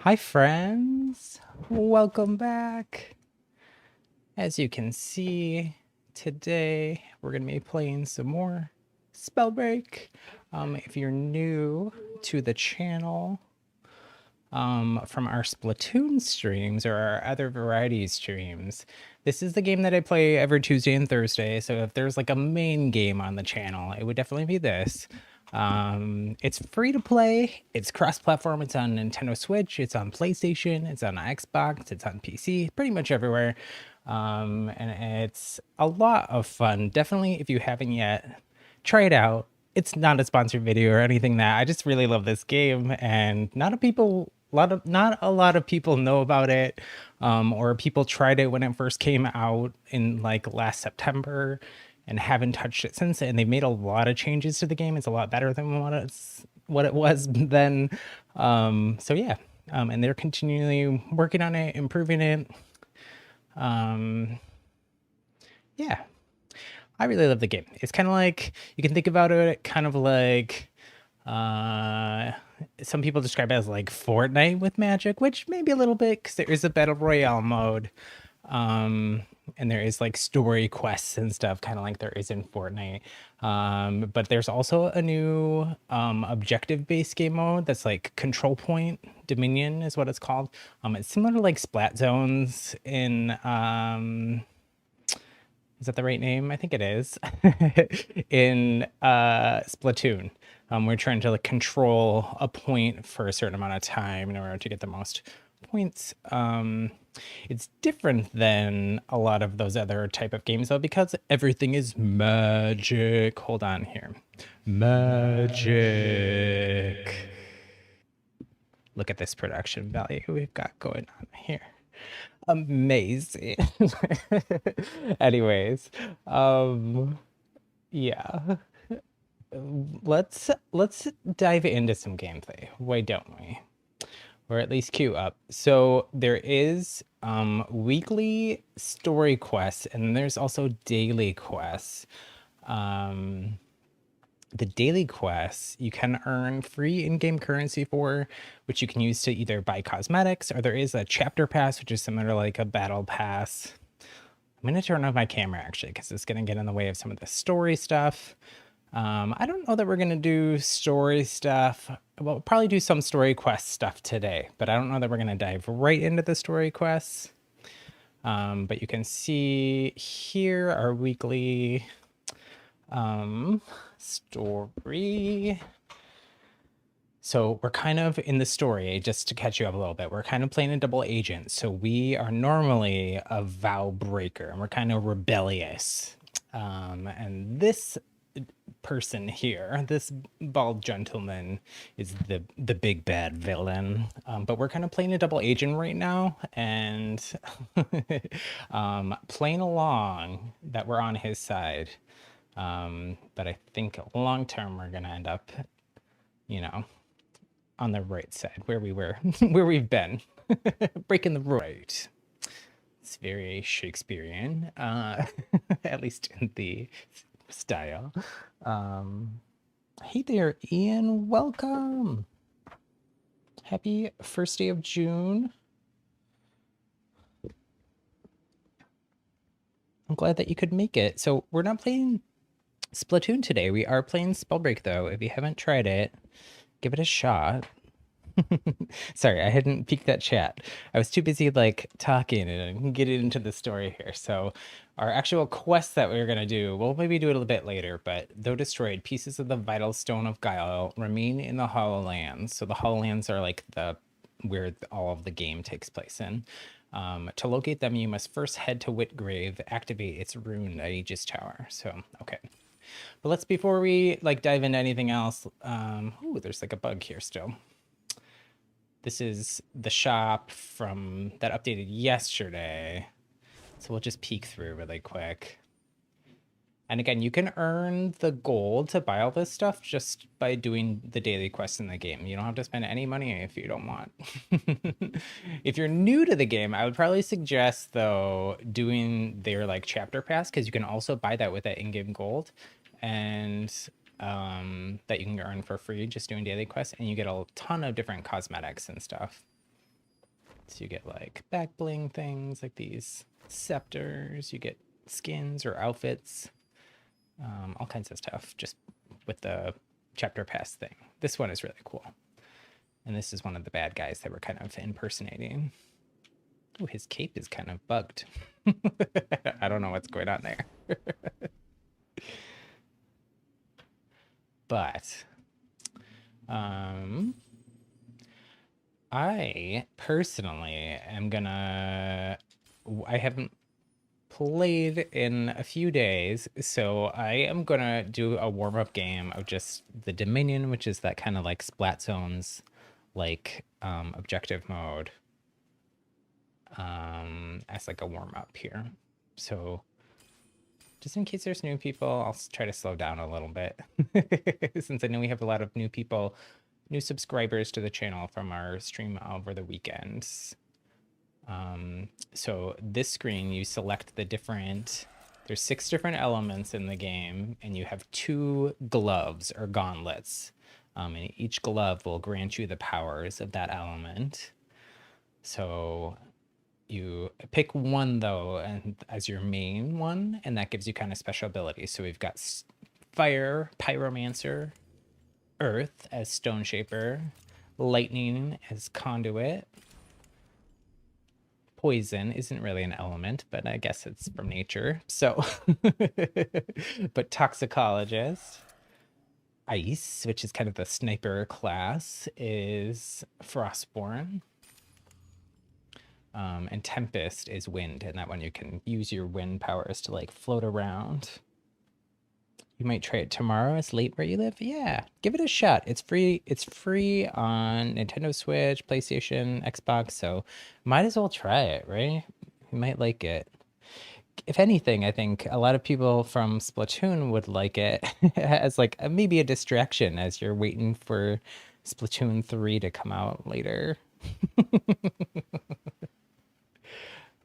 Hi friends, welcome back. As you can see, today we're going to be playing some more Spellbreak. If you're new to the channel, from our Splatoon streams or our other variety streams, this is the game that I play every Tuesday and Thursday. So if there's like a main game on the channel, it would definitely be this. It's free to play. It's cross-platform. It's on Nintendo Switch. It's on PlayStation. It's on Xbox. It's on PC. Pretty much everywhere. And it's a lot of fun. Definitely, if you haven't yet, try it out. It's not a sponsored video or anything. That I just really love this game, and not a lot of people know about it, or people tried it when it first came out in like last September and haven't touched it since. And they made a lot of changes to the game. It's a lot better than what it was then. So yeah, and they're continually working on it, improving it. Yeah, I really love the game. It's kind of like, you can think about it kind of like, uh, some people describe it as like Fortnite with magic, which maybe a little bit, because there is a battle royale mode. And there is like story quests and stuff, kind of like there is in Fortnite. But there's also a new objective-based game mode that's like Control Point Dominion is what it's called. It's similar to like Splat Zones in is that the right name? I think it is. In Splatoon. We're trying to like control a point for a certain amount of time in order to get the most points. It's different than a lot of those other type of games though, because everything is magic. Hold on here. Magic. Look at this production value we've got going on here. Amazing. Anyways, yeah. Let's dive into some gameplay. Why don't we? Or at least queue up. So there is weekly story quests, and there's also daily quests. The daily quests you can earn free in-game currency for, which you can use to either buy cosmetics, or there is a chapter pass, which is similar to like a battle pass. I'm going to turn off my camera actually, because it's going to get in the way of some of the story stuff. I don't know that we're going to do story stuff. We'll probably do some story quest stuff today, but I don't know that we're going to dive right into the story quests. But you can see here our weekly story. So we're kind of in the story, just to catch you up a little bit, we're kind of playing a double agent. So we are normally a vow breaker, and we're kind of rebellious. And this person here, this bald gentleman, is the big bad villain. But we're kind of playing a double agent right now, and playing along that we're on his side. But I think long term we're gonna end up, you know, on the right side where we were, where we've been, breaking the right. It's very Shakespearean, at least in the style. Hey there, Ian. Welcome. Happy first day of June. I'm glad that you could make it. So we're not playing Splatoon today. We are playing Spellbreak though. If you haven't tried it, give it a shot. Sorry, I hadn't peeked that chat. I was too busy like talking and getting into the story here. So our actual quest that we're going to do, we'll maybe do it a little bit later, but though destroyed, pieces of the vital stone of Guile remain in the Hollow Lands. So the Hollow Lands are like the where all of the game takes place in. To locate them, you must first head to Whitgrave, activate its rune at Aegis Tower. So, okay. But let's, before we like dive into anything else, ooh, there's like a bug here still. This is the shop from that updated yesterday. So we'll just peek through really quick. And again, you can earn the gold to buy all this stuff just by doing the daily quests in the game. You don't have to spend any money if you don't want. If you're new to the game, I would probably suggest, though, doing their like chapter pass, because you can also buy that with that in-game gold. And that you can earn for free just doing daily quests, and you get a ton of different cosmetics and stuff. So you get like back bling things like these scepters, you get skins or outfits, all kinds of stuff just with the chapter pass thing. This one is really cool. And this is one of the bad guys that we're kind of impersonating. Oh, his cape is kind of bugged. I don't know what's going on there. But I personally am gonna, I haven't played in a few days, so I am gonna do a warm-up game of just the Dominion, which is that kind of like Splat Zones like objective mode, as like a warm-up here. So just in case there's new people, I'll try to slow down a little bit since I know we have a lot of new people, new subscribers to the channel from our stream over the weekends. So this screen, you select the different, there's 6 different elements in the game, and you have 2 gloves or gauntlets. And each glove will grant you the powers of that element. So you pick one though, and as your main one, and that gives you kind of special abilities. So we've got fire, pyromancer, earth as STONESHAPER, lightning as CONDUIT. Poison isn't really an element, but I guess it's from nature. So, but TOXICOLOGIST. Ice, which is kind of the sniper class, is FROSTBORN. And TEMPEST is wind, and that one you can use your wind powers to like float around. You might try it tomorrow. It's late where you live. Yeah, give it a shot. It's free. It's free on Nintendo Switch, PlayStation, Xbox. So might as well try it, right? You might like it. If anything, I think a lot of people from Splatoon would like it as like maybe a distraction as you're waiting for Splatoon 3 to come out later.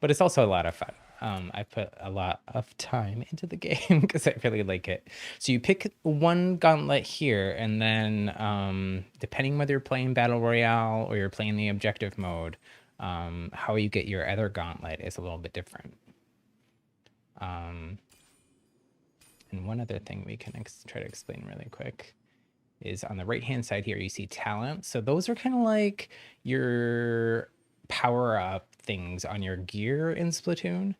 But it's also a lot of fun. I put a lot of time into the game because I really like it. So you pick one gauntlet here, and then depending whether you're playing Battle Royale or you're playing the objective mode, how you get your other gauntlet is a little bit different. And one other thing we can try to explain really quick is on the right-hand side here, you see talent. So those are kind of like your power-up things on your gear in Splatoon.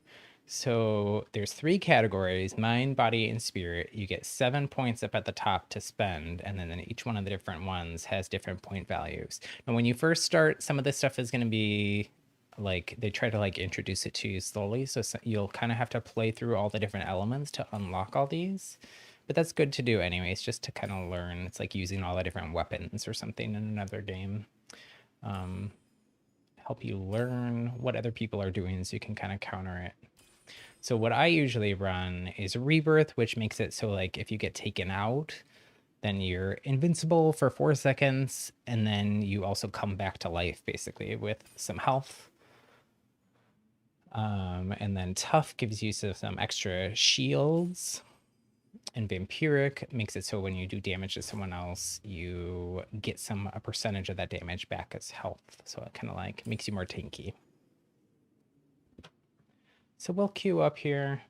So there's 3 categories, mind, body, and spirit. You get 7 points up at the top to spend, and then each one of the different ones has different point values. And when you first start, some of this stuff is going to be like, they try to like introduce it to you slowly, so you'll kind of have to play through all the different elements to unlock all these. But that's good to do anyways, just to kind of learn. It's like using all the different weapons or something in another game. Help you learn what other people are doing so you can kind of counter it. So what I usually run is Rebirth, which makes it so like if you get taken out, then you're invincible for 4 seconds, and then you also come back to life basically with some health. And then Tough gives you some extra shields. And Vampiric makes it so when you do damage to someone else, you get a percentage of that damage back as health. So it kind of like makes you more tanky. So we'll queue up here.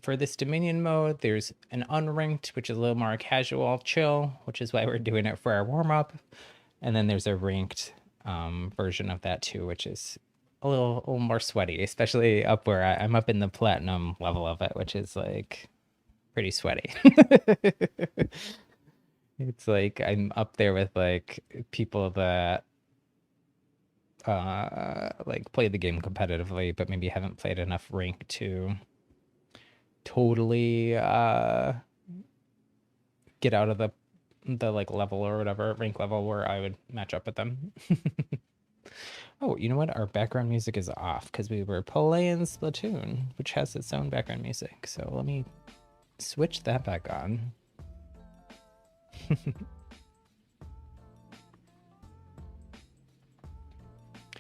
For this Dominion mode, there's an unranked, which is a little more casual, chill, which is why we're doing it for our warm-up. And then there's a ranked version of that too, which is a little more sweaty, especially up where I'm up in the platinum level of it, which is like pretty sweaty. It's like I'm up there with like people that like play the game competitively, but maybe haven't played enough rank to totally get out of the like level or whatever rank level where I would match up with them. Oh, you know what? Our background music is off because we were playing Splatoon, which has its own background music. So let me switch that back on.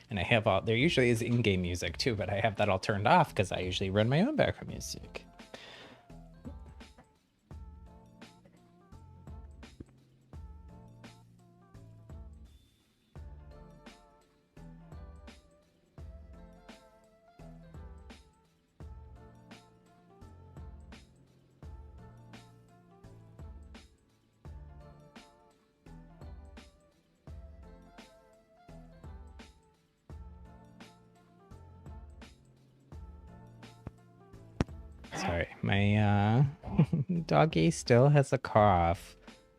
And I have there usually is in-game music too, but I have that all turned off because I usually run my own background music. Sorry, my doggy still has a cough.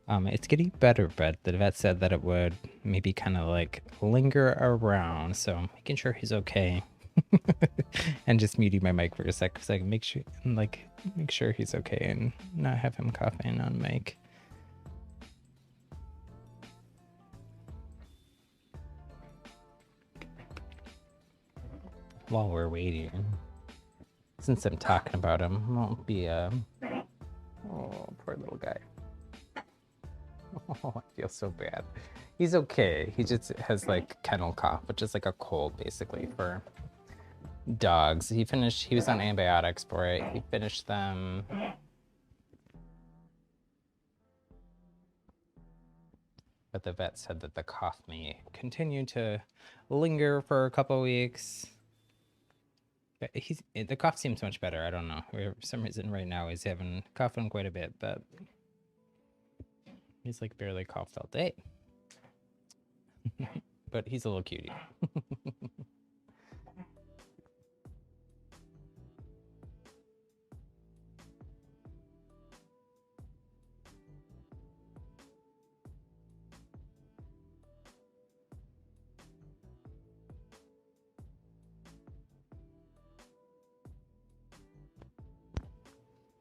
It's getting better, but the vet said that it would maybe kind of like linger around, so I'm making sure he's okay. And just muting my mic for a sec so I can make sure he's okay and not have him coughing on mic. While we're waiting, since I'm talking about him, won't be oh, poor little guy. Oh, I feel so bad. He's okay. He just has like kennel cough, which is like a cold basically for dogs. He was on antibiotics for it. He finished them. But the vet said that the cough may continue to linger for a couple weeks. But the cough seems much better. I don't know. For some reason right now he's coughing quite a bit, but he's like barely coughed all day. But he's a little cutie.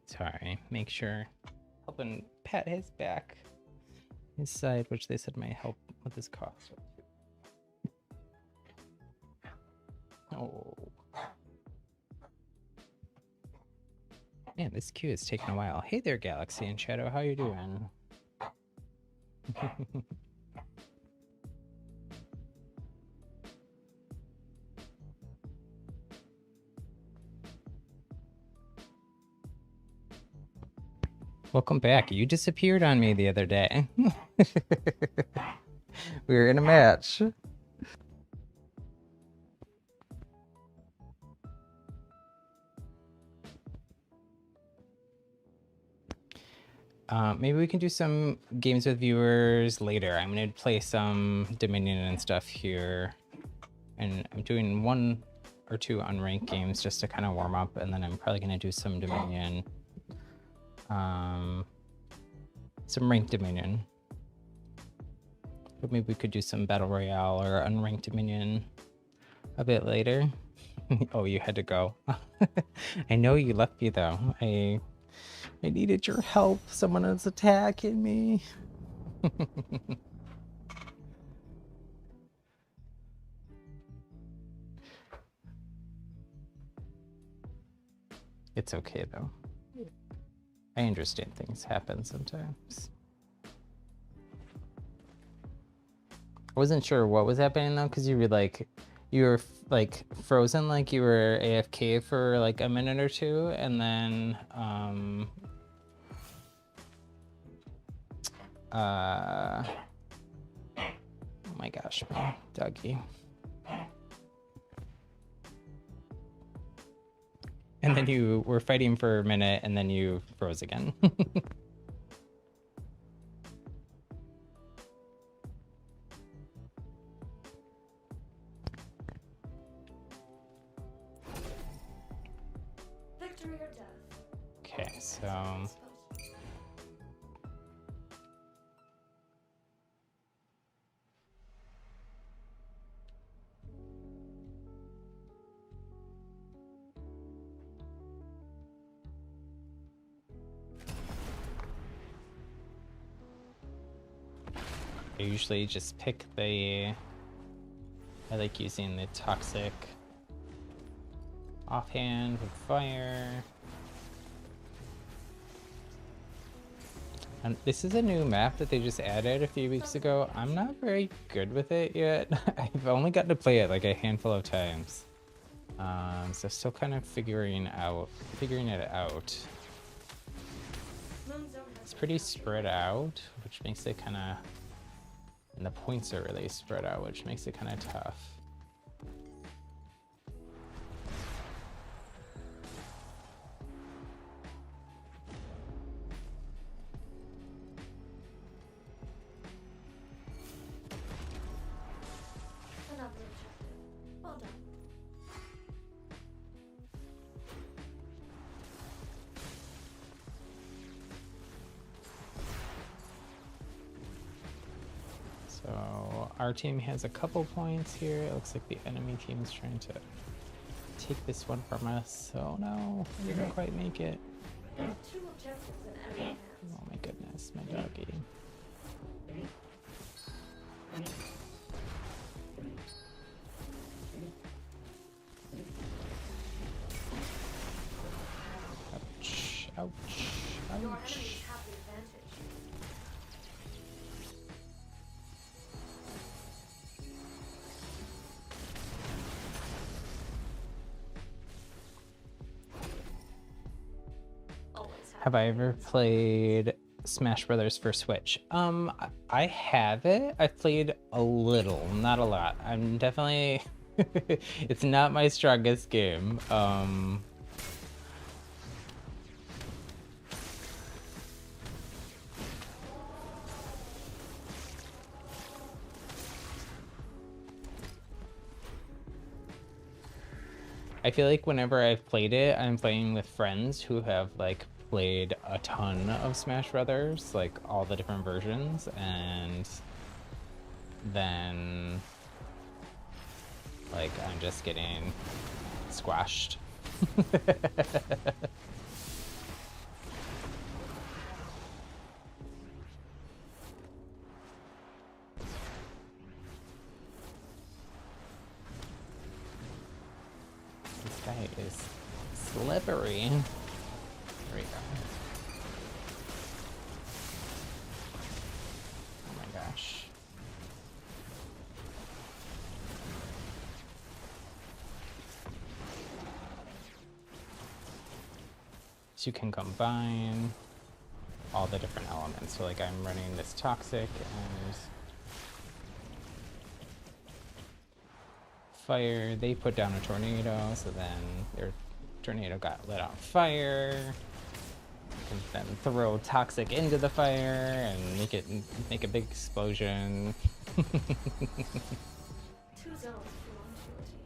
Sorry, make sure helping pat his back, his side, which they said might help with his cough. Oh. Man, this queue is taking a while. Hey there, Galaxy and Shadow, how you doing? Welcome back. You disappeared on me the other day. We were in a match. Maybe we can do some games with viewers later. I'm going to play some Dominion and stuff here. And I'm doing 1 or 2 unranked games just to kind of warm up. And then I'm probably going to do some Dominion. Some ranked Dominion. But maybe we could do some Battle Royale or unranked Dominion a bit later. Oh, you had to go. I know you left me though. I needed your help. Someone is attacking me. It's okay though. I understand things happen sometimes. I wasn't sure what was happening though, because you were like frozen, like you were AFK for like a minute or two, and then oh my gosh, my doggy. And then you were fighting for a minute and then you froze again. Victory or death. Okay, so I usually just pick I like using the toxic offhand with fire. And this is a new map that they just added a few weeks ago. I'm not very good with it yet. I've only gotten to play it like a handful of times. So still kind of figuring it out. It's pretty spread out, which makes it kind of, and the points are really spread out, which makes it kind of tough. Another objective. Well done. So our team has a couple points here. It looks like the enemy team is trying to take this one from us. Oh no, I didn't quite make it. There are 2 objectives in enemy hands. Oh my goodness, my doggy. Ouch, ouch, Your ouch. enemies have the advantage. Always Have I ever played Smash Brothers for Switch? I have it. I've played a little, not a lot. I'm definitely it's not my strongest game. I feel like whenever I've played it, I'm playing with friends who have like played a ton of Smash Brothers, like all the different versions, and then like I'm just getting squashed. This guy is slippery. There we go. Oh my gosh. So you can combine all the different elements. So like I'm running this toxic and fire. They put down a tornado, so then their tornado got lit on fire. You can then throw toxic into the fire and make a big explosion. 2 zones belong to your team.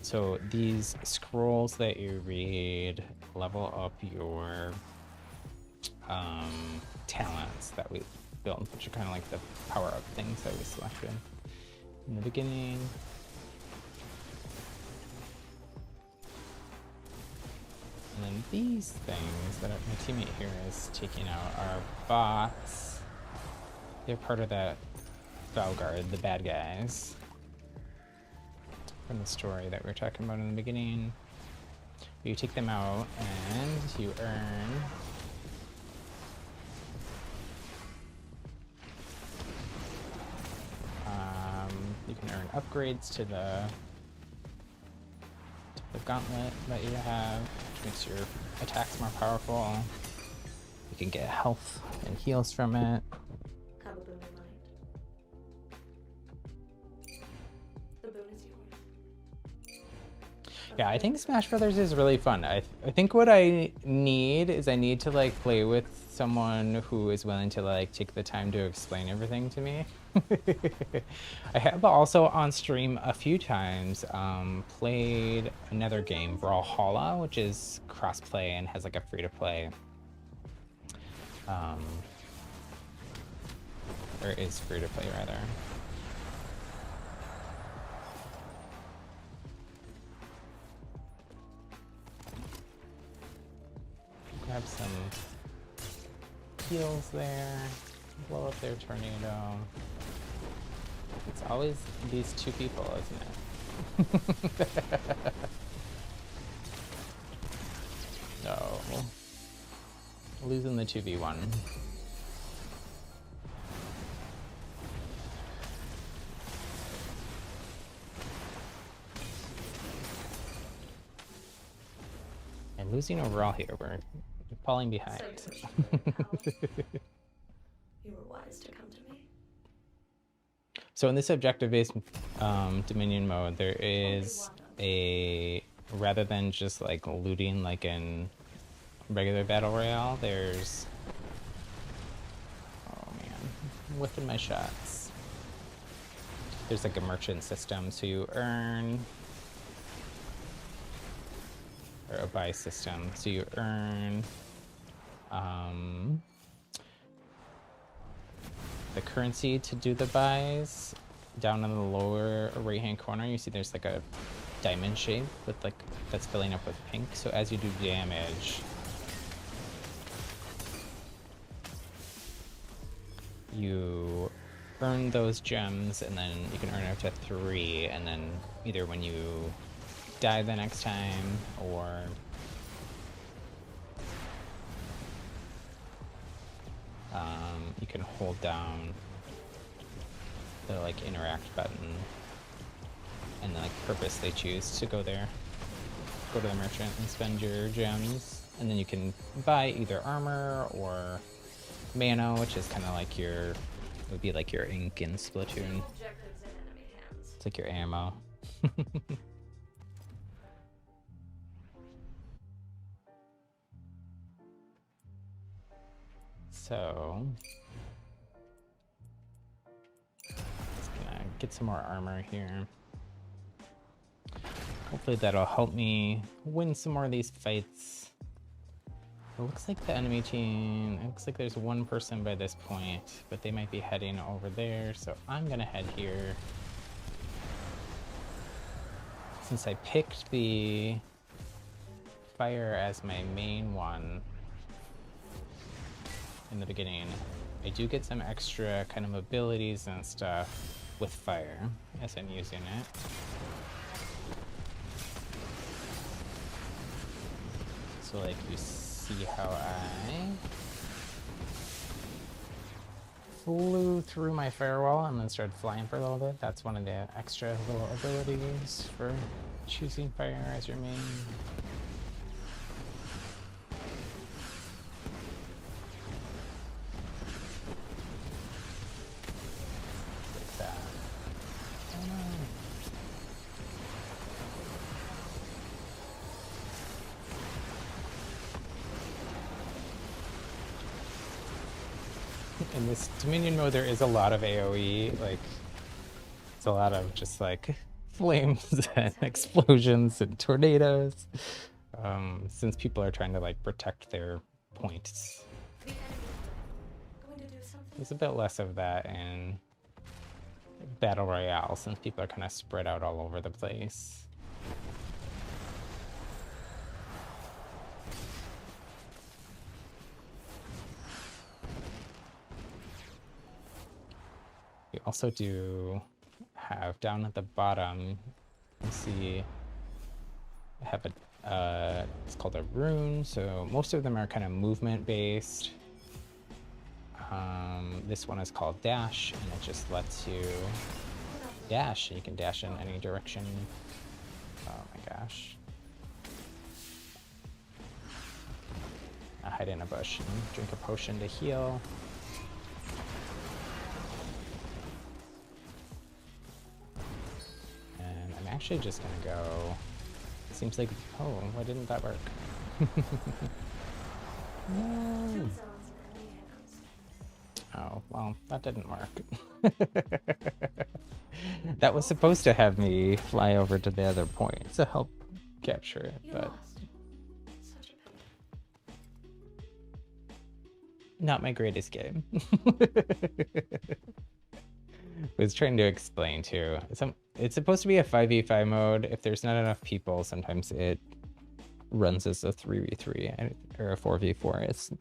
So these scrolls that you read level up your talents that we built, which are kind of like the power-up things that we selected in the beginning. And then these things that my teammate here is taking out are bots. They're part of that Valguard, the bad guys from the story that we were talking about in the beginning. You take them out and you earn you can earn upgrades to the gauntlet that you have, which makes your attacks more powerful. You can get health and heals from it. Have a boon in mind. The boon is yours. Yeah, I think Smash Brothers is really fun. I think what I need is I need to like play with someone who is willing to like take the time to explain everything to me. I have also on stream a few times played another game, Brawlhalla, which is cross-play and has like a free-to-play, or is free-to-play rather. Grab some heals there, blow up their tornado. It's always these 2 people, isn't it? No. Losing the 2v1. And losing overall here, we're falling behind. So you were wise to come to me. So in this objective-based Dominion mode, there is a, rather than just like looting like in regular Battle Royale, there's, oh man, I'm whiffing my shots. There's like a merchant system, so you earn, or a buy system, so you earn The currency to do the buys, down in the lower right hand corner, you see there's like a diamond shape with like that's filling up with pink. So as you do damage, you earn those gems, and then you can earn up to 3, and then either when you die the next time, or you can hold down the like interact button and the like purpose they choose to go there. Go to the merchant and spend your gems, and then you can buy either armor or mana, which is kind of like your, it would be like your ink in Splatoon. Objectives in enemy hands. It's like your ammo. So, just gonna get some more armor here. Hopefully that'll help me win some more of these fights. It looks like the enemy team, it looks like there's one person by this point, but they might be heading over there, so I'm gonna head here. Since I picked the fire as my main one in the beginning, I do get some extra kind of abilities and stuff with fire as I'm using it. So like you see how I flew through my firewall and then started flying for a little bit. That's one of the extra little abilities for choosing fire as your main. Like that. Oh no. In this Dominion mode, there is a lot of AoE, like, it's a lot of just like flames and explosions and tornadoes, since people are trying to like protect their points. The enemy going to do something. There's a bit less of that in Battle Royale, since people are kind of spread out all over the place. We also do have down at the bottom, you see, I have a, it's called a rune, so most of them are kind of movement based. This one is called dash, and it just lets you dash. You can dash in any direction. Oh my gosh. I hide in a bush and drink a potion to heal. And I'm actually just gonna go, it seems like, oh, why didn't that work? No. Zones in enemy hands. Oh, well, that didn't work. That was supposed to have me fly over to the other point to help capture it, You but lost. Such a pity. not my greatest game. I was trying to explain too. It's supposed to be a 5v5 mode. If there's not enough people, sometimes it runs as a 3v3 or a 4v4. It's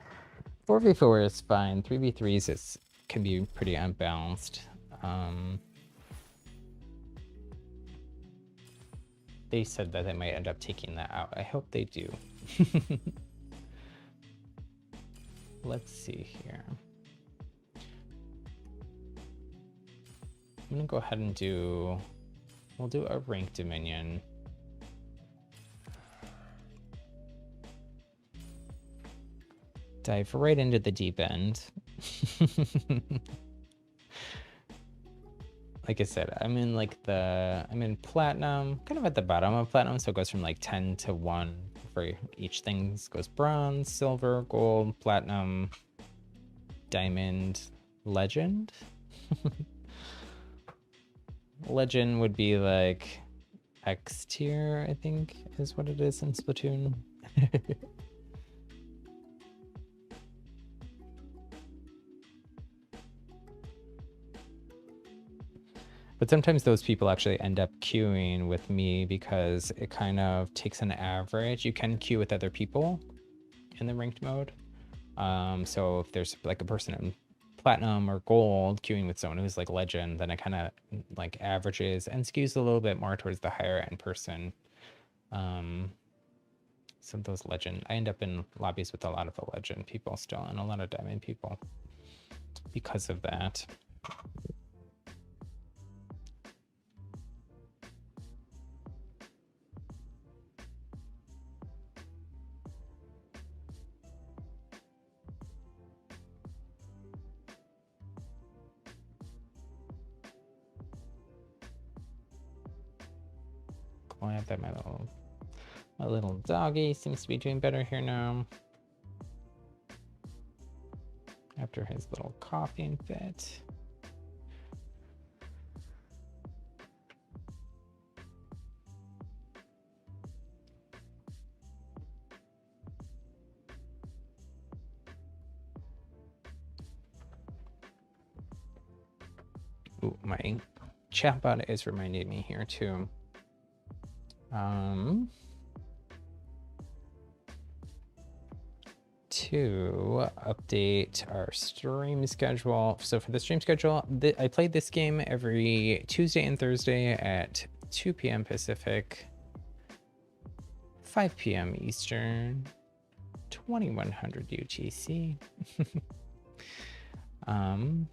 4v4 is fine. 3v3s can be pretty unbalanced. They said that they might end up taking that out. I hope they do. Let's see here. I'm gonna go ahead and we'll do a rank Dominion. Dive right into the deep end. Like I said, I'm in platinum, kind of at the bottom of platinum, so it goes from like 10 to 1 for each thing. Goes bronze, silver, gold, platinum, diamond, legend. Legend would be like X tier, I think, is what it is in Splatoon. But sometimes those people actually end up queuing with me because it kind of takes an average. You can queue with other people in the ranked mode. So if there's like a person in platinum or gold queuing with someone who's like legend, then it kind of like averages and skews a little bit more towards the higher end person. Some of those legend, I end up in lobbies with a lot of the legend people still and a lot of diamond people because of that. Glad that my little doggy seems to be doing better here now after his little coughing fit. Ooh, my chatbot is reminding me here too. To update our stream schedule. So for the stream schedule, I played this game every Tuesday and Thursday at 2 p.m. Pacific, 5 p.m. Eastern, 2100 UTC. And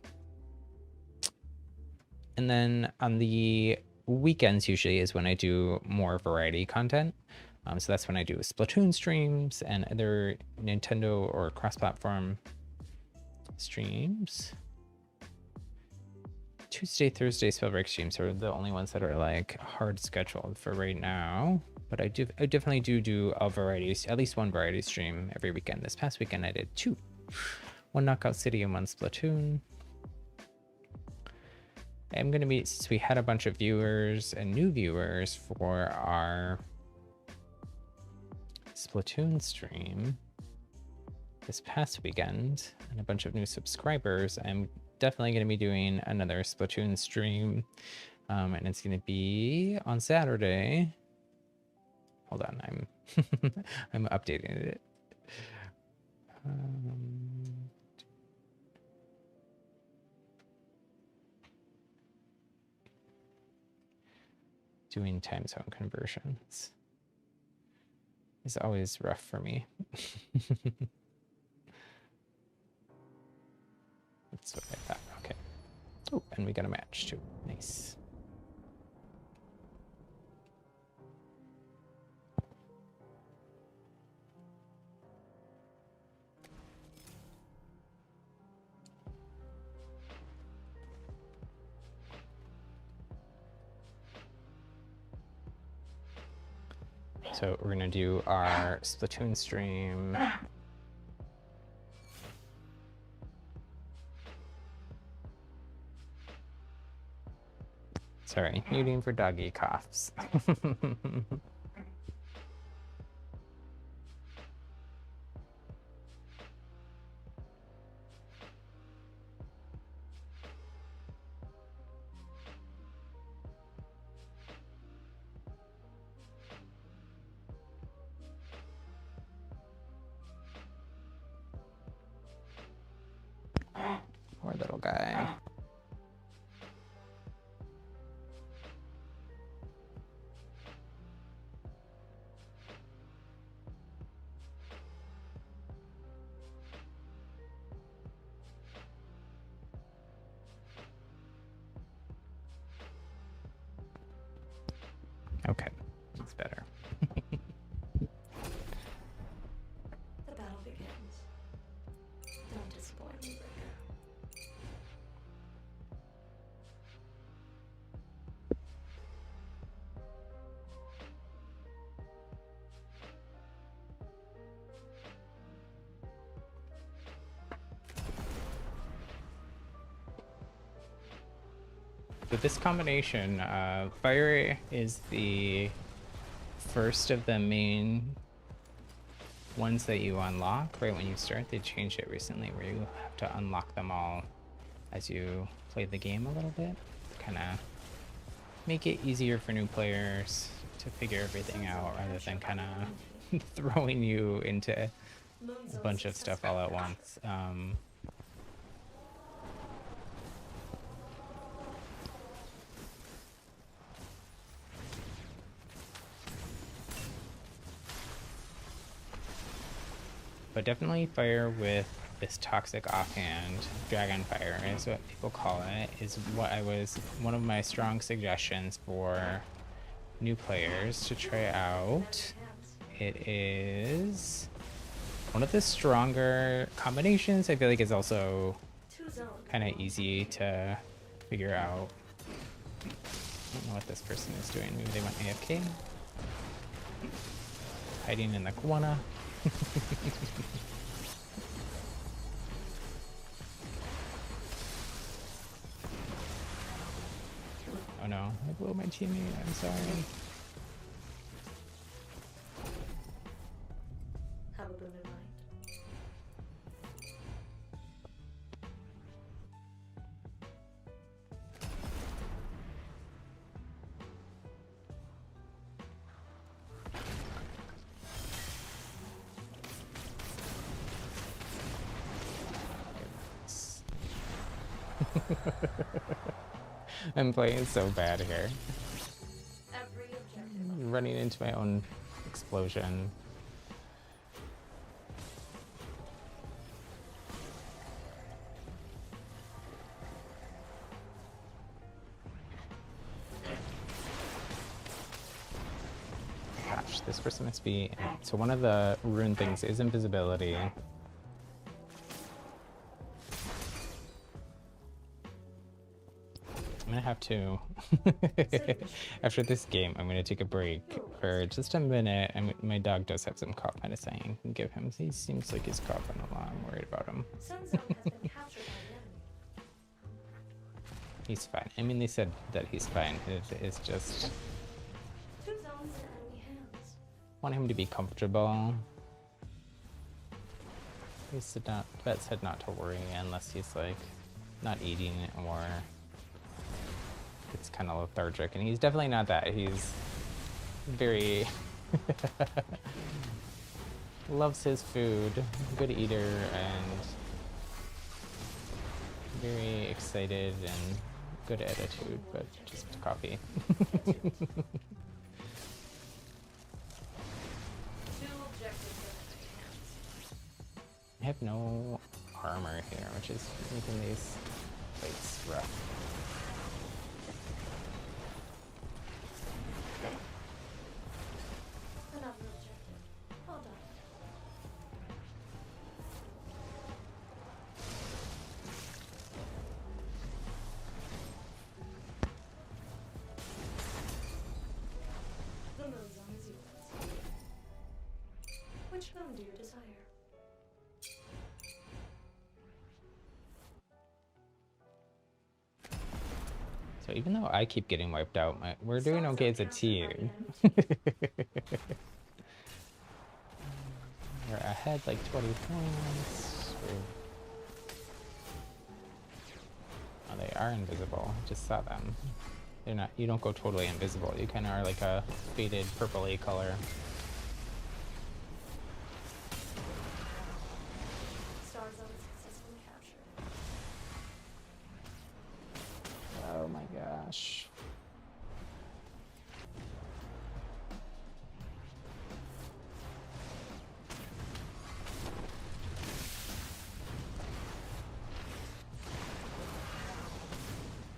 then on the weekends usually is when I do more variety content. So that's when I do Splatoon streams and other Nintendo or cross-platform streams. Tuesday, Thursday Spellbreak streams are the only ones that are like hard scheduled for right now. But I definitely do a variety, at least one variety stream every weekend. This past weekend I did 2. 1 Knockout City and 1 Splatoon. I'm gonna be, since we had a bunch of viewers and new viewers for our Splatoon stream this past weekend and a bunch of new subscribers, I'm definitely going to be doing another Splatoon stream, and it's going to be on Saturday. Hold on, I'm updating it. Doing time zone conversions is always rough for me. That's what I thought. Okay. Oh, and we got a match too. Nice. So we're gonna do our Splatoon stream. Sorry, muting for doggy coughs. Poor little guy. Okay, that's better. The battle begins. Don't disappoint me, Breaker. So this combination, fire is the first of the main ones that you unlock right when you start. They changed it recently where you have to unlock them all as you play the game a little bit. Kind of make it easier for new players to figure everything out rather than kind of throwing you into a bunch of stuff all at once. But definitely fire with this toxic offhand. Dragon fire is what people call it, is what one of my strong suggestions for new players to try out. It is one of the stronger combinations. I feel like it's also kind of easy to figure out. I don't know what this person is doing. Maybe they went AFK. Hiding in the corner. Oh no, I blew my teammate. I'm sorry. Have a boon in mind. I'm playing so bad here. Every objective. Running into my own explosion. Gosh, this person must be... So one of the rune things is invisibility. I'm gonna have to, after this game, I'm gonna take a break for just a minute. My dog does have some cough medicine I can give him. He seems like he's coughing a lot. I'm worried about him. Sun Zone has been captured by the enemy. He's fine. I mean, they said that he's fine. It's just... 2 zones in enemy hands. want him to be comfortable. He said not, Vet said not to worry unless he's like not eating or it's kind of lethargic, and he's definitely not that. He's very loves his food, good eater, and very excited and good attitude, but just coffee. 2 objectives in enemy hands. I have no armor here, which is making these fights rough. Another objective. Well done. The moon zone is yours. Which moon do you desire? So even though I keep getting wiped out, we're doing okay as a team. We're ahead like 20 points. Oh, they are invisible. Just saw them. They're not. You don't go totally invisible. You kind of are like a faded purpley color. Star zone successfully captured. Oh my gosh.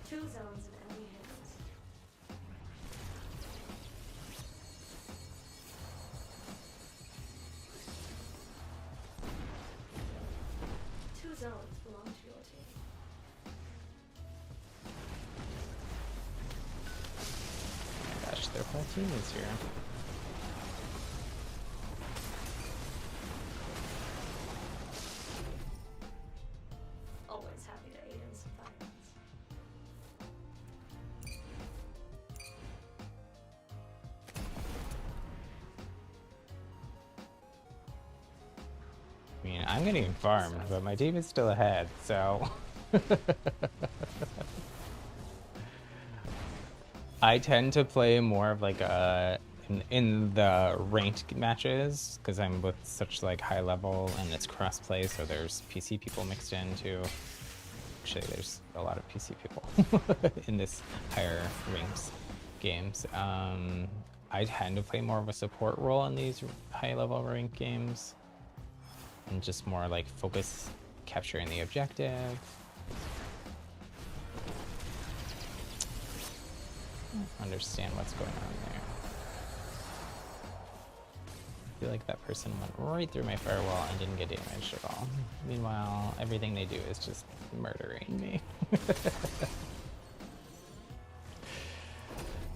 Two zones in enemy hands. Two zones belong to your team. Gosh, their whole team is here. Always happy to aid in some violence. I mean, I'm getting farmed, but my team is still ahead, so... I tend to play more of like a in the ranked matches because I'm with such like high level and it's cross play, so there's PC people mixed in too. Actually, there's a lot of PC people in this higher ranks games. I tend to play more of a support role in these high level ranked games and just more like focus capturing the objective. Understand what's going on there. I feel like that person went right through my firewall and didn't get damaged at all. Meanwhile, everything they do is just murdering me.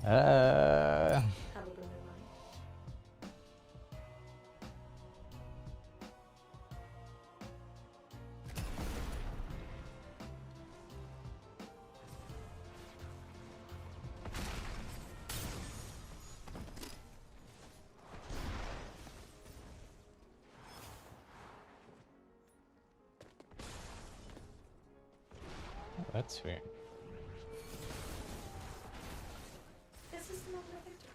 Have a good one. Oh, that's weird. This is the moment of victory.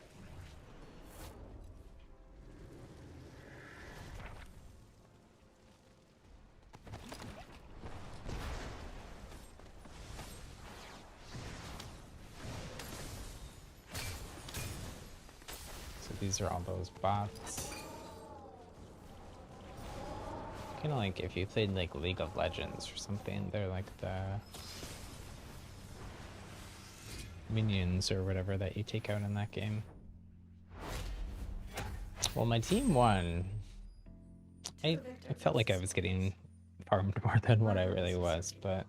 So these are all those bots. Kind of like if you played like League of Legends or something, they're like the minions or whatever that you take out in that game. Well, my team won. I felt like I was getting farmed more than what I really was, but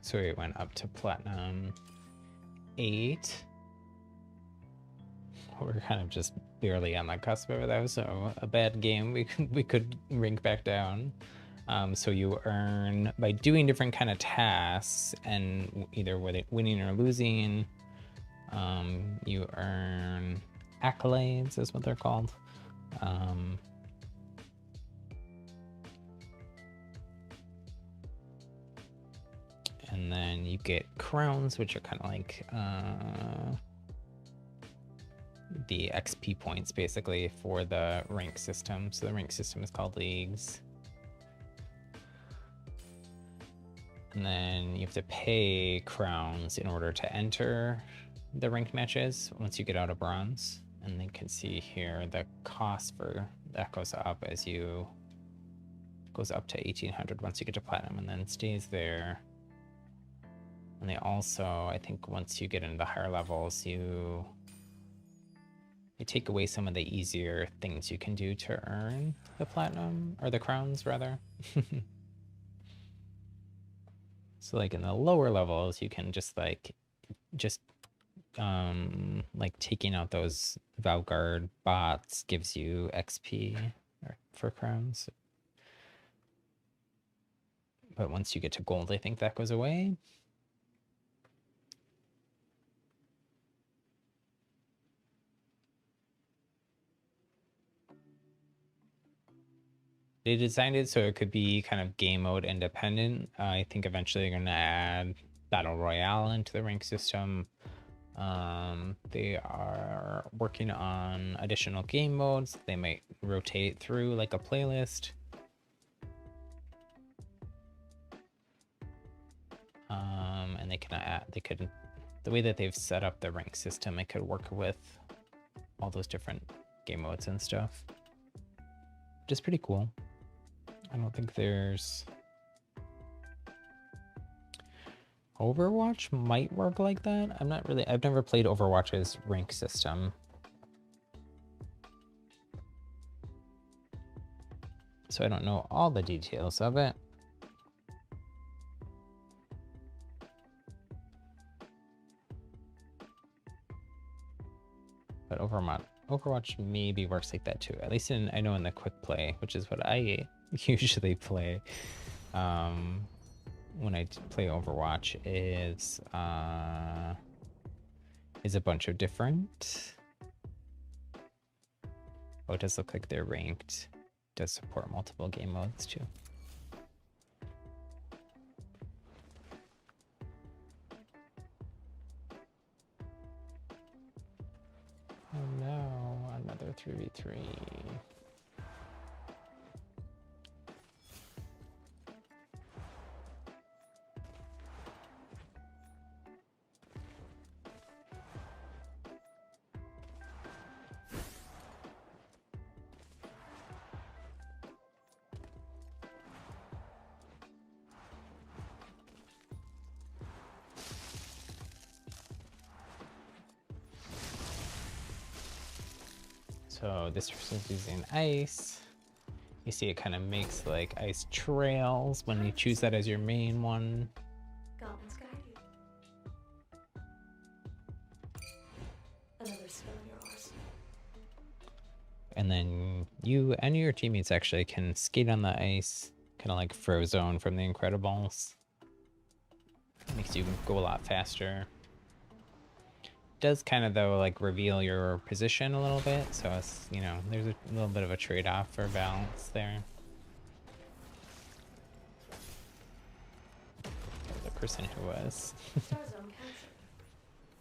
so it went up to Platinum 8. We're kind of just barely on the cusp of that, so a bad game we could rank back down. So you earn by doing different kind of tasks and either winning or losing. You earn accolades, is what they're called. And then you get crowns, which are kind of like the XP points basically for the rank system. So the rank system is called leagues. And then you have to pay crowns in order to enter the ranked matches once you get out of bronze. And you can see here the cost for that goes up as you goes up to 1800 once you get to platinum and then stays there. And they also, I think once you get into the higher levels, they take away some of the easier things you can do to earn the platinum, or the crowns rather. So like in the lower levels, you can just like taking out those Valguard bots gives you XP for crowns. But once you get to gold, I think that goes away. They designed it so it could be kind of game mode independent. I think eventually they're going to add Battle Royale into the rank system. They are working on additional game modes. They might rotate through like a playlist. And they could, the way that they've set up the rank system, it could work with all those different game modes and stuff, which is pretty cool. I don't think there's... Overwatch might work like that. I've never played Overwatch's rank system. So I don't know all the details of it. But Overwatch maybe works like that too. At least I know in the quick play, which is what I usually play. When I play Overwatch is a bunch of different. Oh, it does look like they're ranked. It does support multiple game modes too. Oh no, another 3v3. So this person's using ice. You see it kind of makes like ice trails when you choose that as your main one. Goblins guide you. Another spell in your arsenal. And then you and your teammates actually can skate on the ice, kind of like Frozone from The Incredibles. Makes you go a lot faster. Does kind of though like reveal your position a little bit, so it's, you know, there's a little bit of a trade-off for balance there. The person who was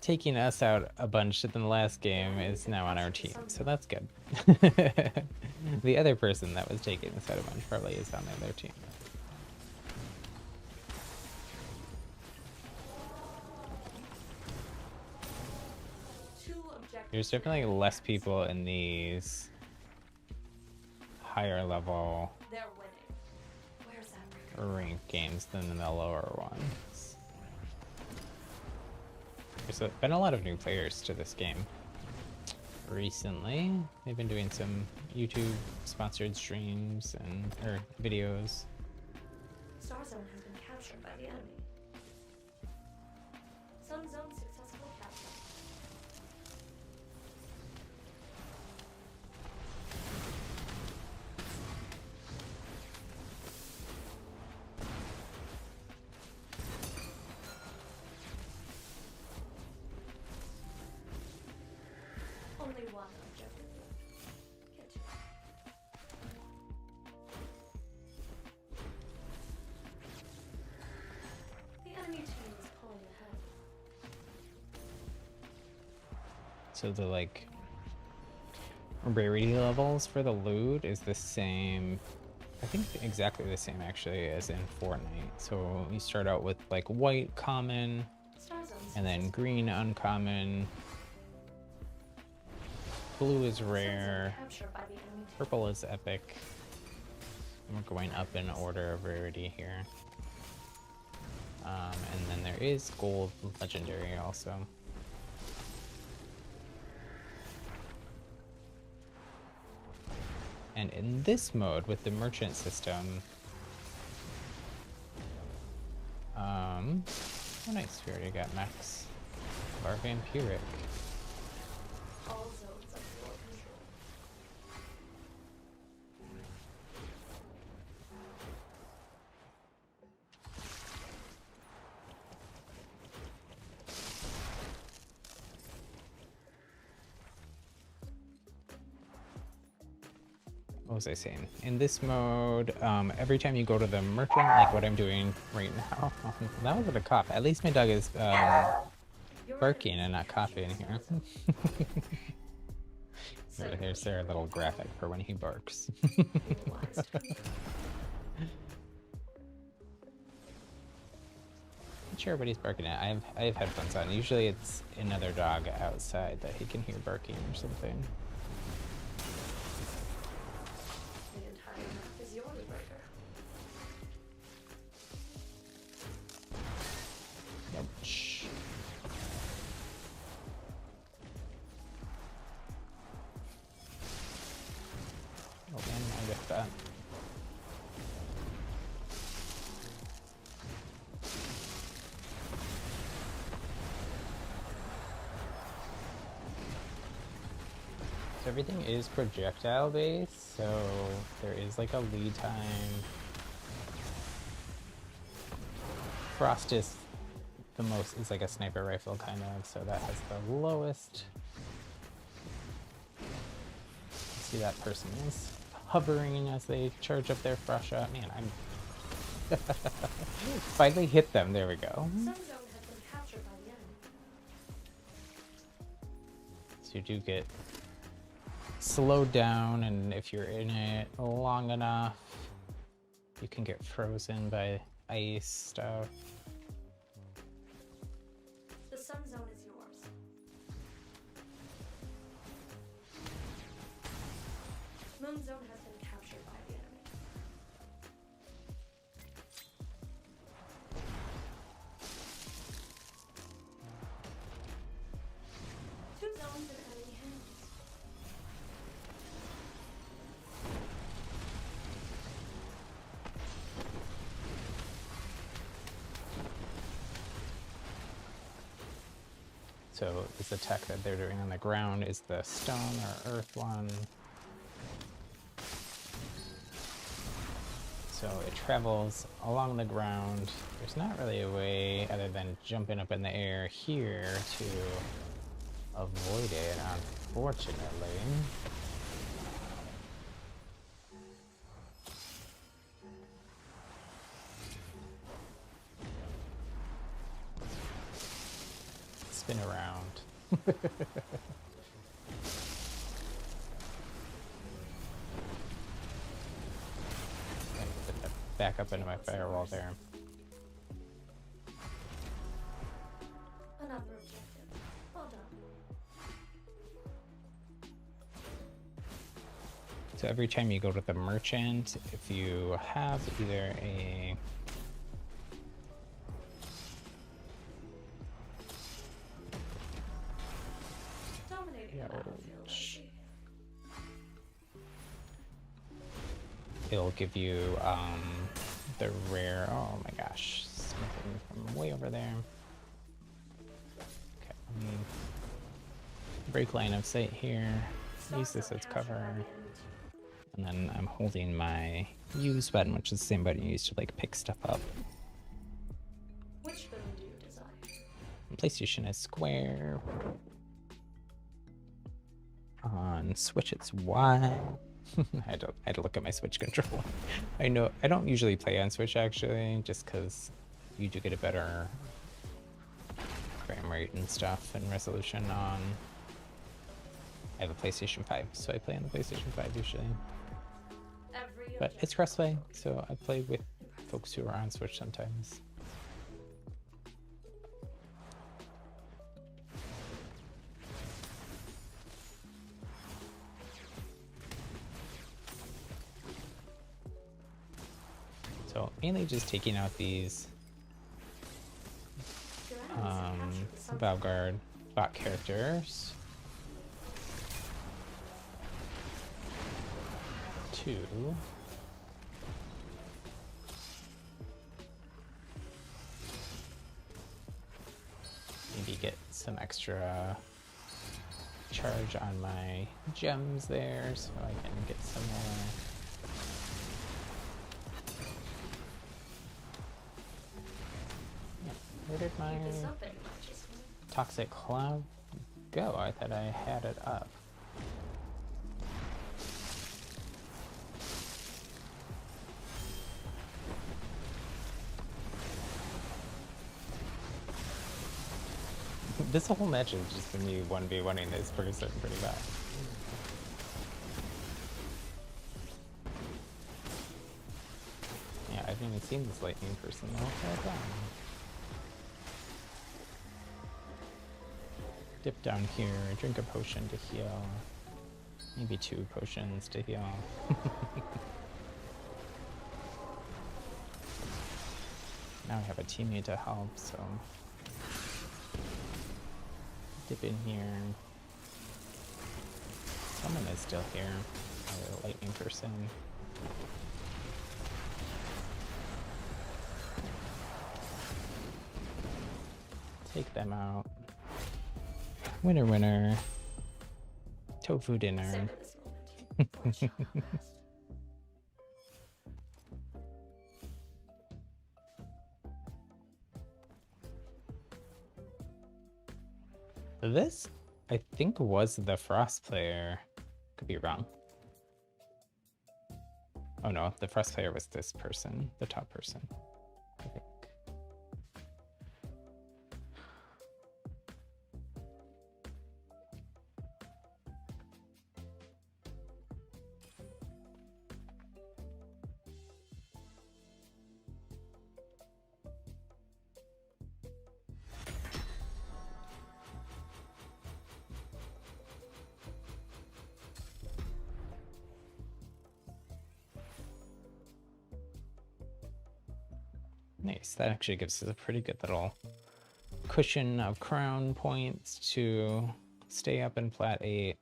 taking us out a bunch in the last game is now on our team, so that's good. The other person that was taking us out a bunch probably is on the other team. There's definitely less people in these higher level ranked games than in the lower ones. There's been a lot of new players to this game recently. They've been doing some YouTube sponsored streams or videos. Star Zone has been captured by the enemy. Sun Zone successfully captured. Only one objective. Get to it. The enemy team is pulling ahead. So the like rarity levels for the loot is the same, I think exactly the same actually as in Fortnite. So you start out with like white common, and then green uncommon, blue is rare, purple is epic, and we're going up in order of rarity here. And then there is gold legendary also. And in this mode with the merchant system, oh nice, we already got max of our vampiric. All zones under your control. What was I saying? In this mode, every time you go to the merchant, like what I'm doing right now, that was a cough. At least my dog is barking and not coughing here. There's their little graphic for when he barks. Not sure what he's barking at. I have headphones on. Usually it's another dog outside that he can hear barking or something. The entire map is your liberator. So everything is projectile based, so there is like a lead time. Frost is the most, is like a sniper rifle kind of, so that has the lowest. See that person is hovering as they charge up their frost shot. Man, I'm finally hit them. There we go. Some zone has been captured by the enemy. So you do get slowed down, and if you're in it long enough, you can get frozen by ice stuff. The sun zone is yours. Moon zone has been captured by the enemy. Two zones in enemy hands. So this attack that they're doing on the ground is the stone or earth one. So it travels along the ground. There's not really a way other than jumping up in the air here to avoid it, unfortunately. Spin around. Back up into my firewall there. Another objective. Well done. So every time you go to the merchant, if you have either a Dominating the battlefield, I see. it'll give you the rare, oh my gosh, something from way over there. Okay, let me break line of sight here, use this as cover, and then I'm holding my use button, which is the same button you use to like pick stuff up. Which boon do you desire? PlayStation is square. On Switch it's Y. I had to look at my Switch controller. I know I don't usually play on Switch actually, just because you do get a better frame rate and stuff and resolution on. I have a PlayStation 5, so I play on the PlayStation 5 usually. But it's crossplay, so I play with folks who are on Switch sometimes. So mainly just taking out these Valguard bot characters. 2. Maybe get some extra charge on my gems there so I can get some more. Where did my toxic cloud go? I thought I had it up. This whole match has just been me 1v1ing this person pretty bad. Yeah, I haven't even seen this lightning person the whole time. Dip down here, drink a potion to heal. Maybe 2 potions to heal. Now I have a teammate to help, so dip in here. Someone is still here. A lightning person. Take them out. Winner, winner. Tofu dinner. Savor this moment, for it shall not last. This, I think, was the Frost player. Could be wrong. Oh no, the Frost player was this person, the top person, I think. Nice, that actually gives us a pretty good little cushion of crown points to stay up in plat 8.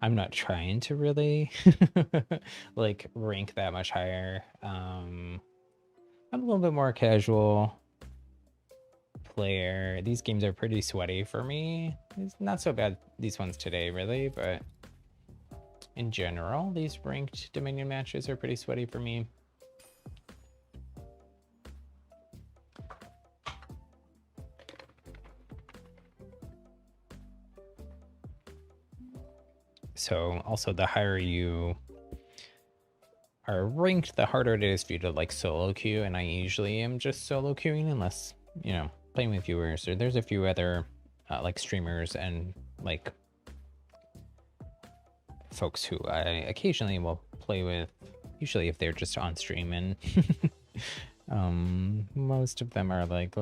I'm not trying to really like rank that much higher. I'm a little bit more casual player. These games are pretty sweaty for me. It's not so bad, these ones today, really, but in general, these ranked Dominion matches are pretty sweaty for me. So also the higher you are ranked, the harder it is for you to like solo queue, and I usually am just solo queuing unless, you know, playing with viewers, or there's a few other like streamers and like folks who I occasionally will play with, usually if they're just on stream, and most of them are like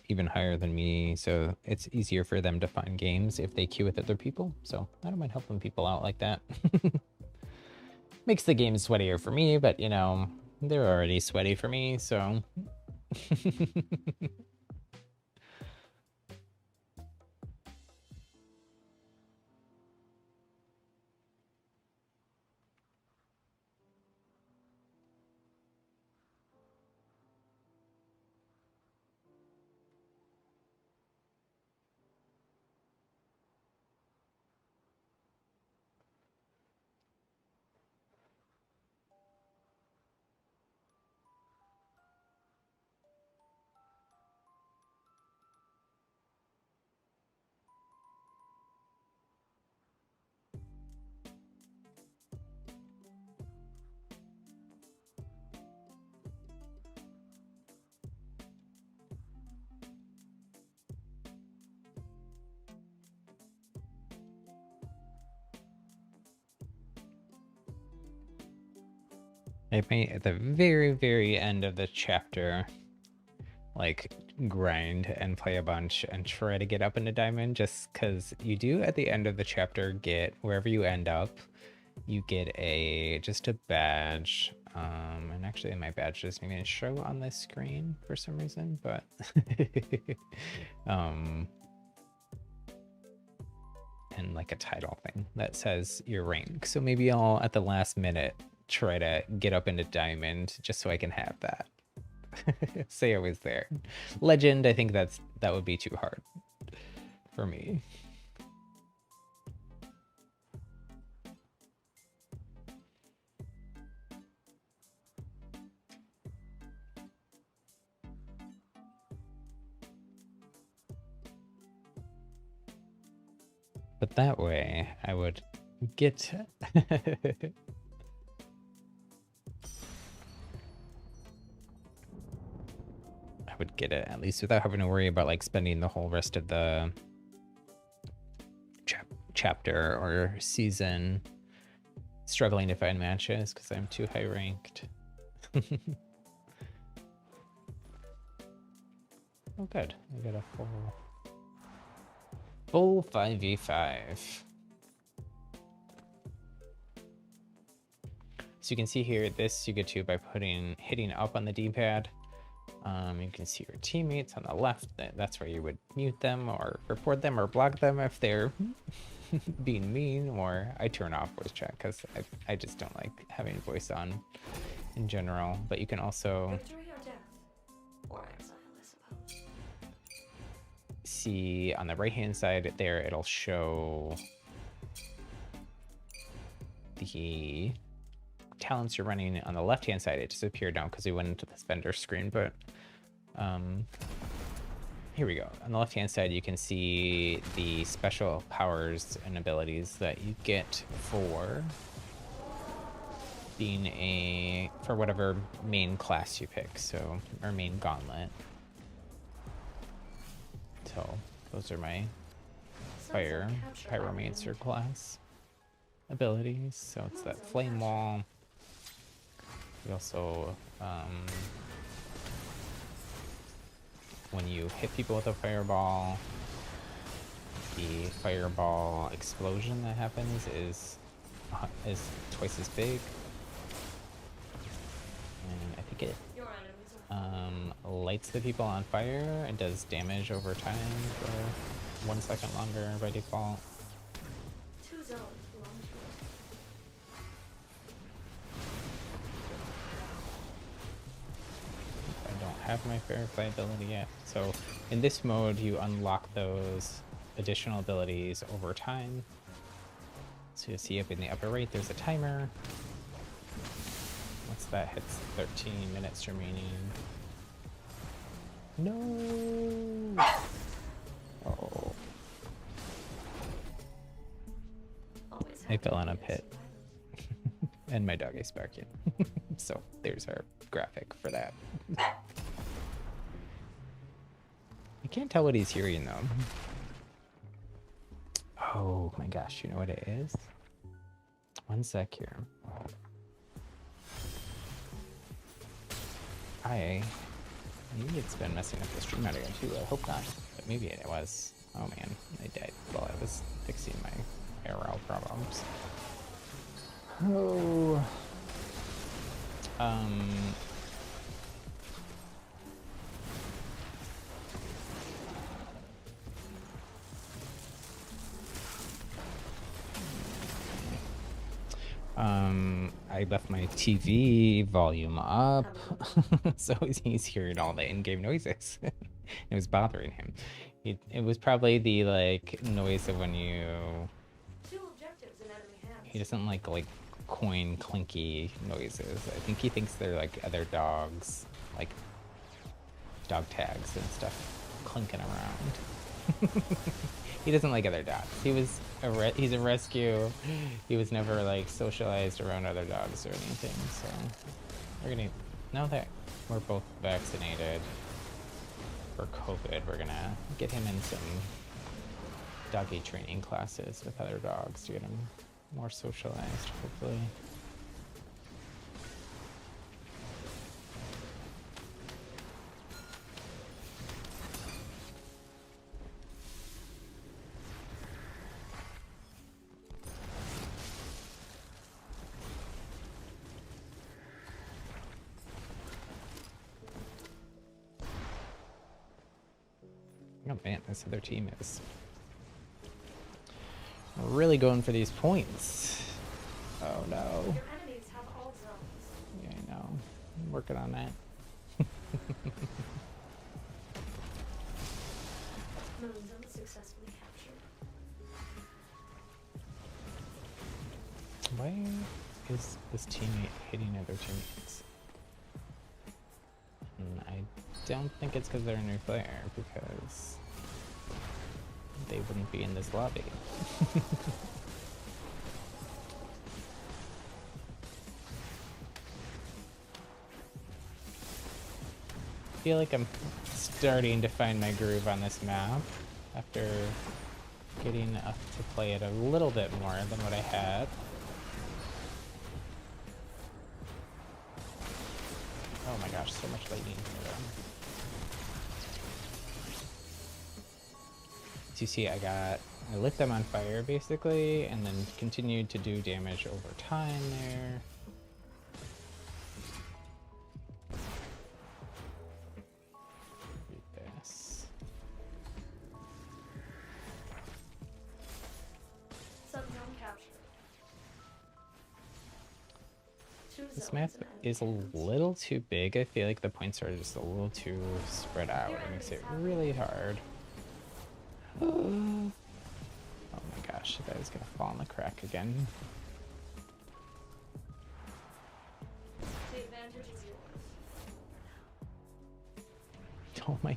even higher than me, so it's easier for them to find games if they queue with other people, so I don't mind helping people out like that. Makes the game sweatier for me, but you know, they're already sweaty for me, so I may at the very end of the chapter like grind and play a bunch and try to get up into diamond, just because you do at the end of the chapter get, wherever you end up, you get just a badge, and actually my badge doesn't even show on this screen for some reason, but and like a title thing that says your rank, so maybe I'll at the last minute try to get up into diamond just so I can have that. Say I was there. Legend, I think that would be too hard for me. But that way I would get I would get it at least without having to worry about like spending the whole rest of the chapter or season struggling to find matches because I'm too high ranked. Oh good, I got a full 5v5. So you can see here, this you get to by hitting up on the D-pad. You can see your teammates on the left. That's where you would mute them or report them or block them if they're being mean, or I turn off voice chat because I just don't like having voice on in general. But you can also Victory or death? Or exile, I suppose. see on the right hand side there, it'll show the talents you're running on the left-hand side, it disappeared now because we went into this vendor screen, but here we go. On the left-hand side, you can see the special powers and abilities that you get for being for whatever main class you pick, so, or main gauntlet. So those are my fire pyromancer class abilities. So it's that flame wall. We also, when you hit people with a fireball, the fireball explosion that happens is twice as big. And I think it lights the people on fire and does damage over time for 1 second longer by default. 2 zones belong to it. I don't have my Firefly ability yet. So in this mode, you unlock those additional abilities over time. So you'll see up in the upper right, there's a timer. Once that hits 13 minutes remaining. No! Oh. I fell in a pit. And my dog is barking. So there's our graphic for that. I can't tell what he's hearing though. Oh my gosh, you know what it is? 1 sec here. Maybe it's been messing up the stream audio too. I hope not, but maybe it was. Oh man, I died while I was fixing my ARL problems. Oh. I left my TV volume up, so he's hearing all the in-game noises. It was bothering him. It was probably the like noise of when you. 2 objectives in enemy hands. He doesn't like coin clinky noises. I think he thinks they're like other dogs, like dog tags and stuff clinking around. He doesn't like other dogs. He's a rescue. He was never like socialized around other dogs or anything. So we're gonna, now that we're both vaccinated for COVID, we're gonna get him in some doggy training classes with other dogs to get him more socialized, hopefully. Oh man, this other team is really going for these points. Oh no. Your enemies have all zones. Yeah, I know. I'm working on that. Moon zone successfully captured. Why is this teammate hitting other teammates? I don't think it's because they're a new player, because they wouldn't be in this lobby. I feel like I'm starting to find my groove on this map after getting up to play it a little bit more than what I had. Oh my gosh, so much lightning here. As you see, I lit them on fire basically, and then continued to do damage over time there. Read this. Sun zone captured. 2 This zones map in enemy is a hands. little too big. I feel like the points are just a little too spread out. It makes it really hard. Oh my gosh, that guy's gonna fall in the crack again.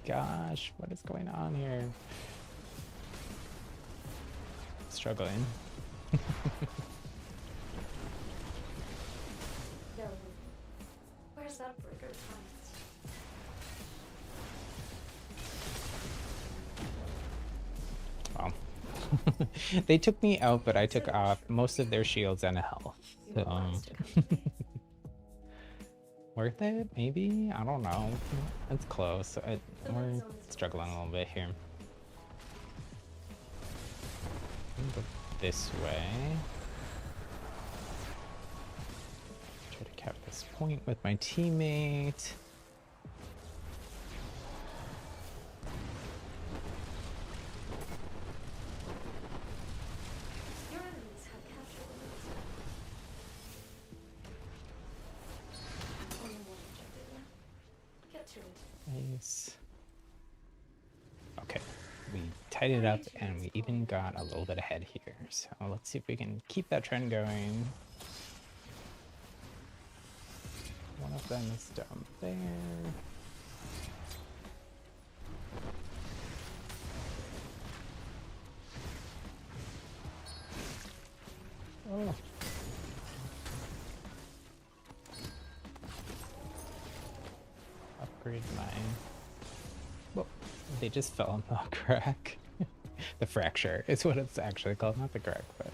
gosh, what is going on here? Struggling. No. Where's that breaker times? Well, they took me out, but I took off most of their shields and health. You So, wants to come to me. worth it? Maybe? I don't know. It's close. We're struggling a little bit here. Go this way. Try to cap this point with my teammate. Your enemies have captured the moon zone. Only one objective left. Get to it. Nice. Okay, we tied it up and we even got a little bit ahead here. So let's see if we can keep that trend going. One of them is down there. Oh. Upgrade mine. Well, they just fell on the crack. The fracture is what it's actually called, not the crack, but.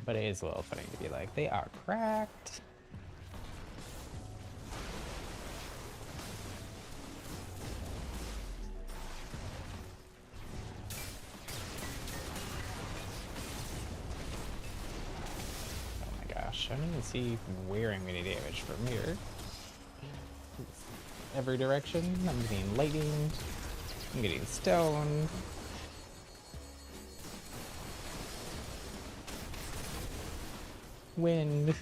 But it is a little funny to be like, they are cracked. Oh my gosh, I don't even see where I'm getting damage from here. Every direction, I'm getting lightning, I'm getting stone. Wind.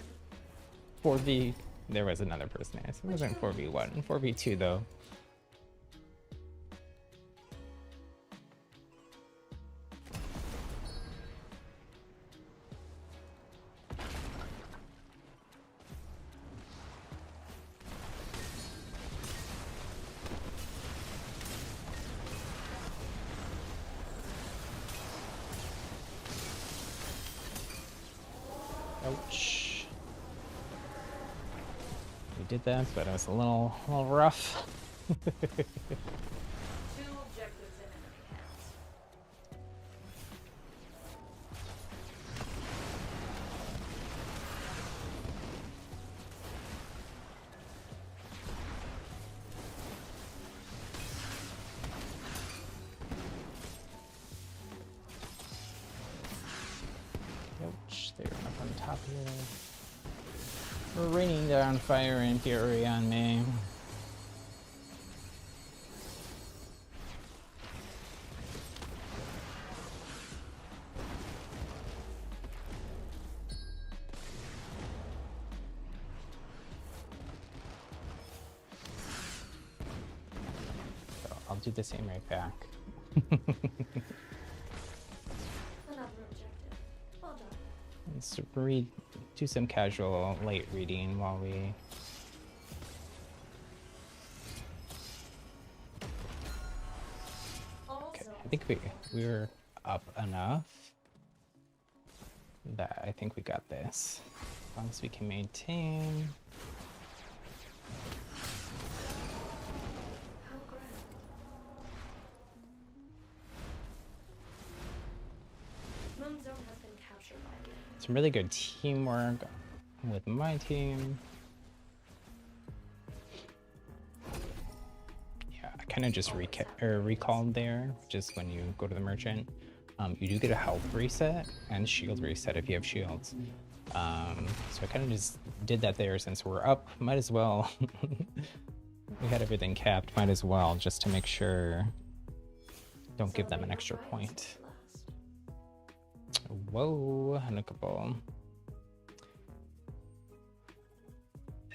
4v. There was another person there, so it wasn't 4v1. 4v2 though. Ouch. We did that, but it was a little rough. Two objectives in enemy hands. Ouch, they're up on top here. We're raining down fire and fury on me. So I'll do the same right back. Another objective. Well done. Let's do some casual light reading while we. Okay, I think we were up enough that I think we got this. As long as we can maintain. How grand. Moon zone has been captured by the enemy. Some really good teamwork with my team. Yeah, I kind of just recalled there, just when you go to the merchant. You do get a health reset and shield reset if you have shields. So I kind of just did that there since we're up. Might as well. We had everything capped. Might as well just to make sure. Don't give them an extra point. Whoa, and a couple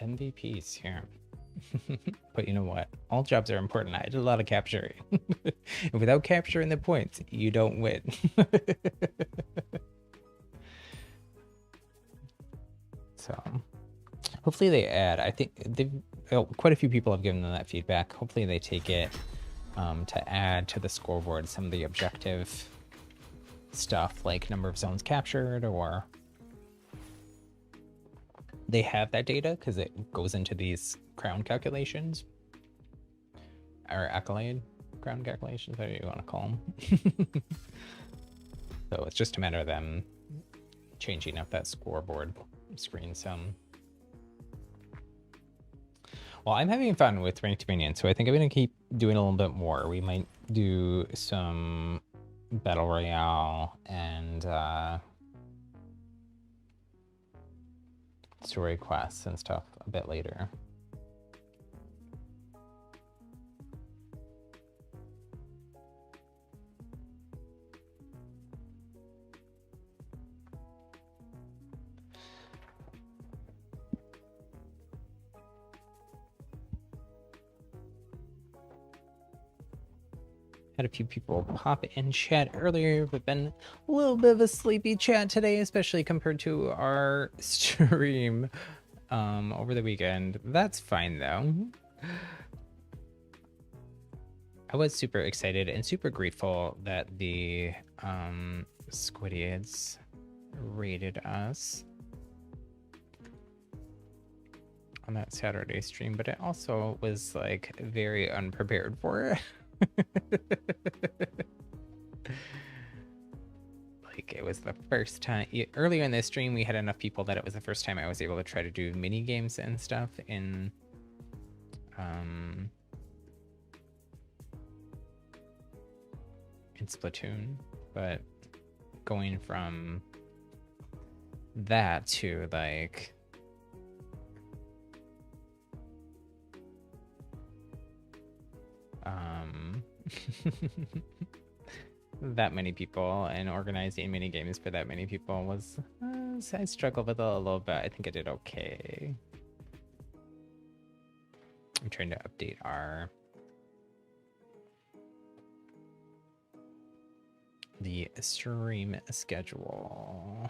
MVPs here. But you know what? All jobs are important. I did a lot of capturing. And without capturing the points, you don't win. So, Hopefully they add. I think they've quite a few people have given them that feedback. Hopefully they take it to add to the scoreboard some of the objective stuff, like number of zones captured, or they have that data because it goes into these crown calculations or accolade crown calculations, whatever you want to call them. So it's just a matter of them changing up that scoreboard screen some. Well, I'm having fun with Ranked Minion, so I think I'm going to keep doing a little bit more. We might do some Battle Royale and story quests and stuff a bit later. Had a few people pop in chat earlier, but been a little bit of a sleepy chat today, especially compared to our stream over the weekend. That's fine though. I was super excited and super grateful that the Squidids rated us on that Saturday stream, but I also was like very unprepared for it. Like it was the first time earlier in this stream we had enough people that it was the first time I was able to try to do mini games and stuff in Splatoon, but going from that to like that many people and organizing mini games for that many people was I struggled with it a little bit. I think I did okay. I'm trying to update the stream schedule.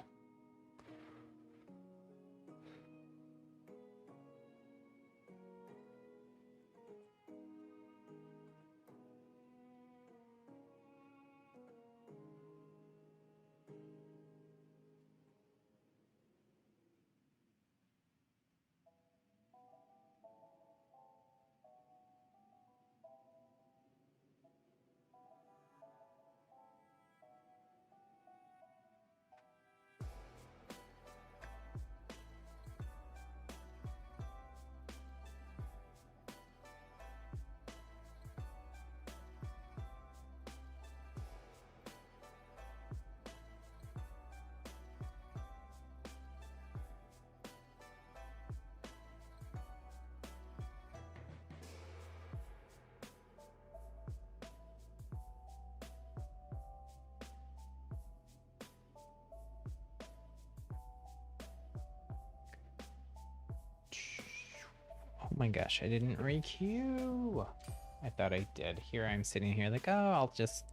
Oh my gosh, I didn't re-queue. I thought I did. Here I'm sitting here like, oh, I'll just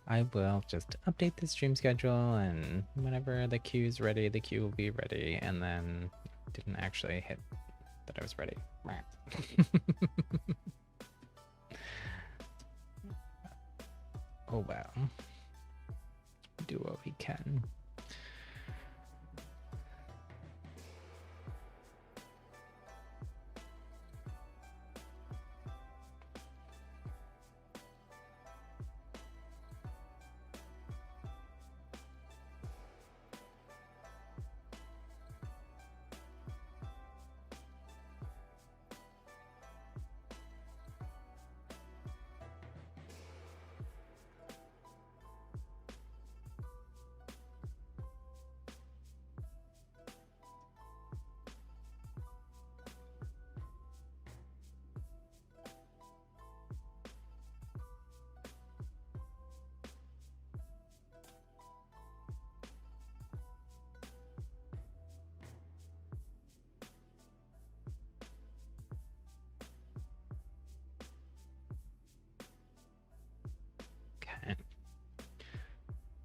I will just update the stream schedule, and whenever the queue's ready, the queue will be ready, and then didn't actually hit that I was ready. Oh well. Do what we can.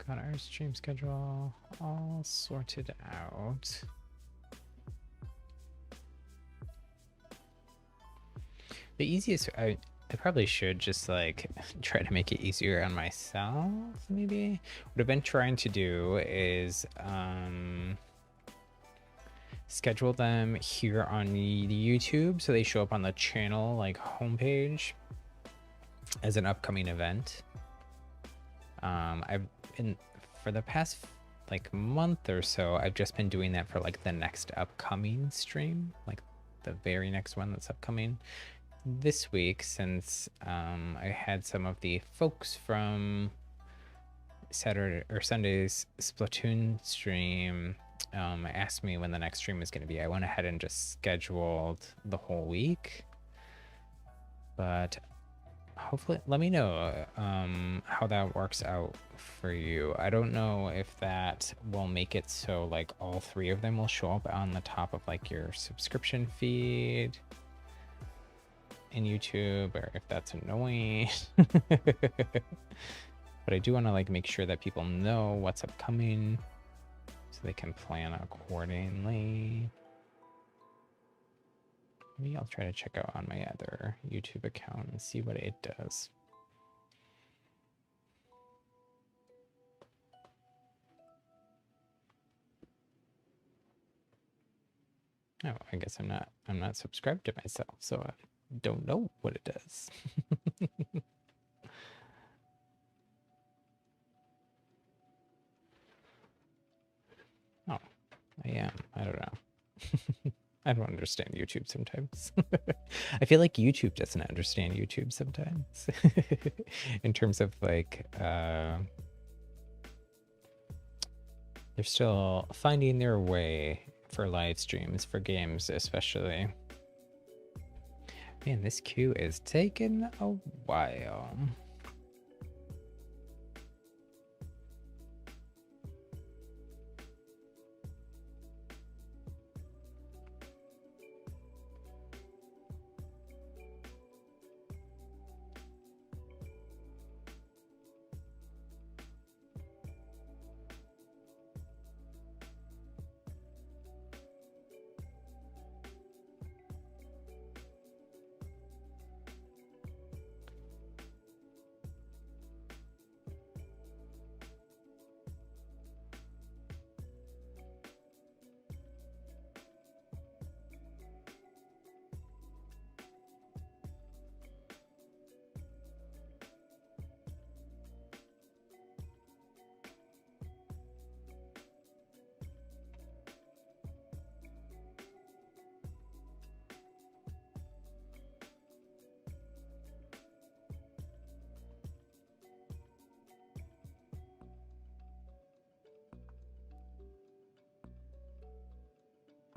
Got our stream schedule all sorted out. The easiest, I probably should just like try to make it easier on myself, maybe. What I've been trying to do is schedule them here on YouTube so they show up on the channel like homepage as an upcoming event. I've been, for the past like month or so, I've just been doing that for like the next upcoming stream, like the very next one that's upcoming. This week, since I had some of the folks from Saturday or Sunday's Splatoon stream asked me when the next stream is going to be, I went ahead and just scheduled the whole week. But hopefully, let me know how that works out for you. I don't know if that will make it so like all three of them will show up on the top of like your subscription feed in YouTube, or if that's annoying. But I do want to like make sure that people know what's upcoming so they can plan accordingly. Maybe I'll try to check out on my other YouTube account and see what it does. Oh, I guess I'm not subscribed to myself, so I don't know what it does. Oh, I am. I don't know. I don't understand YouTube sometimes. I feel like YouTube doesn't understand YouTube sometimes. In terms of like, they're still finding their way for live streams, for games especially. Man, this queue is taking a while.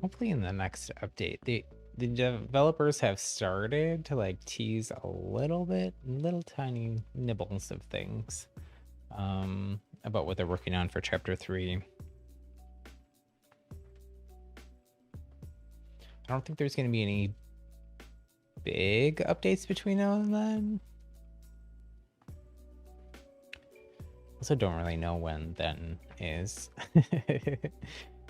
Hopefully in the next update, the developers have started to like tease a little bit, little tiny nibbles of things about what they're working on for chapter 3. I don't think there's going to be any big updates between now and then. Also don't really know when then is.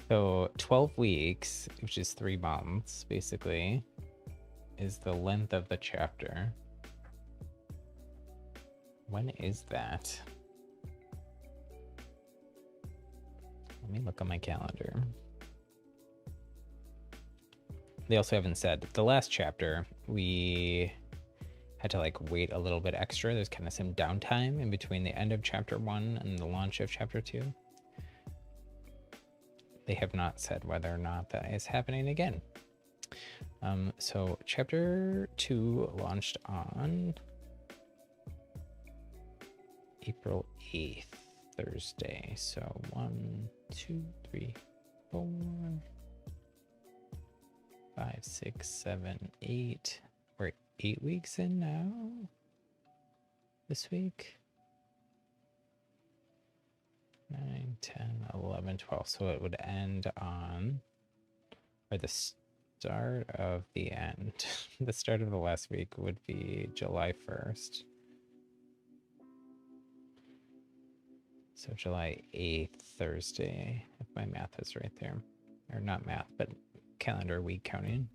So 12 weeks, which is 3 months, basically, is the length of the chapter. When is that? Let me look on my calendar. They also haven't said the last chapter, we had to like wait a little bit extra. There's kind of some downtime in between the end of chapter 1 and the launch of chapter 2. They have not said whether or not that is happening again. So chapter 2 launched on April 8th, Thursday. So 1, 2, 3, 4, 5, 6, 7, 8. We're 8 weeks in now. This week. 9, 10, 11, 12. So it would end on, or the start of the end. The start of the last week would be July 1st. So July 8th, Thursday, if my math is right there. Or not math, but calendar week counting.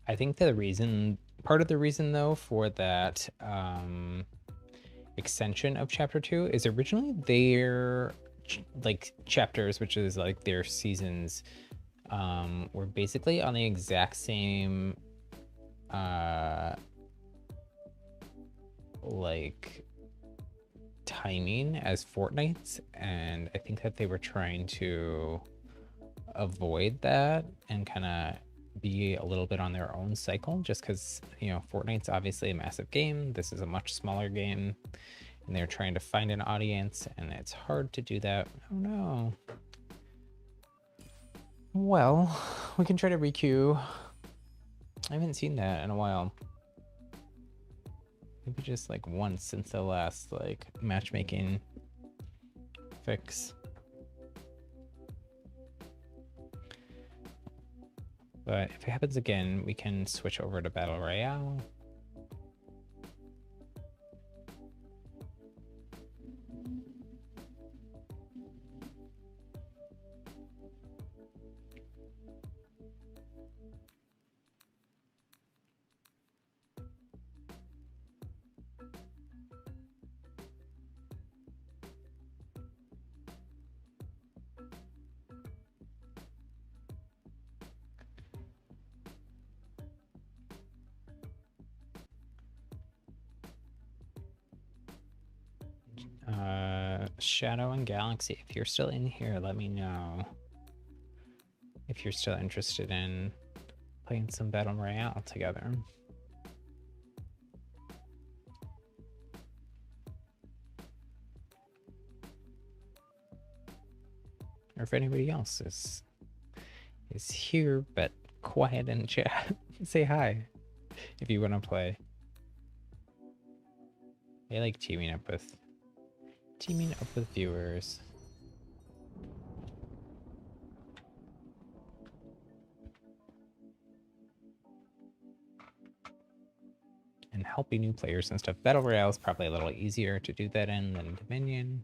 I think the reason, part of the reason though, for that extension of chapter 2 is originally their like chapters, which is like their seasons, were basically on the exact same like timing as Fortnite's, and I think that they were trying to avoid that and kind of be a little bit on their own cycle, just because, you know, Fortnite's obviously a massive game. This is a much smaller game, and they're trying to find an audience, and it's hard to do that. Oh no. Well, we can try to requeue. I haven't seen that in a while. Maybe just like once since the last like matchmaking fix. But if it happens again, we can switch over to Battle Royale. Shadow and Galaxy, if you're still in here, let me know if you're still interested in playing some Battle Royale together. Or if anybody else is here but quiet in chat, say hi if you want to play. I like teaming up with viewers. And helping new players and stuff. Battle Royale is probably a little easier to do that in than Dominion.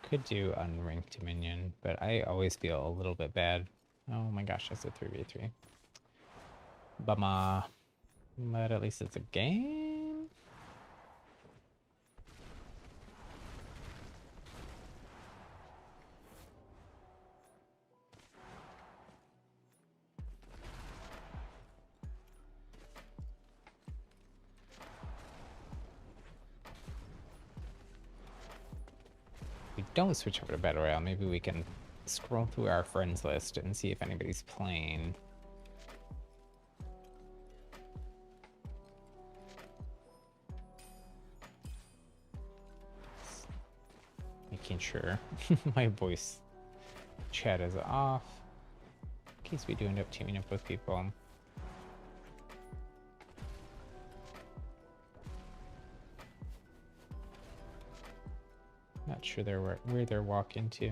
Could do unranked Dominion, but I always feel a little bit bad. Oh my gosh, that's a 3v3. Bummer. But at least it's a game. If we don't switch over to Battle Royale, maybe we can scroll through our friends list and see if anybody's playing. Making sure my voice chat is off in case we do end up teaming up with people. Not sure where they're walking to.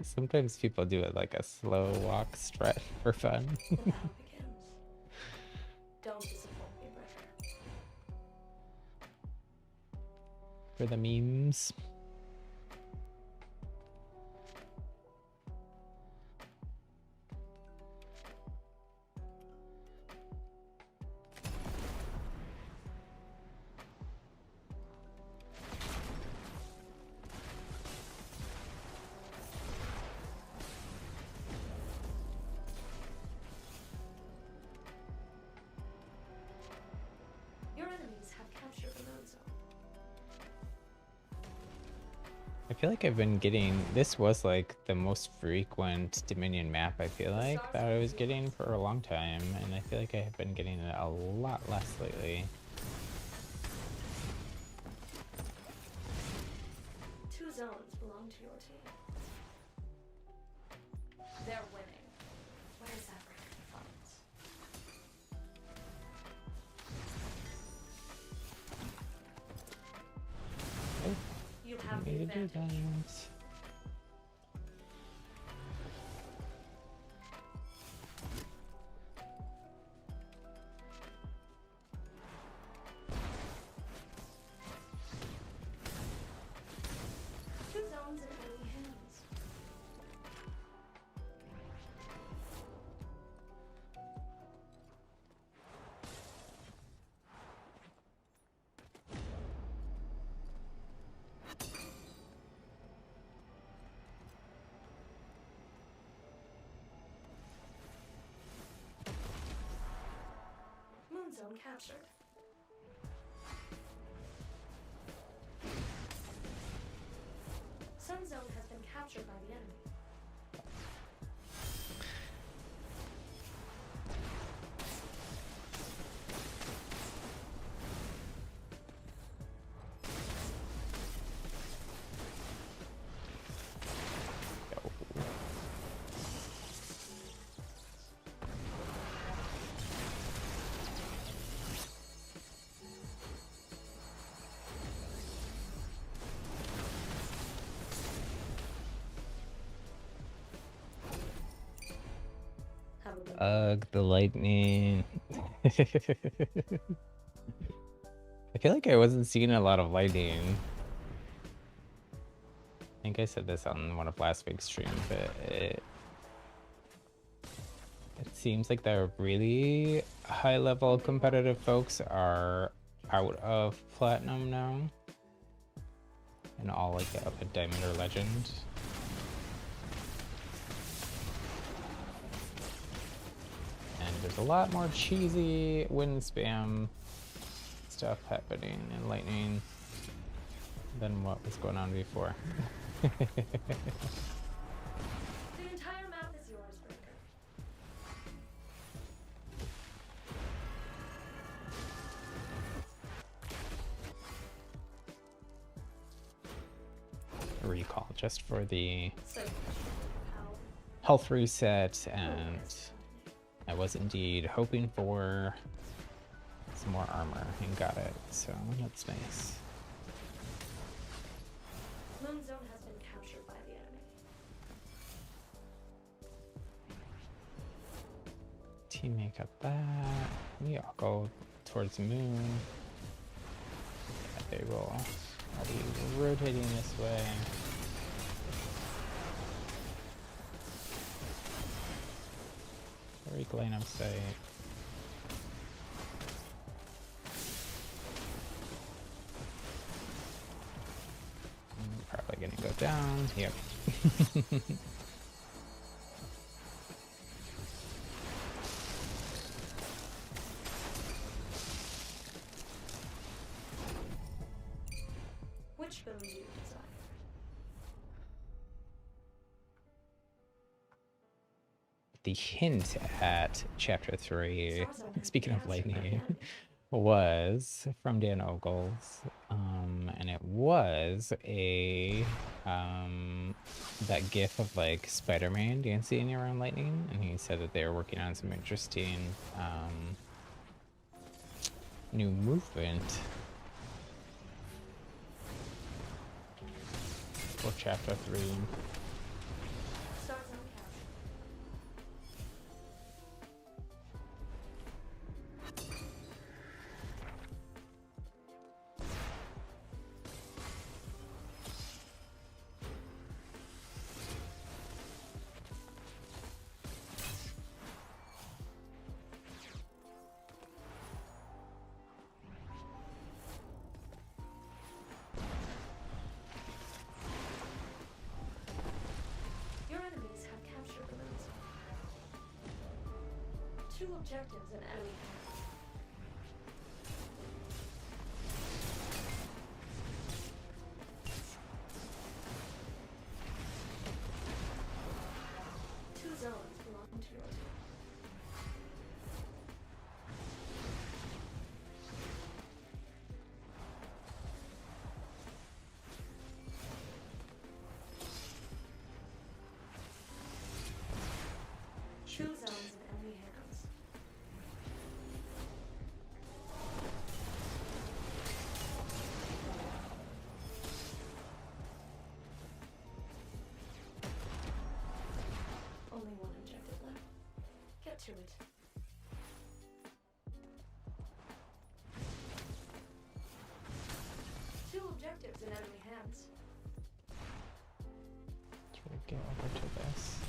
Sometimes people do it like a slow walk strut for fun. It now begins. Don't disappoint me, Bridger. For the memes. Your enemies have captured the node zone. I feel like I've been getting, this was like the most frequent Dominion map I feel like that I was getting for a long time, and I feel like I have been getting it a lot less lately. Two zones belong to your team. They're winning. Where's that record performance? You have the Need to do advantage. that. Two zones in enemy hands. Moon zone captured. Sun zone has been captured by the enemy. Have a good Ugh, the lightning. I feel like I wasn't seeing a lot of lightning. I think I said this on one of last week's streams, but it seems like the really high level competitive folks are out of platinum now. And all like up at diamond or legend. And there's a lot more cheesy wind spam stuff happening in lightning than what was going on before. The entire map is yours, Breaker. Recall just for the So much power. health reset, and I was indeed hoping for some more armor and got it, so that's nice. Moon zone has been captured by the enemy. Teammate got that. We all go towards the moon. Yeah, they will. I'll be rotating this way. Very line of sight. Probably gonna go down. Yep. Which build do you desire? The hint at chapter 3, Stars are speaking of captured by the lightning, enemy. was from Dan Ogles, and it was a that gif of like Spider-Man dancing around lightning, and he said that they were working on some interesting new movement for chapter 3. Star zone captured. Your enemies have captured the moon zone. Two objectives in enemy hands. Two zones belong to your team. Two zones in enemy hands. to it. Two objectives in enemy hands. Should we get over to this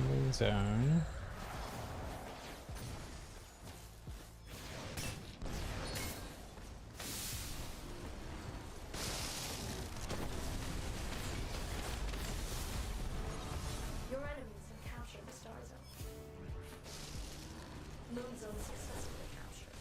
moon zone? Your enemies have captured the Star Zone. Moon Zone successfully captured.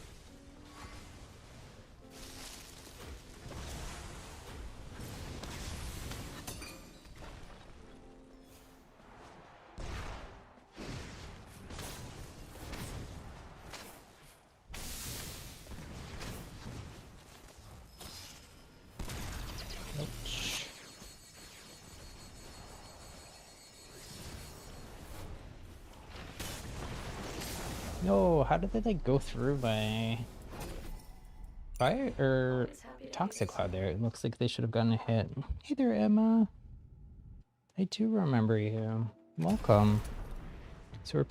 Ouch. No, how did they like go through my fire or Always happy to toxic aid you. cloud there? It looks like they should have gotten a hit. Hey there, Emma. I do remember you. Welcome. So we're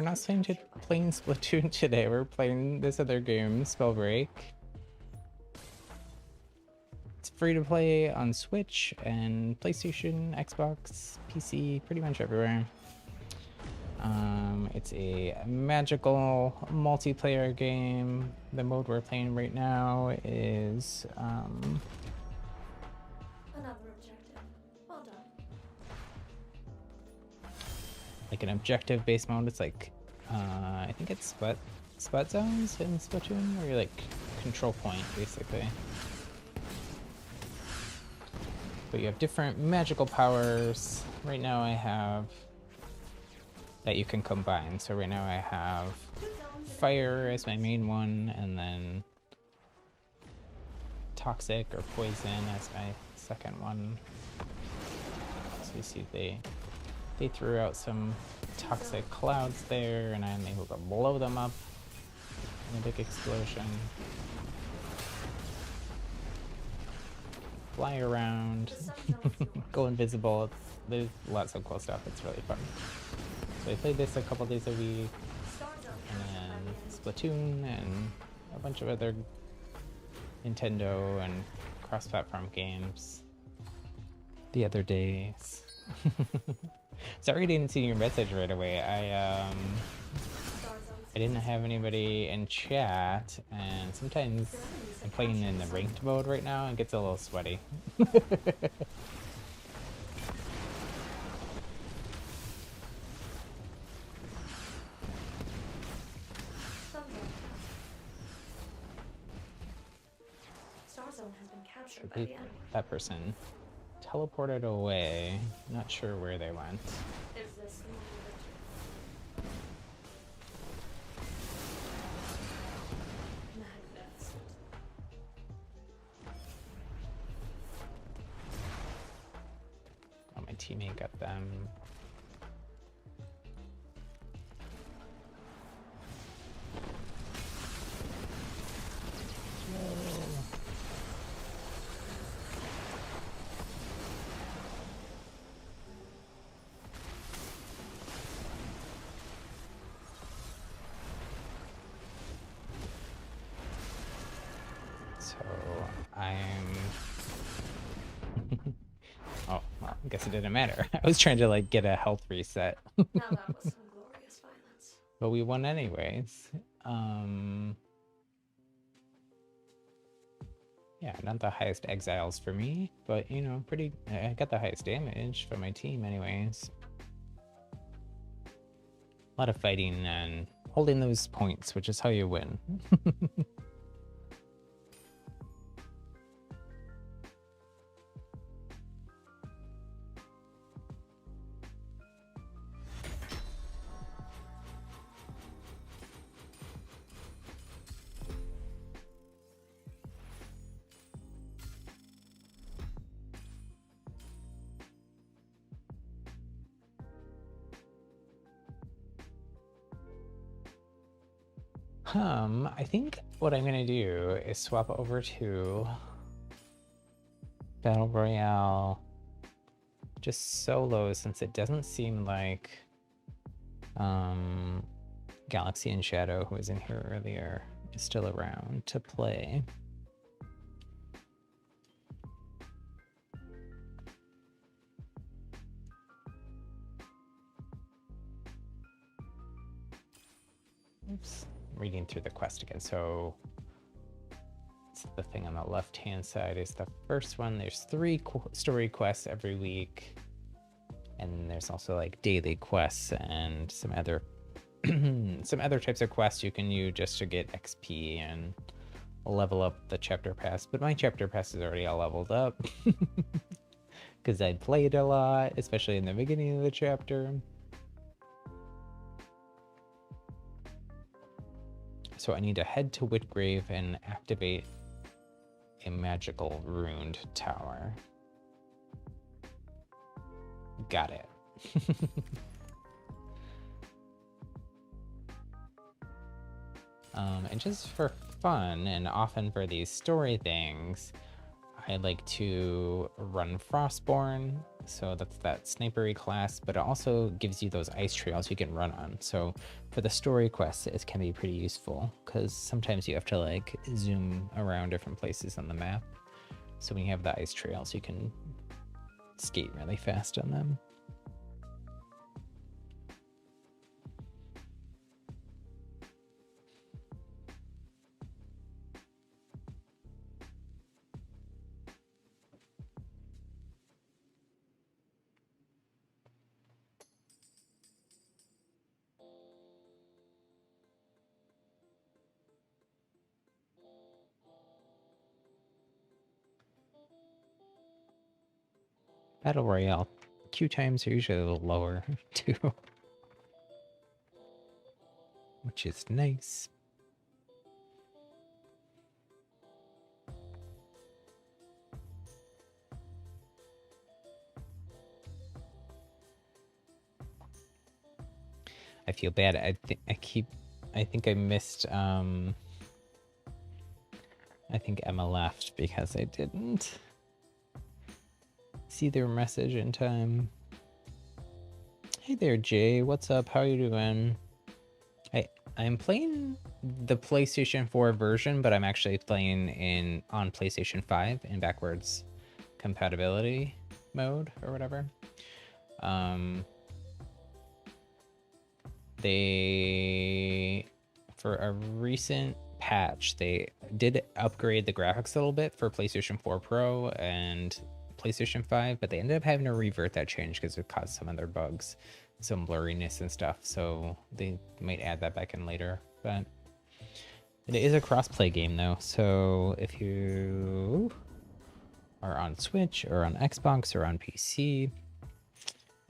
not playing Splatoon today. We're playing this other game, Spellbreak. It's free to play on Switch and PlayStation, Xbox, PC, pretty much everywhere. It's a magical multiplayer game. The mode we're playing right now is Another objective. Well done. like an objective-based mode. It's like I think it's spot zones in Splatoon, where you're like control point basically. But you have different magical powers. Right now I have that you can combine. So right now I have Two zones in fire as my main one, and then toxic or poison as my second one. So you see they threw out some toxic clouds there, and I'm able to blow them up in a big explosion. Fly around, The sun zone is yours. go invisible. There's lots of cool stuff. It's really fun. So I played this a couple days a week, Star Zone and captured by then the enemy. Splatoon, and a bunch of other Nintendo and cross-platform games the other days. Sorry I didn't see your message right away. Star Zone I didn't have anybody in chat, and sometimes Your enemies I'm have playing captured in the the sun. ranked mode right now and it gets a little sweaty. Sun Zone. Star Zone has been captured by the enemy. That person teleported away. Not sure where they went. Is this the moment of victory? Magnificent. Oh, my teammate got them. So I'm oh, well, I guess it didn't matter. I was trying to like get a health reset. Now that was some glorious violence. But we won anyways. Yeah, not the highest exiles for me, but you know, I got the highest damage for my team anyways. A lot of fighting and holding those points, which is how you win. I think what I'm gonna do is swap over to Battle Royale just solo, since it doesn't seem like Galaxy and Shadow, who was in here earlier, is still around to play. Oops, reading through the quest again. So it's the thing on the left-hand side is the first one. There's 3 story quests every week. And there's also like daily quests and some other some other types of quests you can use just to get XP and level up the chapter pass. But my chapter pass is already all leveled up because I played a lot, especially in the beginning of the chapter. So I need to head to Whitgrave and activate a magical runed tower. Got it. And just for fun, and often for these story things, I like to run Frostborn. So that's that snipery class, but it also gives you those ice trails you can run on. So for the story quests, it can be pretty useful because sometimes you have to like zoom around different places on the map. So when you have the ice trails, you can skate really fast on them. Battle Royale queue times are usually a little lower too, which is nice. I feel bad. I think I missed. I think Emma left because I didn't see their message in time. Hey there, Jay. What's up? How you doing? I'm playing the PlayStation 4 version, but I'm actually playing on PlayStation 5 in backwards compatibility mode or whatever. They, for a recent patch, they did upgrade the graphics a little bit for PlayStation 4 Pro and PlayStation 5, but they ended up having to revert that change because it caused some other bugs, some blurriness and stuff. So they might add that back in later, but it is a cross-play game though. So if you are on Switch or on Xbox or on PC,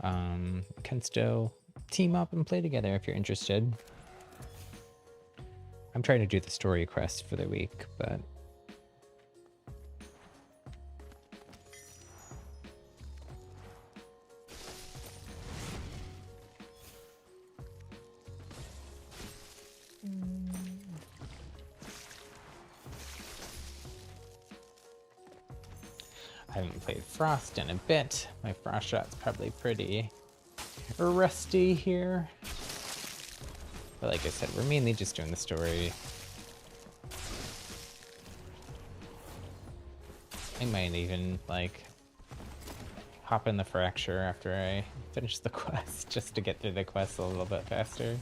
can still team up and play together if you're interested. I'm trying to do the story quest for the week, but I haven't played Frost in a bit. My Frost shot's probably pretty rusty here. But like I said, we're mainly just doing the story. I might even like hop in the fracture after I finish the quest just to get through the quest a little bit faster.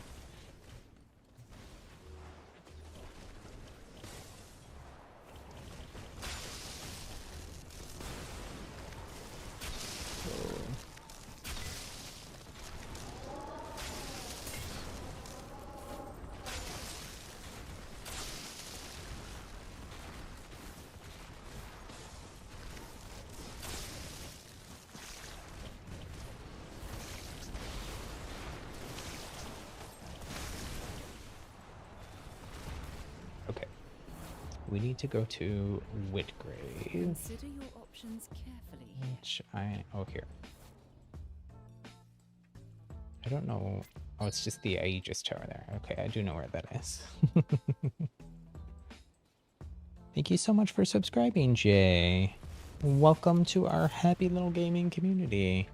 We need to go to Whitgrave. Consider your options carefully. Which oh, here. I don't know. Oh, it's just the Aegis Tower there. Okay, I do know where that is. Thank you so much for subscribing, Jay. Welcome to our happy little gaming community.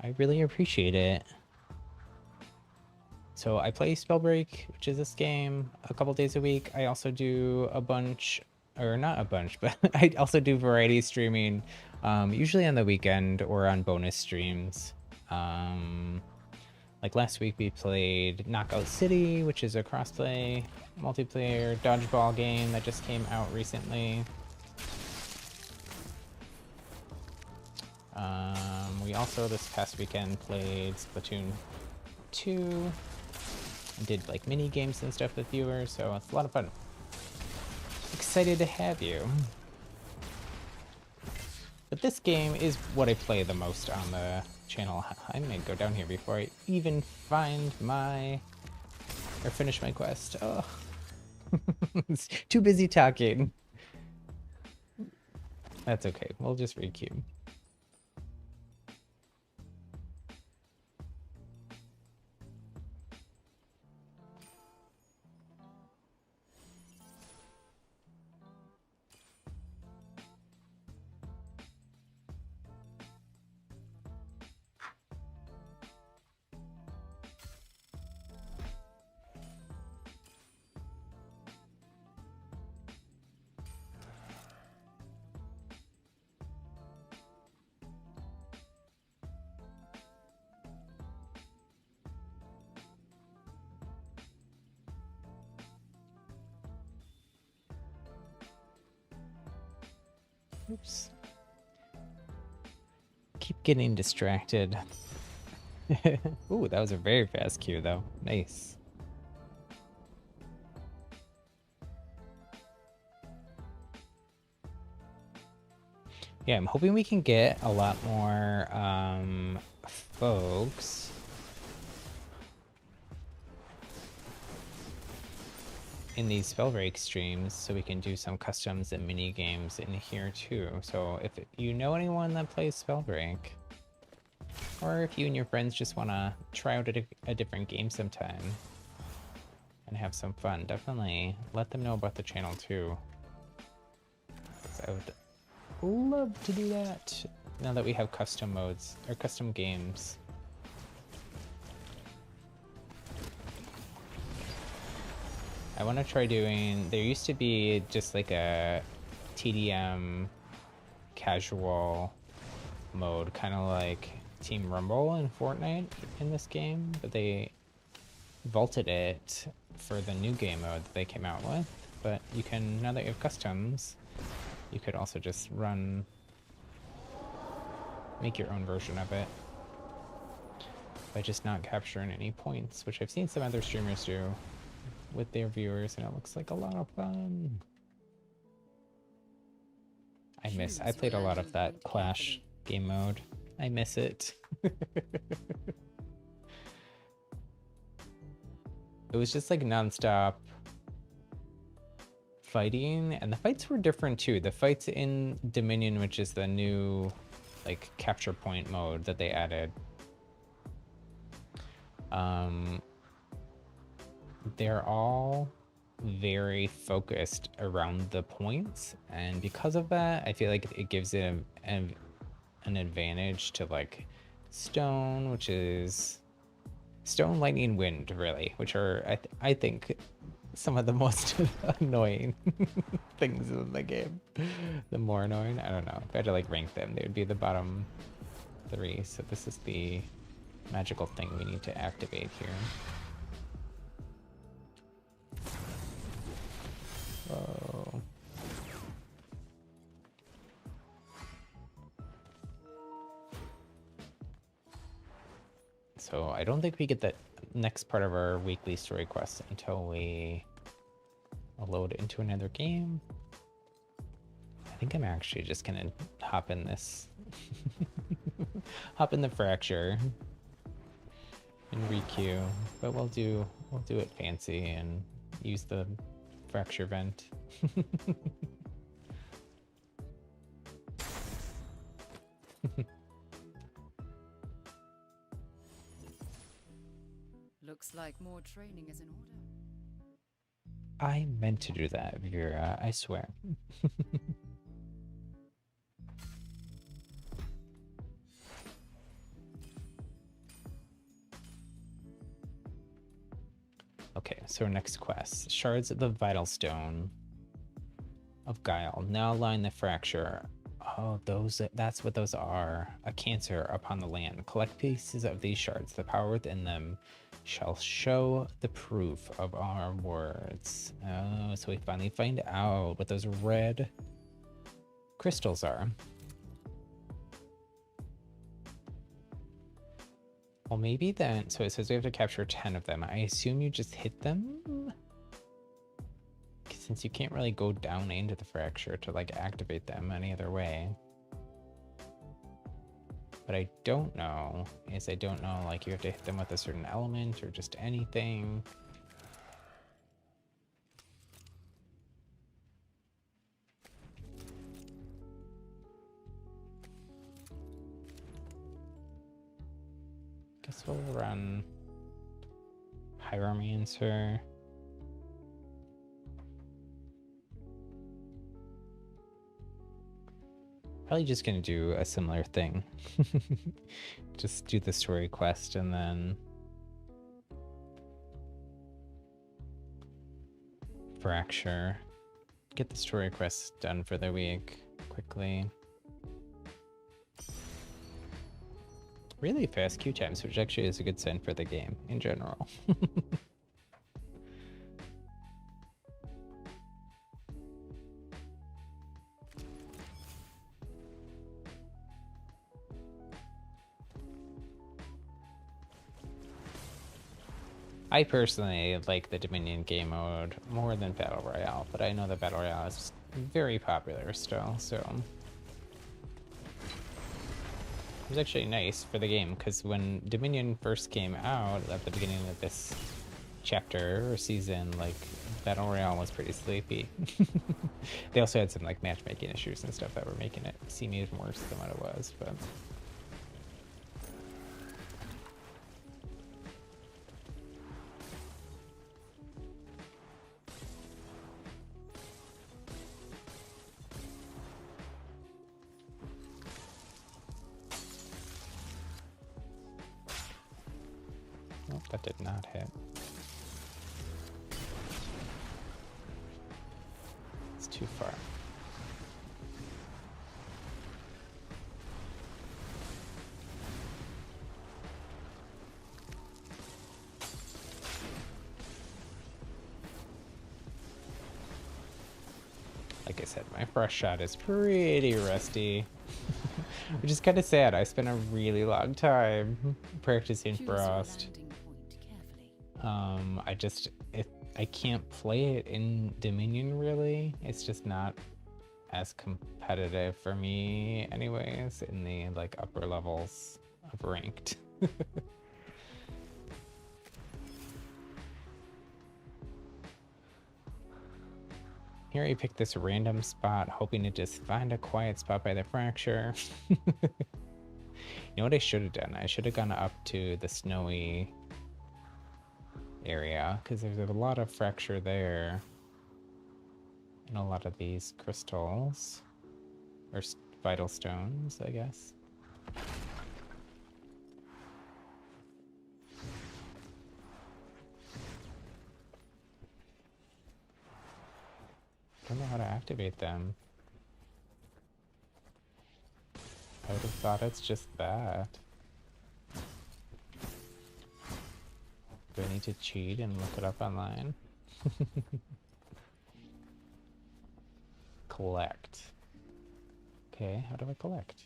I really appreciate it. So I play Spellbreak, which is this game, a couple days a week. I also do a bunch, or not a bunch, but I also do variety streaming, usually on the weekend or on bonus streams. Like last week we played Knockout City, which is a crossplay multiplayer dodgeball game that just came out recently. We also this past weekend played Splatoon 2 and did like mini games and stuff with viewers, so it's a lot of fun. Excited to have you. But this game is what I play the most on the channel. I'm gonna go down here before I even find my or finish my quest. Oh, it's too busy talking. That's okay. We'll just requeue. Oops. Keep getting distracted. Ooh, that was a very fast queue though. Nice. Yeah, I'm hoping we can get a lot more folks. In these Spellbreak streams, so we can do some customs and mini games in here too. So if you know anyone that plays Spellbreak, or if you and your friends just want to try out a different game sometime and have some fun, definitely let them know about the channel too. 'Cause I would love to do that now that we have custom modes or custom games. I want to try doing, there used to be just like a TDM casual mode, kind of like Team Rumble in Fortnite in this game, but they vaulted it for the new game mode that they came out with. But you can, now that you have customs, you could also just make your own version of it by just not capturing any points, which I've seen some other streamers do with their viewers, and it looks like a lot of fun. I played a lot of that Clash game mode. I miss it. It was just like nonstop fighting, and the fights were different too. The fights in Dominion, which is the new like capture point mode that they added, they're all very focused around the points, and because of that I feel like it gives it an advantage to like Stone, which is Stone, Lightning, Wind, really, which are I think some of the most annoying things in the game. The more annoying, I don't know, if I had to like rank them, they would be the bottom 3. So this is the magical thing we need to activate here. Whoa. So I don't think we get that next part of our weekly story quest until we load into another game. I think I'm actually just gonna hop in this hop in the fracture and requeue, but we'll do it fancy and use the fracture vent. Looks like more training is in order. I meant to do that, Vera, I swear. Okay, so next quest. Shards of the Vital Stone of Guile. Now line the fracture. Oh, that's what those are. A cancer upon the land. Collect pieces of these shards. The power within them shall show the proof of our words. Oh, so we finally find out what those red crystals are. Well, maybe then, so it says we have to capture 10 of them. I assume you just hit them? Since you can't really go down into the fracture to like activate them any other way. But I don't know, I don't know like you have to hit them with a certain element or just anything. Guess we'll run Pyromancer. Probably just gonna do a similar thing. Just do the story quest and then fracture. Get the story quest done for the week quickly. Really fast queue times, which actually is a good sign for the game in general. I personally like the Dominion game mode more than Battle Royale, but I know that Battle Royale is very popular still, so it was actually nice for the game because when Dominion first came out at the beginning of this chapter or season, like Battle Royale was pretty sleepy. They also had some like matchmaking issues and stuff that were making it seem even worse than what it was, but nope, that did not hit. It's too far. Like I said, my frost shot is pretty rusty, which is kind of sad. I spent a really long time practicing Choose your frost. landing point carefully. I can't play it in Dominion really. It's just not as competitive for me anyways in the like upper levels of ranked. Here I picked this random spot, hoping to just find a quiet spot by the fracture. You know what I should have done? I should have gone up to the snowy area, because there's a lot of fracture there. And a lot of these crystals. Or vital stones, I guess. I don't know how to activate them. I would have thought it's just that. Do I need to cheat and look it up online? Collect. Okay, how do I collect?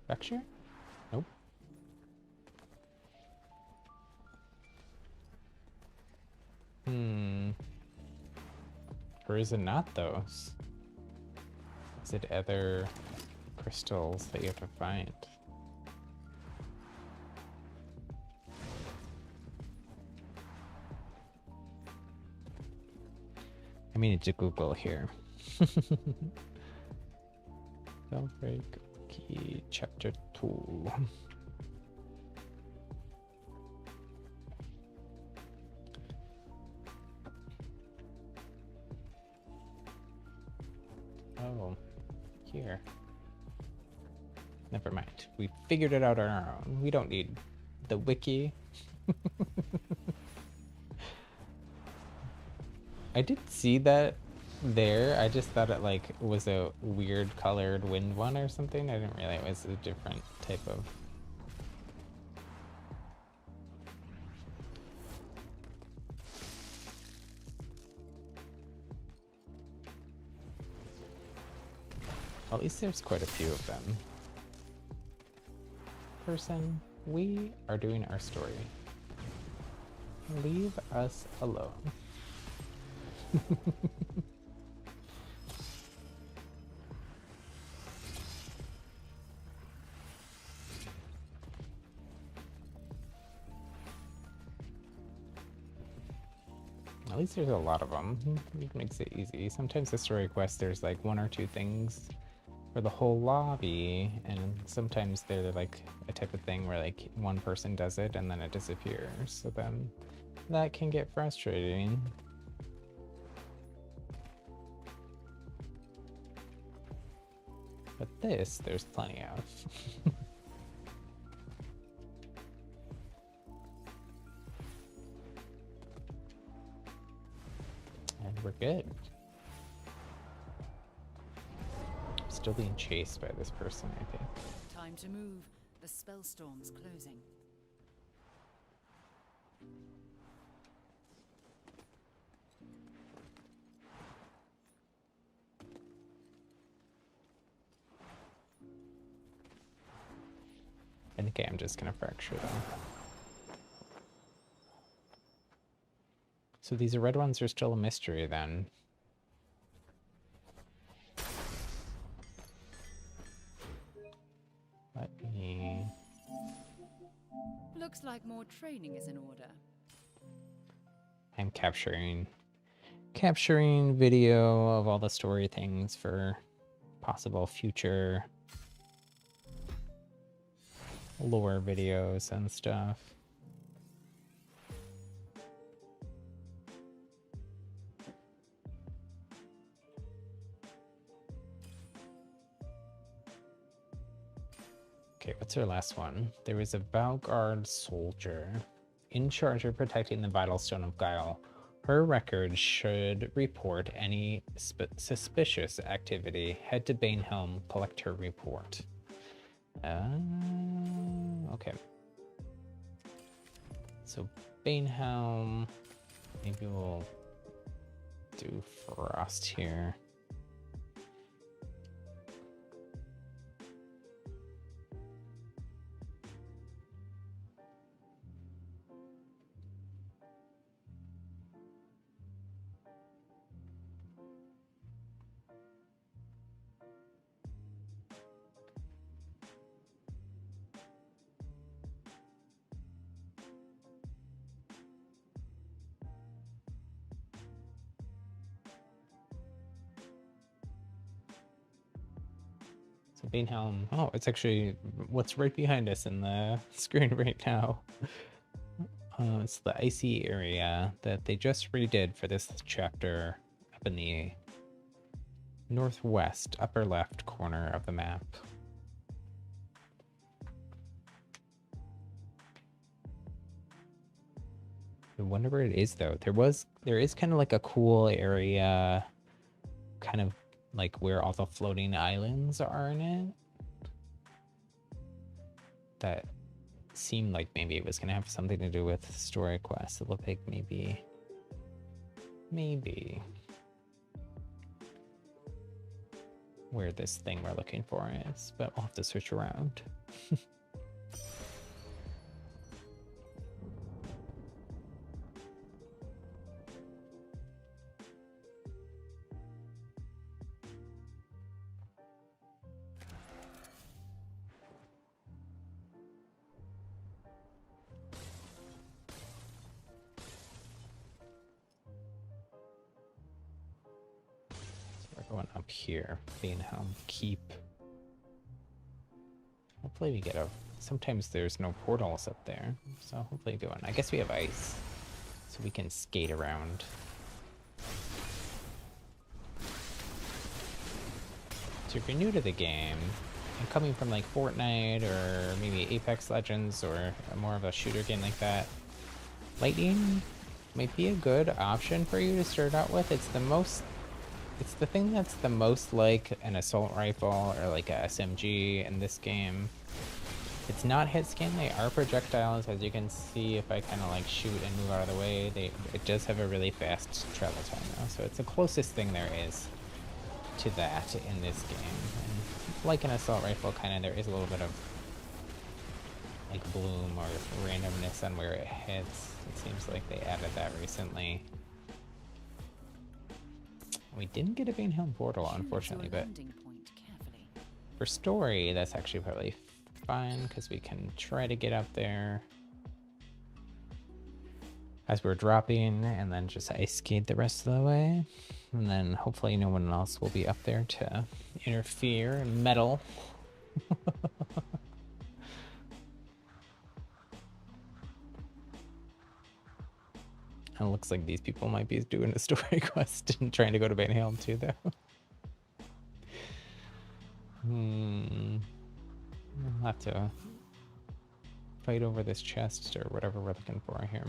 Fracture? Nope. Or is it not those? Is it other crystals that you have to find? I mean, to Google here. Spellbreak key chapter 2. Oh, here. Never mind. We figured it out on our own. We don't need the wiki. I did see that there. I just thought it like was a weird colored wind one or something. I didn't realize it was a different type of. At least there's quite a few of them. Person, we are doing our story. Leave us alone. At least there's a lot of them. It makes it easy. Sometimes the story quest, there's like one or two things for the whole lobby, and sometimes they're like a type of thing where like one person does it and then it disappears. So then that can get frustrating. But this, there's plenty of. And we're good. Still being chased by this person, I think. Time to move. The spellstorm's closing. I think I'm just gonna fracture them. So these red ones are still a mystery then. Let me... Looks like more training is in order. I'm capturing video of all the story things for possible future lore videos and stuff. Okay, what's our last one? There was a Valgard soldier in charge of protecting the vital stone of Guile. Her record should report any suspicious activity. Head to Banehelm, collect her report. Okay. So Banehelm, maybe we'll do Frost here. So Banehelm, oh, it's actually what's right behind us in the screen right now. It's the icy area that they just redid for this chapter up in the northwest upper left corner of the map. I wonder where it is though. There is kind of like a cool area, kind of like where all the floating islands are in it, that seemed like maybe it was gonna have something to do with story quests. It looked like maybe where this thing we're looking for is, but we'll have to switch around. Going up here, Banehelm Keep. Hopefully we get a... Sometimes there's no portals up there, so hopefully good one. I guess we have ice, so we can skate around. So if you're new to the game, and coming from like Fortnite or maybe Apex Legends or more of a shooter game like that, lightning might be a good option for you to start out with. It's the thing that's the most like an assault rifle or like a SMG in this game. It's not hit scan, they are projectiles, as you can see if I kind of like shoot and move out of the way. It does have a really fast travel time though, so it's the closest thing there is to that in this game. And like an assault rifle, kind of there is a little bit of like bloom or randomness on where it hits. It seems like they added that recently. We didn't get a Van Helm portal, unfortunately, but for story, that's actually probably fine because we can try to get up there as we're dropping and then just ice skate the rest of the way. And then hopefully no one else will be up there to interfere and meddle. And it looks like these people might be doing a story quest and trying to go to Van Helm too, though. We'll have to fight over this chest or whatever we're looking for here.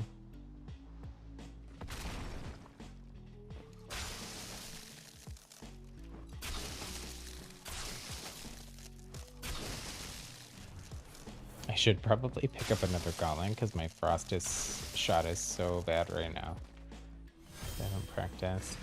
I should probably pick up another Gauntlet because my frost shot is so bad right now. I haven't practiced.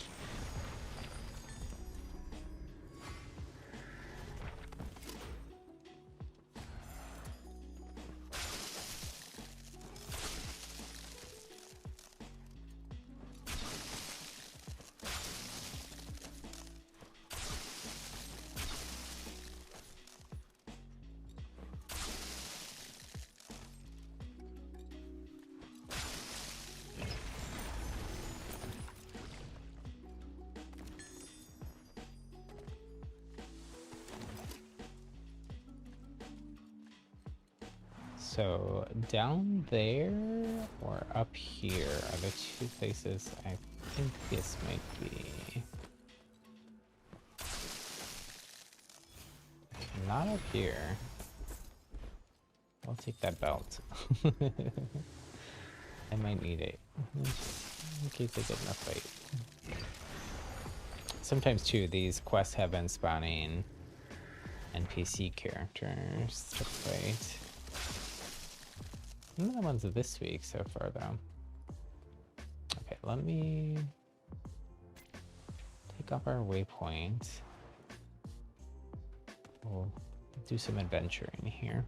So down there or up here are the two places I think this might be. Not up here. I'll take that belt. I might need it in case I get in a fight. Sometimes too, these quests have been spawning NPC characters to fight. None of the ones this week so far, though. Okay, let me take off our waypoint. We'll do some adventuring here.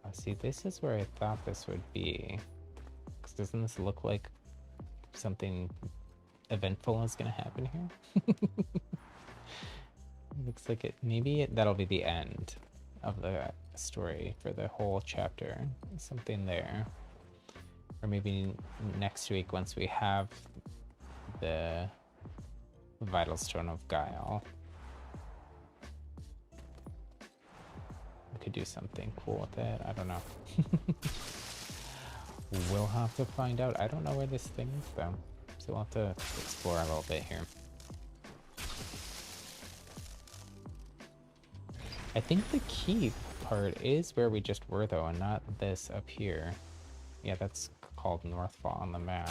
Oh, see, this is where I thought this would be. 'Cause doesn't this look like something eventful is gonna happen here? Looks like it. Maybe that'll be the end of the story for the whole chapter. Something there, or maybe next week once we have the Vital Stone of Guile, we could do something cool with it. I don't know. We'll have to find out. I don't know where this thing is though. So we'll have to explore a little bit here. I think the key part is where we just were though, and not this up here. Yeah, that's called Northfall on the map.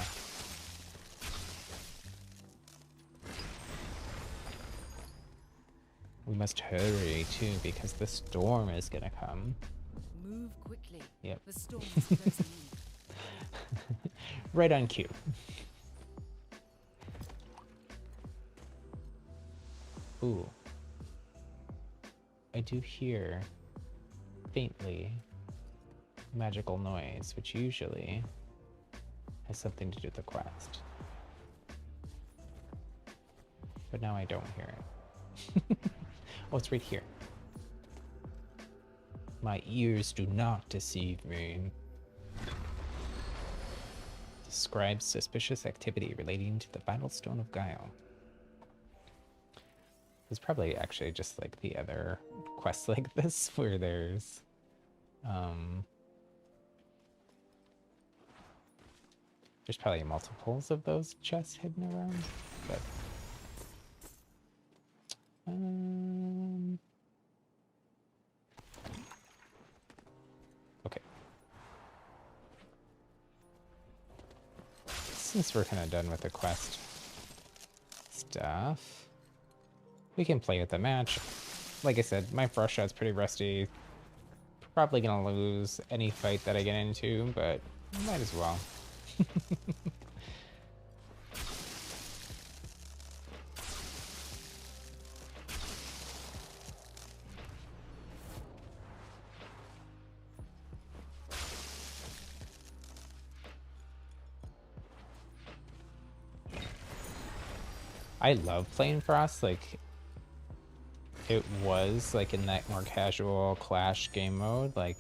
We must hurry too because the storm is gonna come. Move quickly. Yep. The storm is closing in. Right on cue. Ooh. I do hear faintly magical noise, which usually has something to do with the quest. But now I don't hear it. Oh, it's right here. My ears do not deceive me. Describes suspicious activity relating to the Vital Stone of Guile. It's probably actually just like the other quests like this where there's probably multiples of those chests hidden around, but since we're kind of done with the quest stuff, we can play with the match. Like I said, my frost shot's pretty rusty. Probably gonna lose any fight that I get into, but might as well. I love playing Frost. Like, it was like in that more casual Clash game mode, like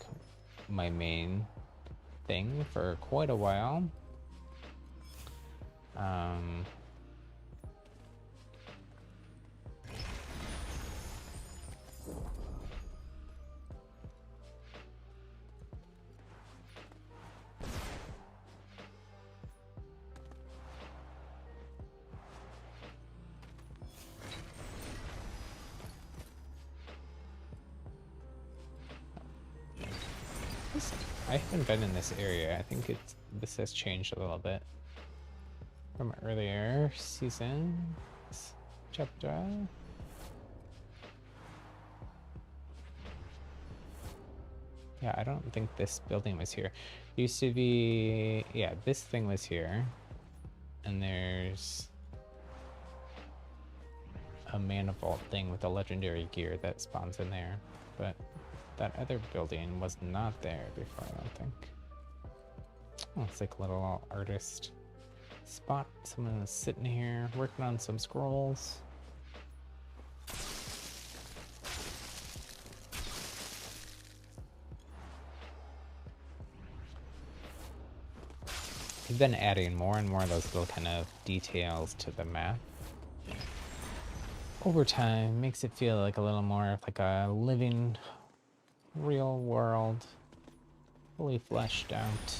my main thing for quite a while. I haven't been in this area. I think this has changed a little bit from earlier seasons. Chapter. Yeah, I don't think this building was here. Used to be, yeah, this thing was here. And there's a manifold thing with a legendary gear that spawns in there. But that other building was not there before, I don't think. Oh, it's like a little artist spot. Someone is sitting here working on some scrolls. We've been adding more and more of those little kind of details to the map. Over time, makes it feel like a little more of like a living, real world, fully fleshed out.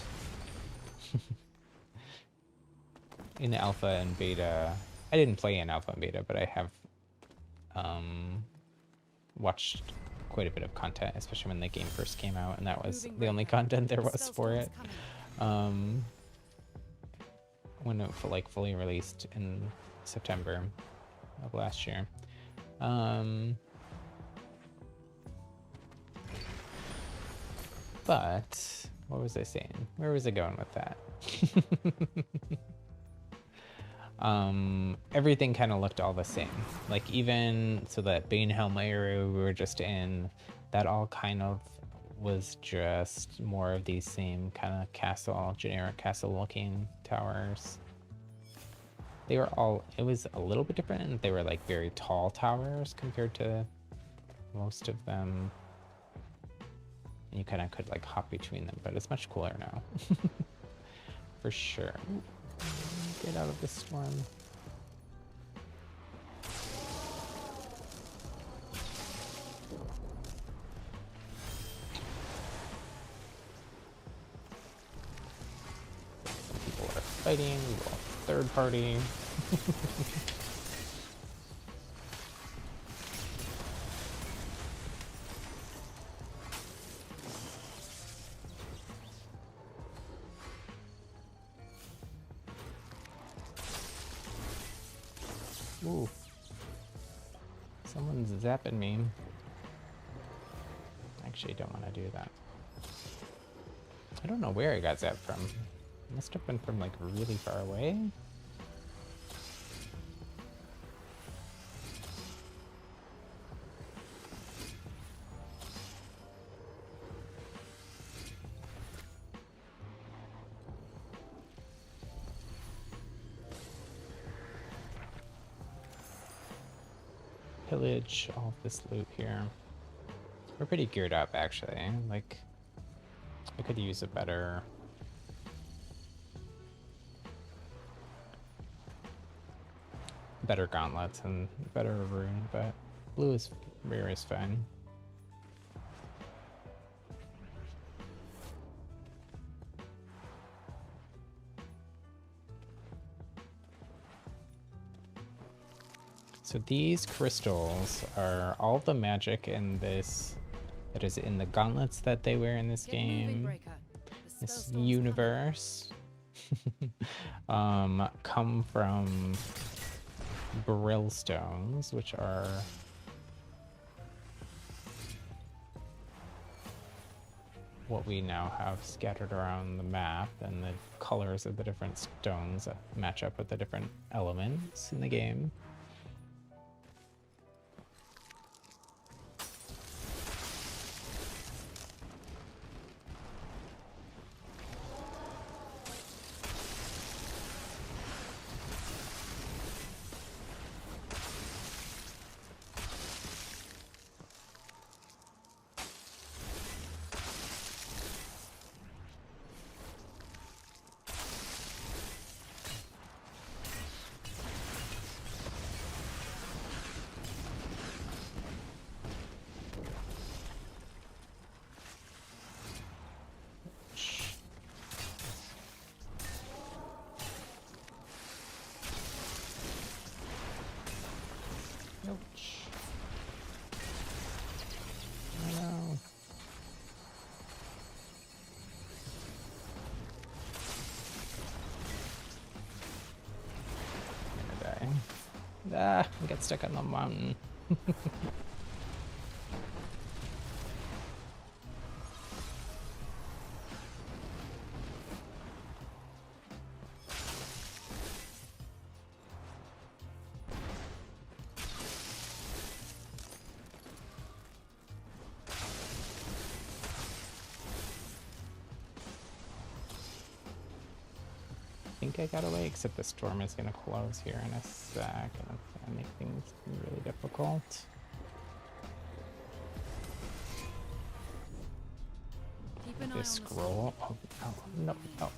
In alpha and beta, I didn't play in alpha and beta, but I have watched quite a bit of content, especially when the game first came out, and that was the only content there was for it. When it like fully released in September of last year. But what was I saying? Where was I going with that? Everything kind of looked all the same. Like even so that Banehelm area we were just in, that all kind of was just more of these same kind of castle, generic castle looking towers. They were all, it was a little bit different. They were like very tall towers compared to most of them. And you kind of could like hop between them, but it's much cooler now. For sure. Get out of this storm. People are fighting, third party. Ooh. Someone's zapping me. Actually, don't want to do that. I don't know where I got zapped from. It must have been from like really far away. Pillage all of this loot here. We're pretty geared up actually. Like, I could use a better gauntlets and better rune, but blue is rare is fine. So these crystals are all the magic in this that is in the gauntlets that they wear in this game, this universe. come from Brillstones, which are what we now have scattered around the map, and the colors of the different stones that match up with the different elements in the game. Ouch. I know. I'm gonna die. Ah, I got stuck on the mountain. I think I got away, except the storm is going to close here in a sec, and it's going to make things really difficult. Keep an eye This on the scroll. Oh, no, no.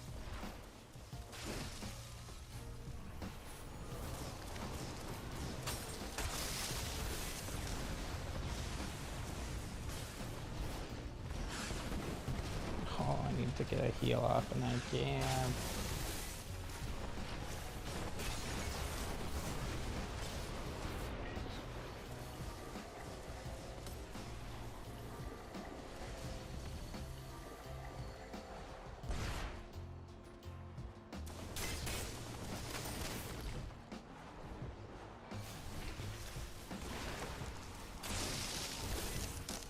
Oh, I need to get a heal off, and I can't.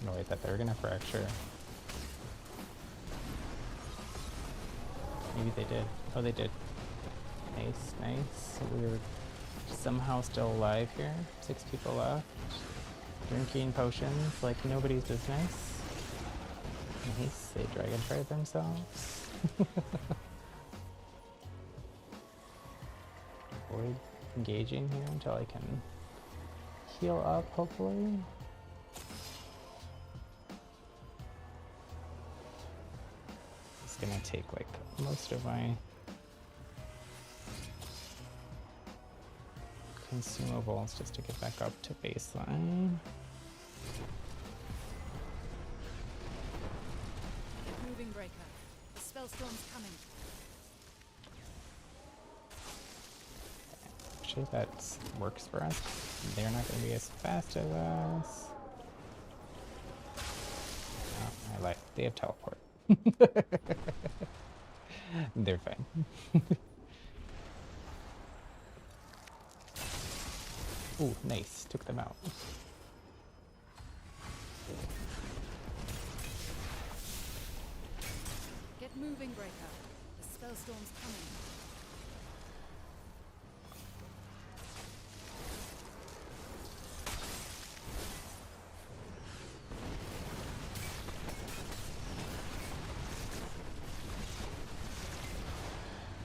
No, wait, that they were gonna fracture. Maybe they did. Oh, they did. Nice, nice. We're somehow still alive here. 6 people left. Drinking potions like nobody's business. Nice. They dragon tried themselves. Avoid engaging here until I can heal up, hopefully. It's gonna take like most of my consumables just to get back up to baseline. moving breaker. The spellstorm's coming. Actually, that works for us. They're not going to be as fast as us. Oh, I lied. They have teleport. They're fine. Ooh, nice. Took them out. Get moving, breaker. The spellstorm's coming.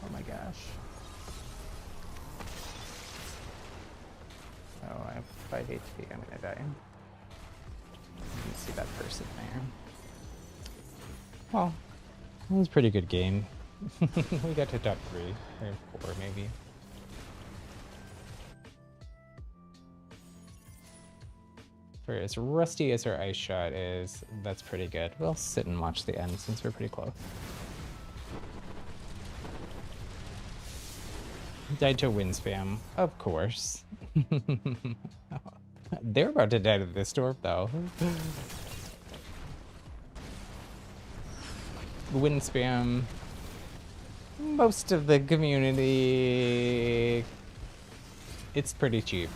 Oh my gosh. Oh, I have 5 HP. I'm gonna die. You can see that person there. Well, it was a pretty good game. We got to top 3 or 4 maybe. For as rusty as our ice shot is, that's pretty good. We'll sit and watch the end since we're pretty close. Died to wind spam, of course. They're about to die to this storm though. Wind spam most of the community, it's pretty cheap.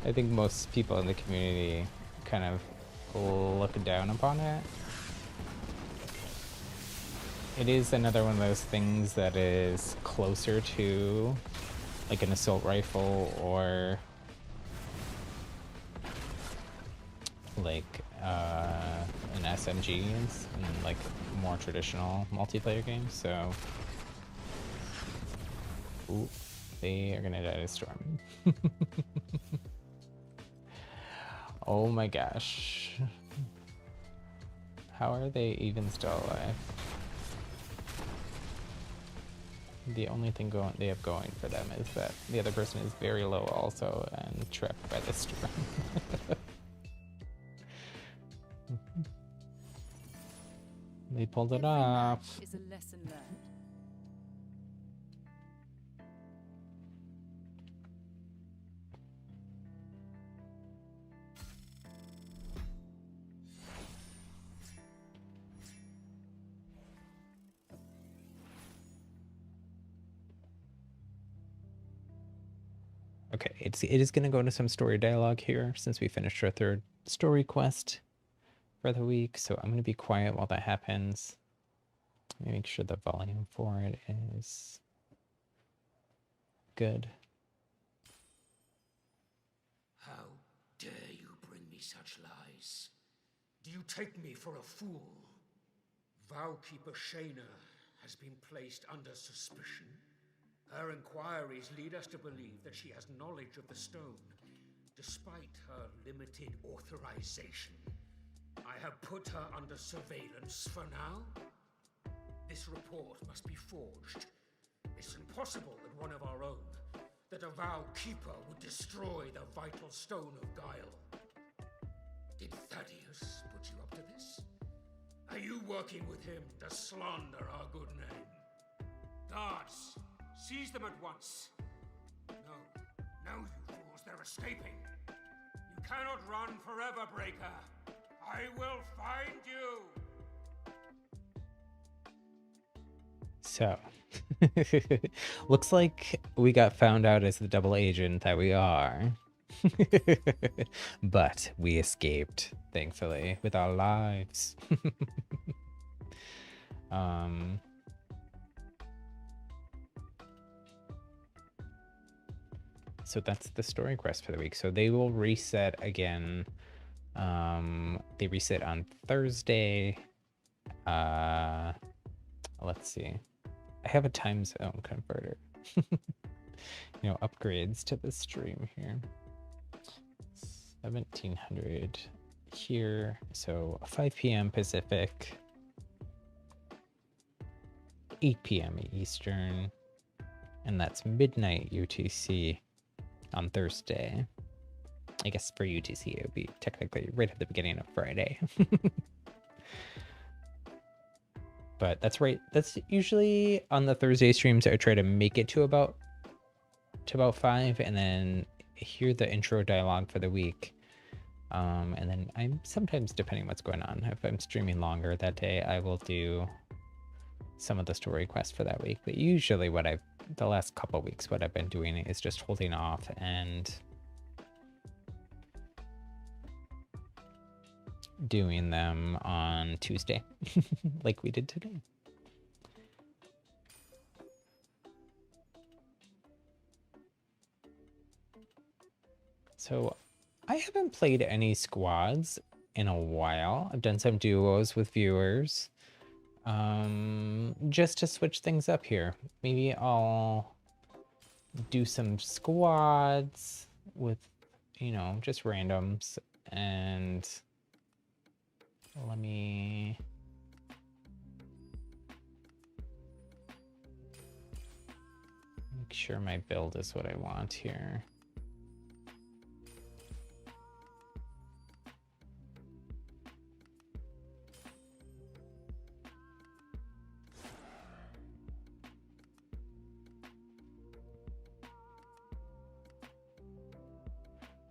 I think most people in the community kind of look down upon it. It is another one of those things that is closer to like an assault rifle or like an SMG in like more traditional multiplayer games. So, ooh, they are gonna die to storm. Oh my gosh, how are they even still alive? The only thing they have going for them is that the other person is very low also and trapped by the storm. They pulled it Every off. match is a lesson learned. Okay, it is going to go into some story dialogue here since we finished our third story quest for the week. So I'm going to be quiet while that happens. Let me make sure the volume for it is good. How dare you bring me such lies? Do you take me for a fool? Vowkeeper Shayna has been placed under suspicion. Her inquiries lead us to believe that she has knowledge of the stone, despite her limited authorization. I have put her under surveillance for now. This report must be forged. It's impossible that one of our own, that a Vowkeeper would destroy the vital stone of guile. Did Thaddeus put you up to this? Are you working with him to slander our good name? Guards, seize them at once. No, you fools, they're escaping. You cannot run forever, Breaker. I will find you. So, looks like we got found out as the double agent that we are. But we escaped, thankfully, with our lives. So that's the story quest for the week. So they will reset again. They reset on Thursday. Let's see. I have a time zone converter. You know, upgrades to the stream here. 1700 here. So 5 p.m. Pacific. 8 p.m. Eastern. And that's midnight UTC on Thursday. I guess for UTC, it would be technically right at the beginning of Friday. But that's right. That's usually on the Thursday streams. I try to make it to about 5, and then hear the intro dialogue for the week. And then I'm sometimes, depending what's going on, if I'm streaming longer that day, I will do some of the story quests for that week. But usually, the last couple weeks, what I've been doing is just holding off and doing them on Tuesday, like we did today. So I haven't played any squads in a while. I've done some duos with viewers, just to switch things up here. Maybe I'll do some squads with, you know, just randoms, and let me make sure my build is what I want here.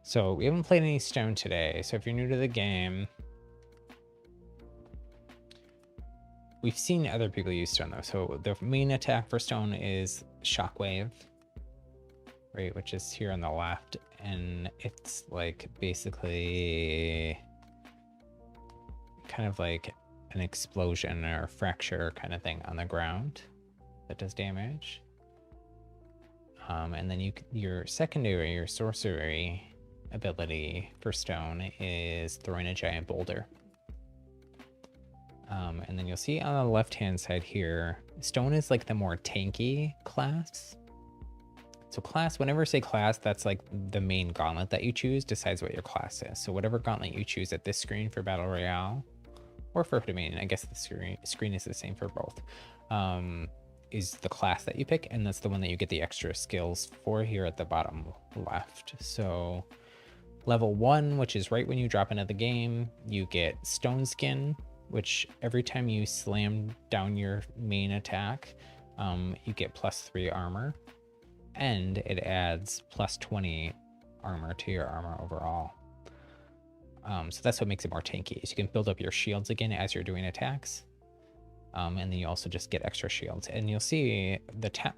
So we haven't played any stone today, so if you're new to the game, we've seen other people use stone though. So the main attack for stone is shockwave, right, which is here on the left, and it's like basically kind of like an explosion or fracture kind of thing on the ground that does damage. And then your secondary, your sorcery ability for stone is throwing a giant boulder. And then you'll see on the left-hand side here, stone is like the more tanky class. So class, whenever I say class, that's like the main gauntlet that you choose decides what your class is. So whatever gauntlet you choose at this screen for Battle Royale, or for domain, I guess the screen is the same for both, is the class that you pick, and that's the one that you get the extra skills for here at the bottom left. So level 1, which is right when you drop into the game, you get Stone Skin, which every time you slam down your main attack, you get +3 armor, and it adds +20 armor to your armor overall. So that's what makes it more tanky, is you can build up your shields again as you're doing attacks. And then you also just get extra shields. And you'll see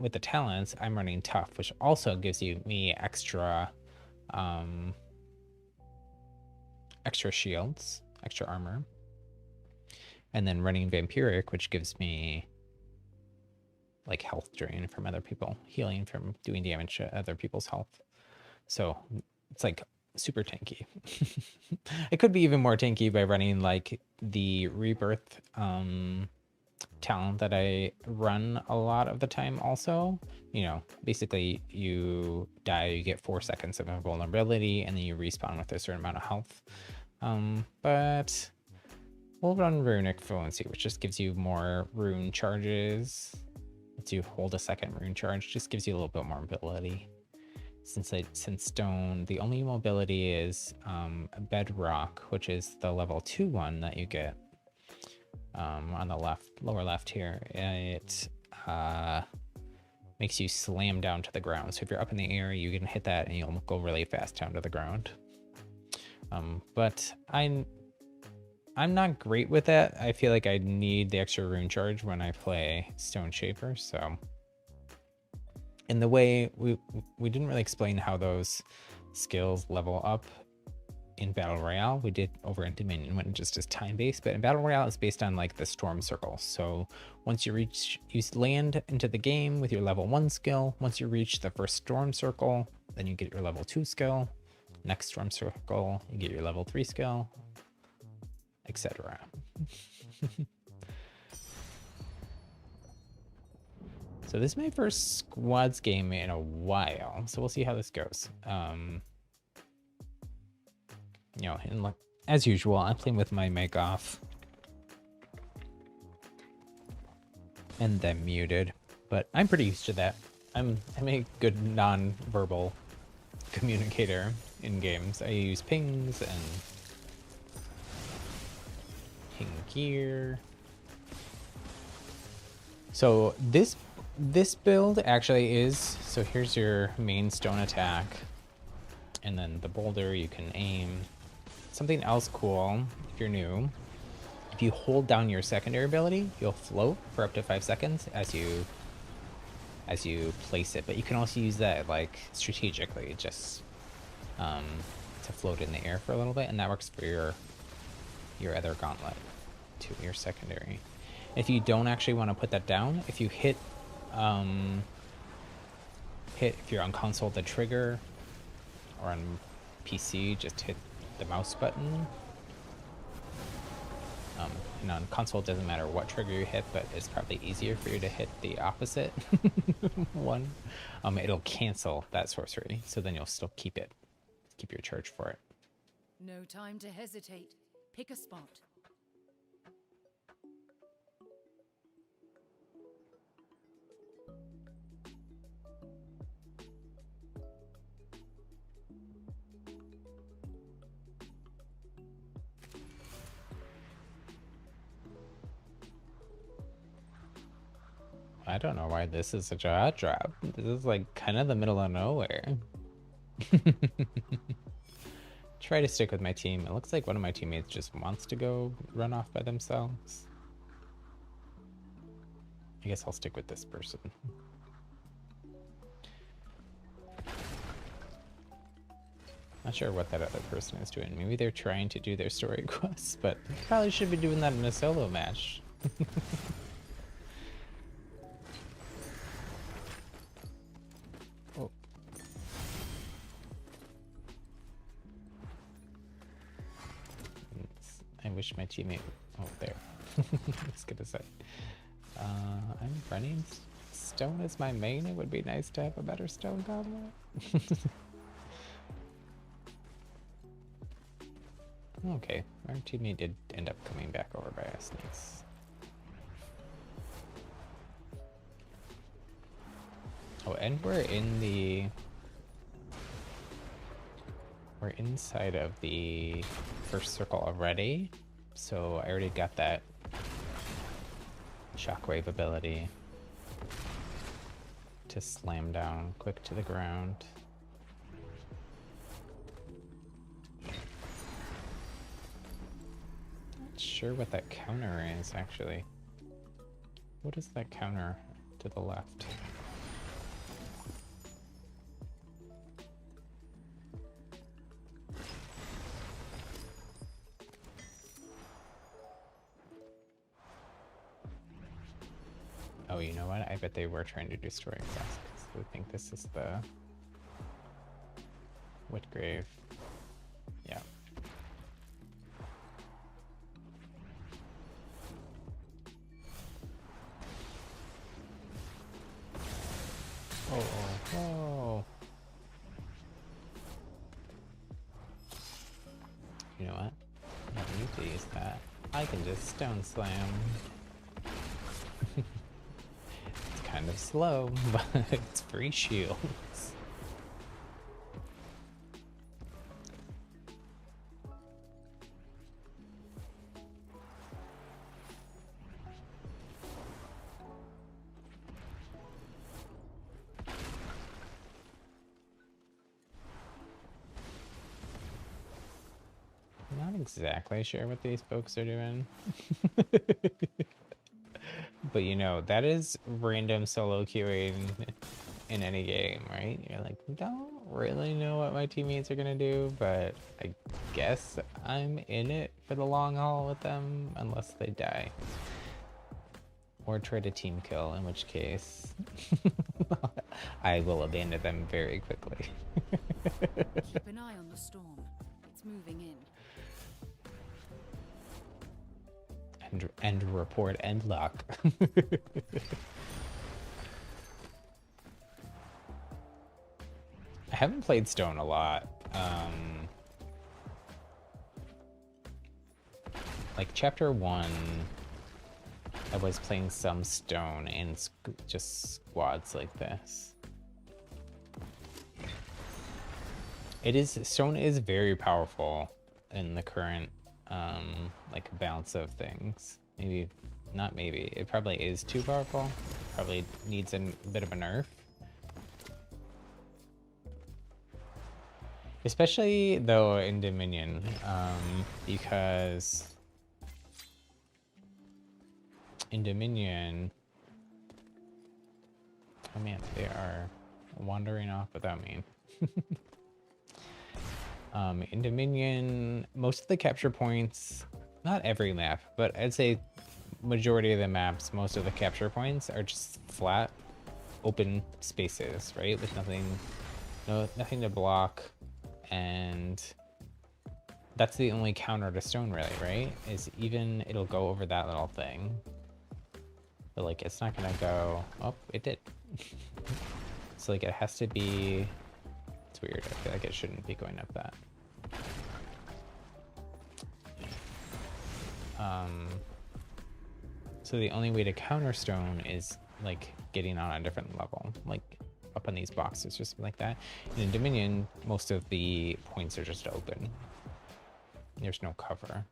with the talents, I'm running tough, which also gives me extra extra shields, extra armor. And then running vampiric, which gives me like health drain from other people, healing from doing damage to other people's health. So it's like super tanky. It could be even more tanky by running like the rebirth talent that I run a lot of the time also. You know, basically you die, you get 4 seconds of invulnerability, and then you respawn with a certain amount of health. But we'll run runic fluency, which just gives you more rune charges. Lets you hold a second rune charge, just gives you a little bit more mobility. Since stone, the only mobility is bedrock, which is the level 2 one that you get on the lower left here. It makes you slam down to the ground. So if you're up in the air, you can hit that and you'll go really fast down to the ground. But I'm not great with that. I feel like I need the extra rune charge when I play STONESHAPER. So in the way we didn't really explain how those skills level up in Battle Royale. We did over in Dominion when it just is time-based, but in Battle Royale it's based on like the storm circle. So once you land into the game with your level 1 skill. Once you reach the first storm circle, then you get your level 2 skill. Next storm circle, you get your level 3 skill, etc. So this is my first squads game in a while, so we'll see how this goes. You know, and as usual, I'm playing with my mic off and then muted, but I'm pretty used to that. I'm a good non-verbal communicator in games. I use pings and ping gear. So this build actually is, so here's your main stone attack, and then the boulder you can aim. Something else cool, if you're new, if you hold down your secondary ability, you'll float for up to 5 seconds as you place it, but you can also use that like strategically, just to float in the air for a little bit, and that works for your other gauntlet to your secondary. If you don't actually want to put that down, if you hit if you're on console the trigger, or on PC just hit the mouse button. And on console it doesn't matter what trigger you hit, but it's probably easier for you to hit the opposite one. It'll cancel that sorcery, so then you'll still keep your charge for it. No time to hesitate. Pick a spot. I don't know why this is such a hot drop. This is like kind of the middle of nowhere. Try to stick with my team. It looks like one of my teammates just wants to go run off by themselves. I guess I'll stick with this person. Not sure what that other person is doing. Maybe they're trying to do their story quests, but they probably should be doing that in a solo match. Oh. I wish my teammate... Oh, there. I was gonna say. I'm running stone as my main. It would be nice to have a better stone goblet. Okay, our teammate did end up coming back over by us. Nice. Oh, and we're inside of the first circle already, so I already got that shockwave ability to slam down quick to the ground. Not sure what that counter is actually. What is that counter to the left? Oh, you know what? I bet they were trying to destroy quests. I think this is the Whitgrave. Yeah. Oh, oh, oh. You know what? I don't need to use that. I can just stone slam. Kind of slow, but it's free shields. I'm not exactly sure what these folks are doing. But you know, that is random solo queuing in any game, right? You're like, don't really know what my teammates are gonna do, but I guess I'm in it for the long haul with them, unless they die. Or try to team kill, in which case I will abandon them very quickly. Keep an eye on the storm. It's moving in. And report and luck. I haven't played Stone a lot. Like chapter 1, I was playing some Stone and just squads like this. Stone is very powerful in the current like balance of things. Maybe not, maybe it probably is too powerful. Probably needs a bit of a nerf, especially though in Dominion, because in Dominion, oh man, they are wandering off without me. In Dominion, most of the capture points, not every map, but I'd say majority of the maps, most of the capture points are just flat, open spaces, right? With nothing to block, and that's the only counter to Stone, really, right? Is even it'll go over that little thing, but like it's not gonna go. Oh, it did. So like it has to be. It's weird. I feel like it shouldn't be going up that. So the only way to counter Stone is like getting on a different level, like up on these boxes or something like that. And in Dominion, most of the points are just open. There's no cover.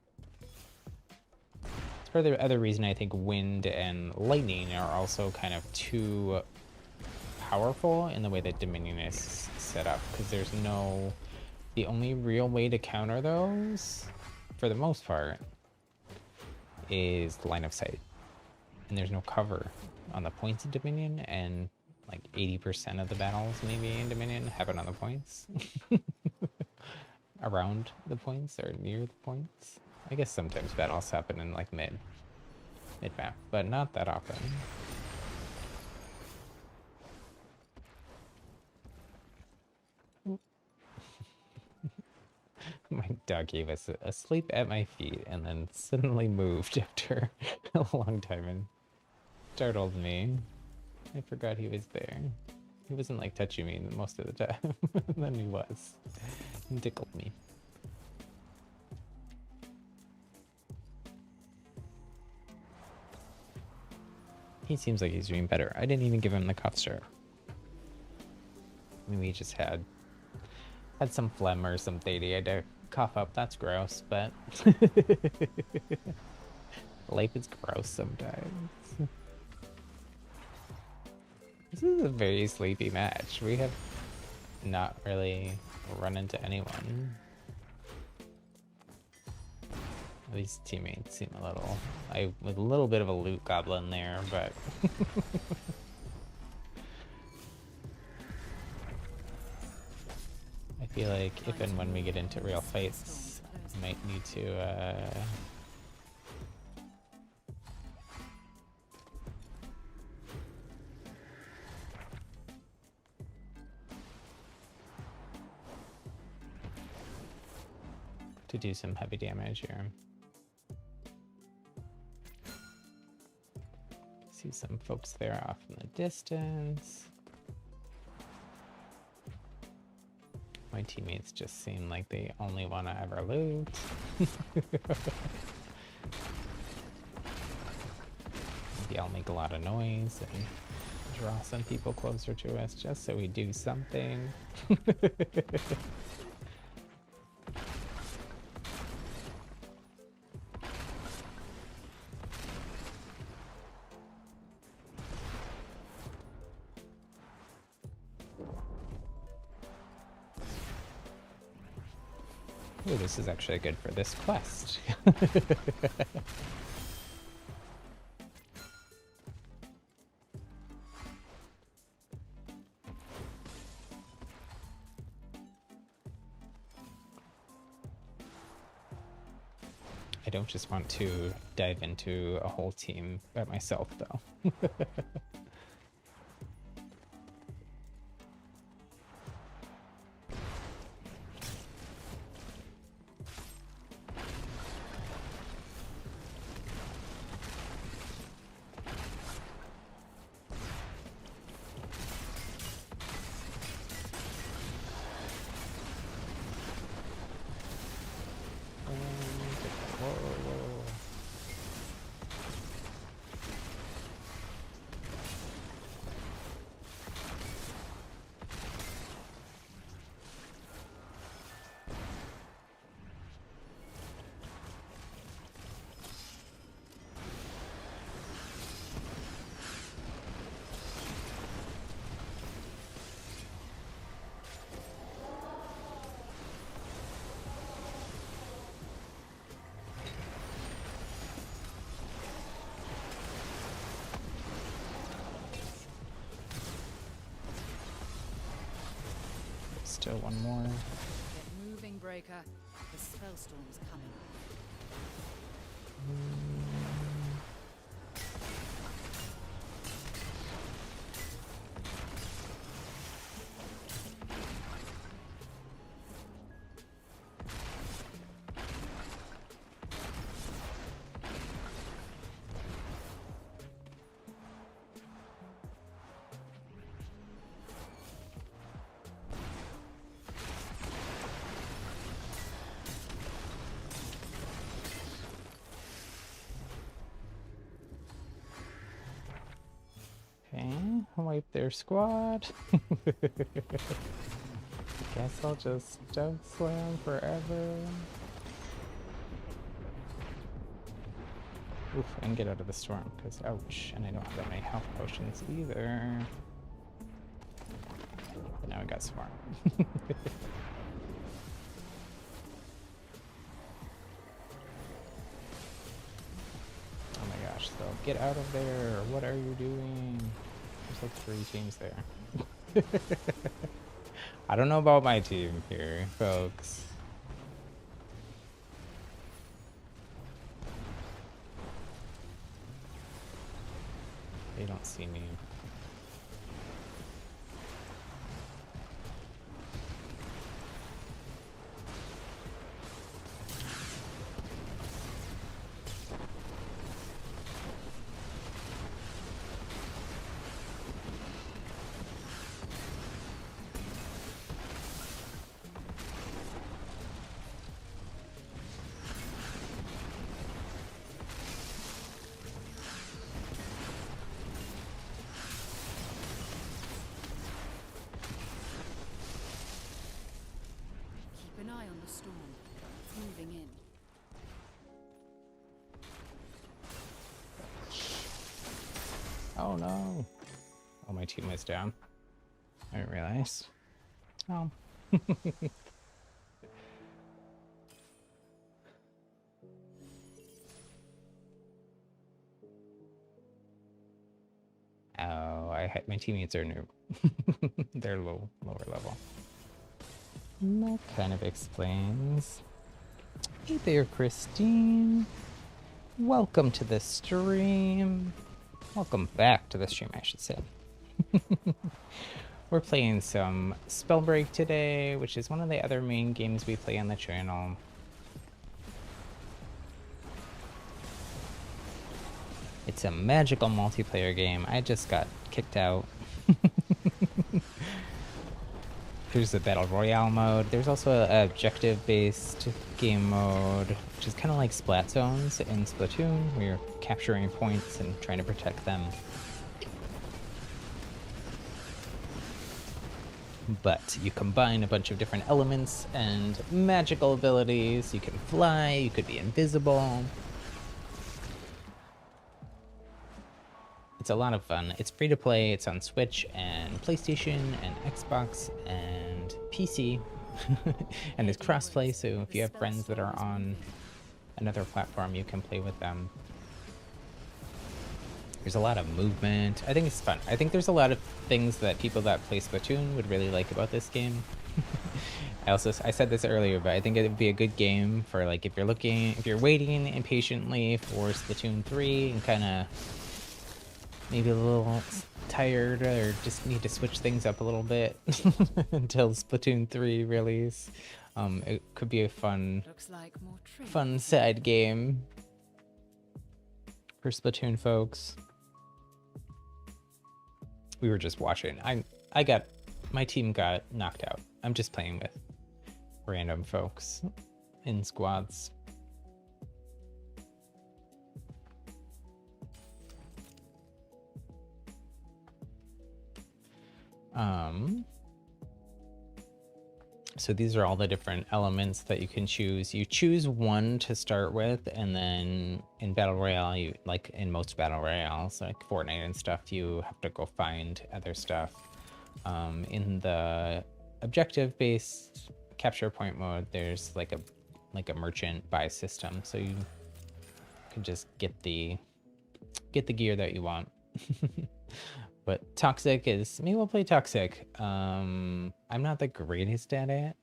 It's for the other reason I think wind and lightning are also kind of too powerful in the way that Dominion is set up, because there's the only real way to counter those for the most part is line of sight, and there's no cover on the points of Dominion, and like 80% of the battles maybe in Dominion happen on the points. Around the points or near the points. I guess sometimes battles happen in like mid map, but not that often. My dog gave us a sleep at my feet and then suddenly moved after a long time and startled me. I forgot he was there. He wasn't like touching me most of the time. Then he was. He tickled me. He seems like he's doing better. I didn't even give him the cough syrup. Maybe he just had some phlegm or something he had to cough up. That's gross, but life is gross sometimes. This is a very sleepy match. We have not really run into anyone. These teammates seem a little... with a little bit of a loot goblin there, but... I feel like if and when we get into real fights, I might need to do some heavy damage here. See some folks there off in the distance. My teammates just seem like they only want to ever loot. Maybe I'll make a lot of noise and draw some people closer to us just so we do something. Oh, this is actually good for this quest. I don't just want to dive into a whole team by myself, though. Still one more. Get moving, Breaker. The Spellstorm's coming. Wipe their squad. Guess I'll just dove slam forever. Oof, and get out of the storm, because ouch, and I don't have that many health potions either. But now we got swarm. Oh my gosh, they'll get out of there. What are you doing? There's like 3 teams there. I don't know about my team here, folks. They don't see me. Keep an eye on the storm. It's moving in. Oh no. Oh, my team was down. I didn't realize. Oh. Oh, my teammates are new. They're lower level. And that kind of explains. Hey there, Christine. Welcome to the stream. Welcome back to the stream, I should say. We're playing some Spellbreak today, which is one of the other main games we play on the channel. It's a magical multiplayer game. I just got kicked out. There's the Battle Royale mode. There's also an objective-based game mode, which is kind of like Splat Zones in Splatoon, where you're capturing points and trying to protect them. But you combine a bunch of different elements and magical abilities. You can fly, you could be invisible. It's a lot of fun. It's free to play. It's on Switch and PlayStation and Xbox and PC. And it's crossplay, so if you have friends that are on another platform, you can play with them. There's a lot of movement. I think it's fun. I think there's a lot of things that people that play Splatoon would really like about this game. I said this earlier, but I think it would be a good game for like if you're waiting impatiently for Splatoon 3 and kind of maybe a little tired or just need to switch things up a little bit until Splatoon 3 release. It could be a fun side game for Splatoon folks. We were just watching. My team got knocked out. I'm just playing with random folks in squads. So these are all the different elements that you can choose. You choose one to start with, and then in Battle Royale, like in most Battle Royales, like Fortnite and stuff, you have to go find other stuff. In the objective-based capture point mode, there's like a merchant buy system, so you can just get the gear that you want. But Toxic is, maybe we'll play Toxic. I'm not the greatest at it,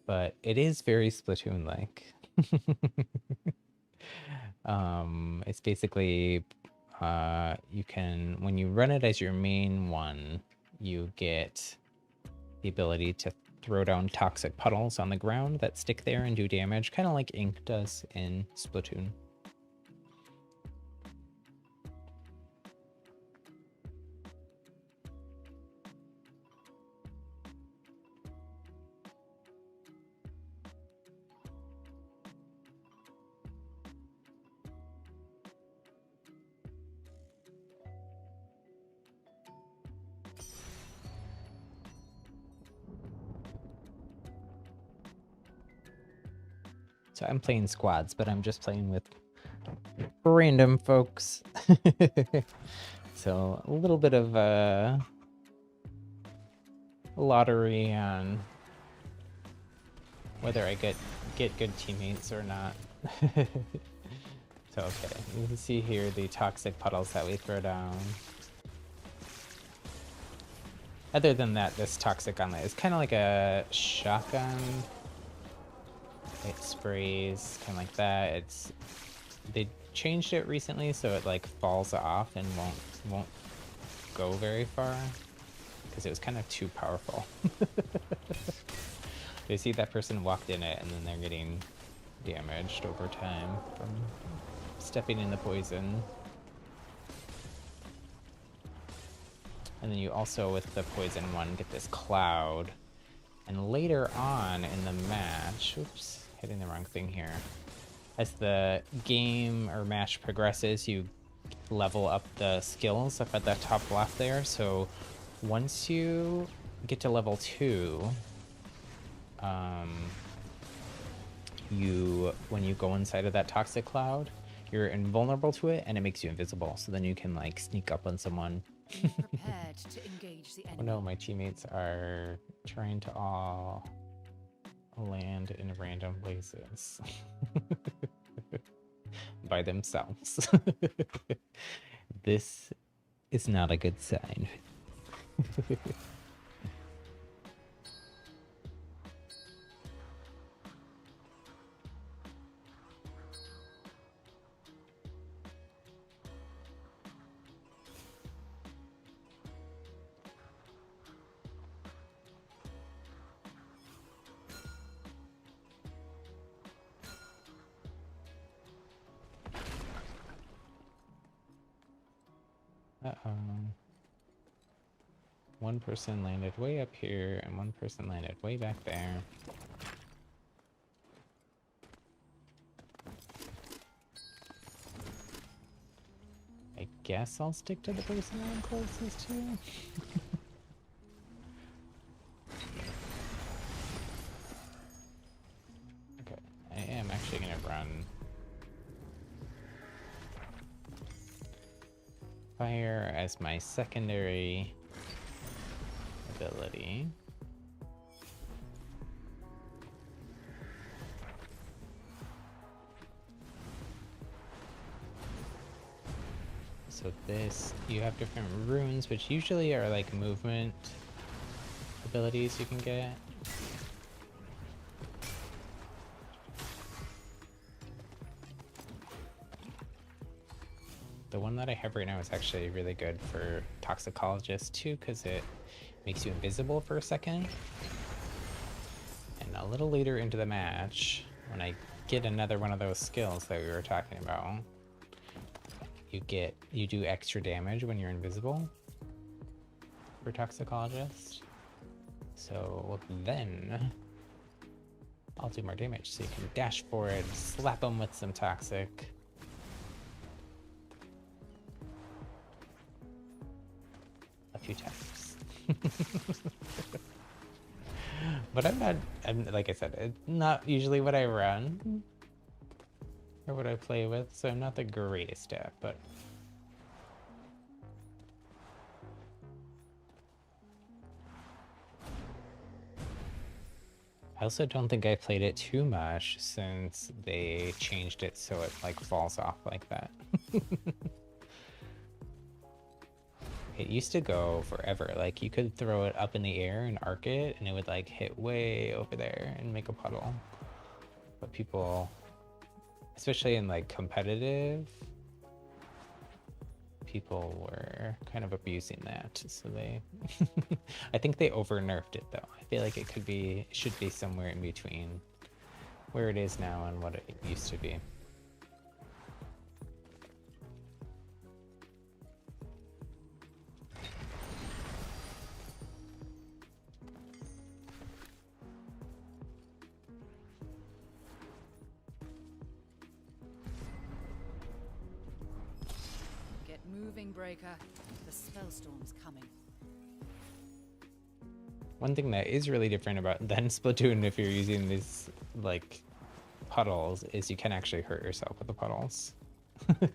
but it is very Splatoon-like. It's basically, you can, when you run it as your main one, you get the ability to throw down toxic puddles on the ground that stick there and do damage, kind of like Ink does in Splatoon. So I'm playing squads, but I'm just playing with random folks. So a little bit of a lottery on whether I get good teammates or not. So So, okay, you can see here the toxic puddles that we throw down. Other than that, this toxic gunlet is kind of like a shotgun. It sprays kind of like that. They changed it recently, so it like falls off and won't go very far because it was kind of too powerful. You see that person walked in it, and then they're getting damaged over time from stepping in the poison. And then you also, with the poison one, get this cloud. And later on in the match, oops, hitting the wrong thing here. As the game or match progresses, you level up the skills up at the top left there. So once you get to level 2, when you go inside of that toxic cloud, you're invulnerable to it, and it makes you invisible. So then you can like sneak up on someone. Be prepared to engage the enemy. Oh no, my teammates are trying to all land in random places by themselves. This is not a good sign. Uh-oh. One person landed way up here, and one person landed way back there. I guess I'll stick to the person I'm closest to. Okay, I am actually gonna run fire as my secondary ability. So this, you have different runes, which usually are like movement abilities you can get. The one that I have right now is actually really good for Toxicologist too, because it makes you invisible for a second. And a little later into the match, when I get another one of those skills that we were talking about, you do extra damage when you're invisible for Toxicologist. So then I'll do more damage. So you can dash forward, slap them with some toxic. A few times. But I'm like I said, it's not usually what I run or what I play with, so I'm not the greatest at, but I also don't think I played it too much since they changed it so it like falls off like that. It used to go forever. Like you could throw it up in the air and arc it, and it would like hit way over there and make a puddle. But people, especially in like competitive, people were kind of abusing that. So they, I think they over nerfed it though. I feel like it should be somewhere in between where it is now and what it used to be. Moving breaker. The spellstorm's coming. One thing that is really different than Splatoon, if you're using these like puddles, is you can actually hurt yourself with the puddles. So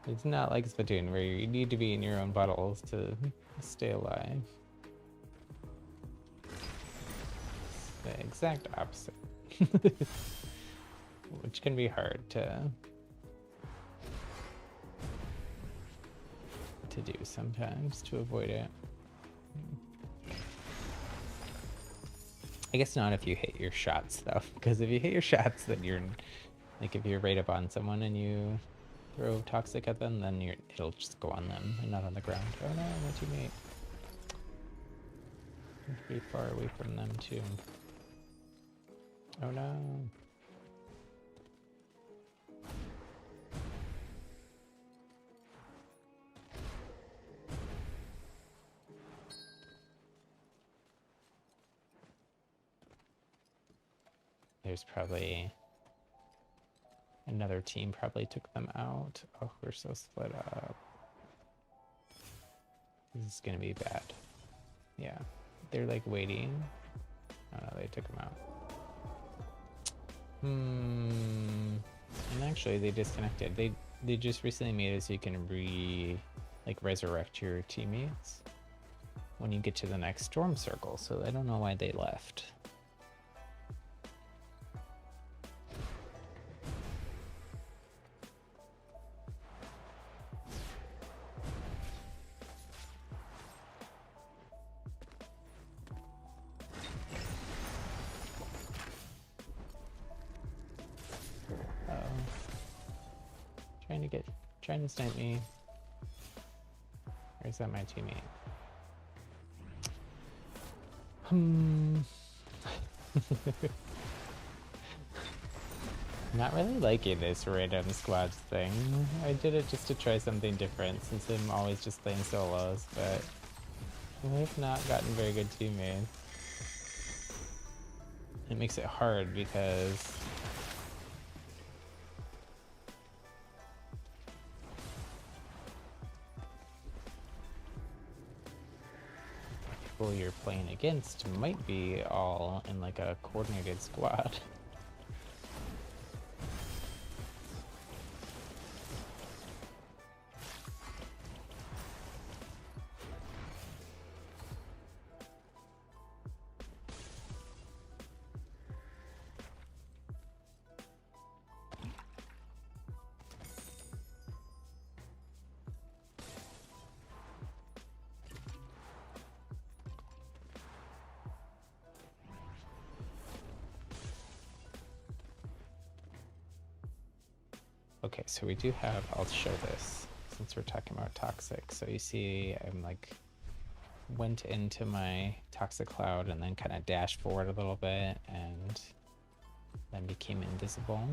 it's not like Splatoon where you need to be in your own puddles to stay alive. It's the exact opposite. which can be hard to do sometimes to avoid it. I guess not if you hit your shots though, because if you hit your shots, then you're like, if you're right up on someone and you throw toxic at them, then it'll just go on them and not on the ground. Oh no, my teammate. Pretty far away from them too. Oh no. There's probably another team probably took them out. Oh, we're so split up. This is gonna be bad. Yeah, they're like waiting. Oh no, they took them out. And actually they disconnected. They just recently made it so you can resurrect your teammates when you get to the next storm circle. So I don't know why they left. Trying to snipe me. Or is that my teammate? Not really liking this random squads thing. I did it just to try something different since I'm always just playing solos, but I've not gotten very good teammates. It makes it hard because people you're playing against might be all in like a coordinated squad. Okay, so we do have, I'll show this since we're talking about toxic. So you see I'm like went into my toxic cloud and then kind of dashed forward a little bit and then became invisible.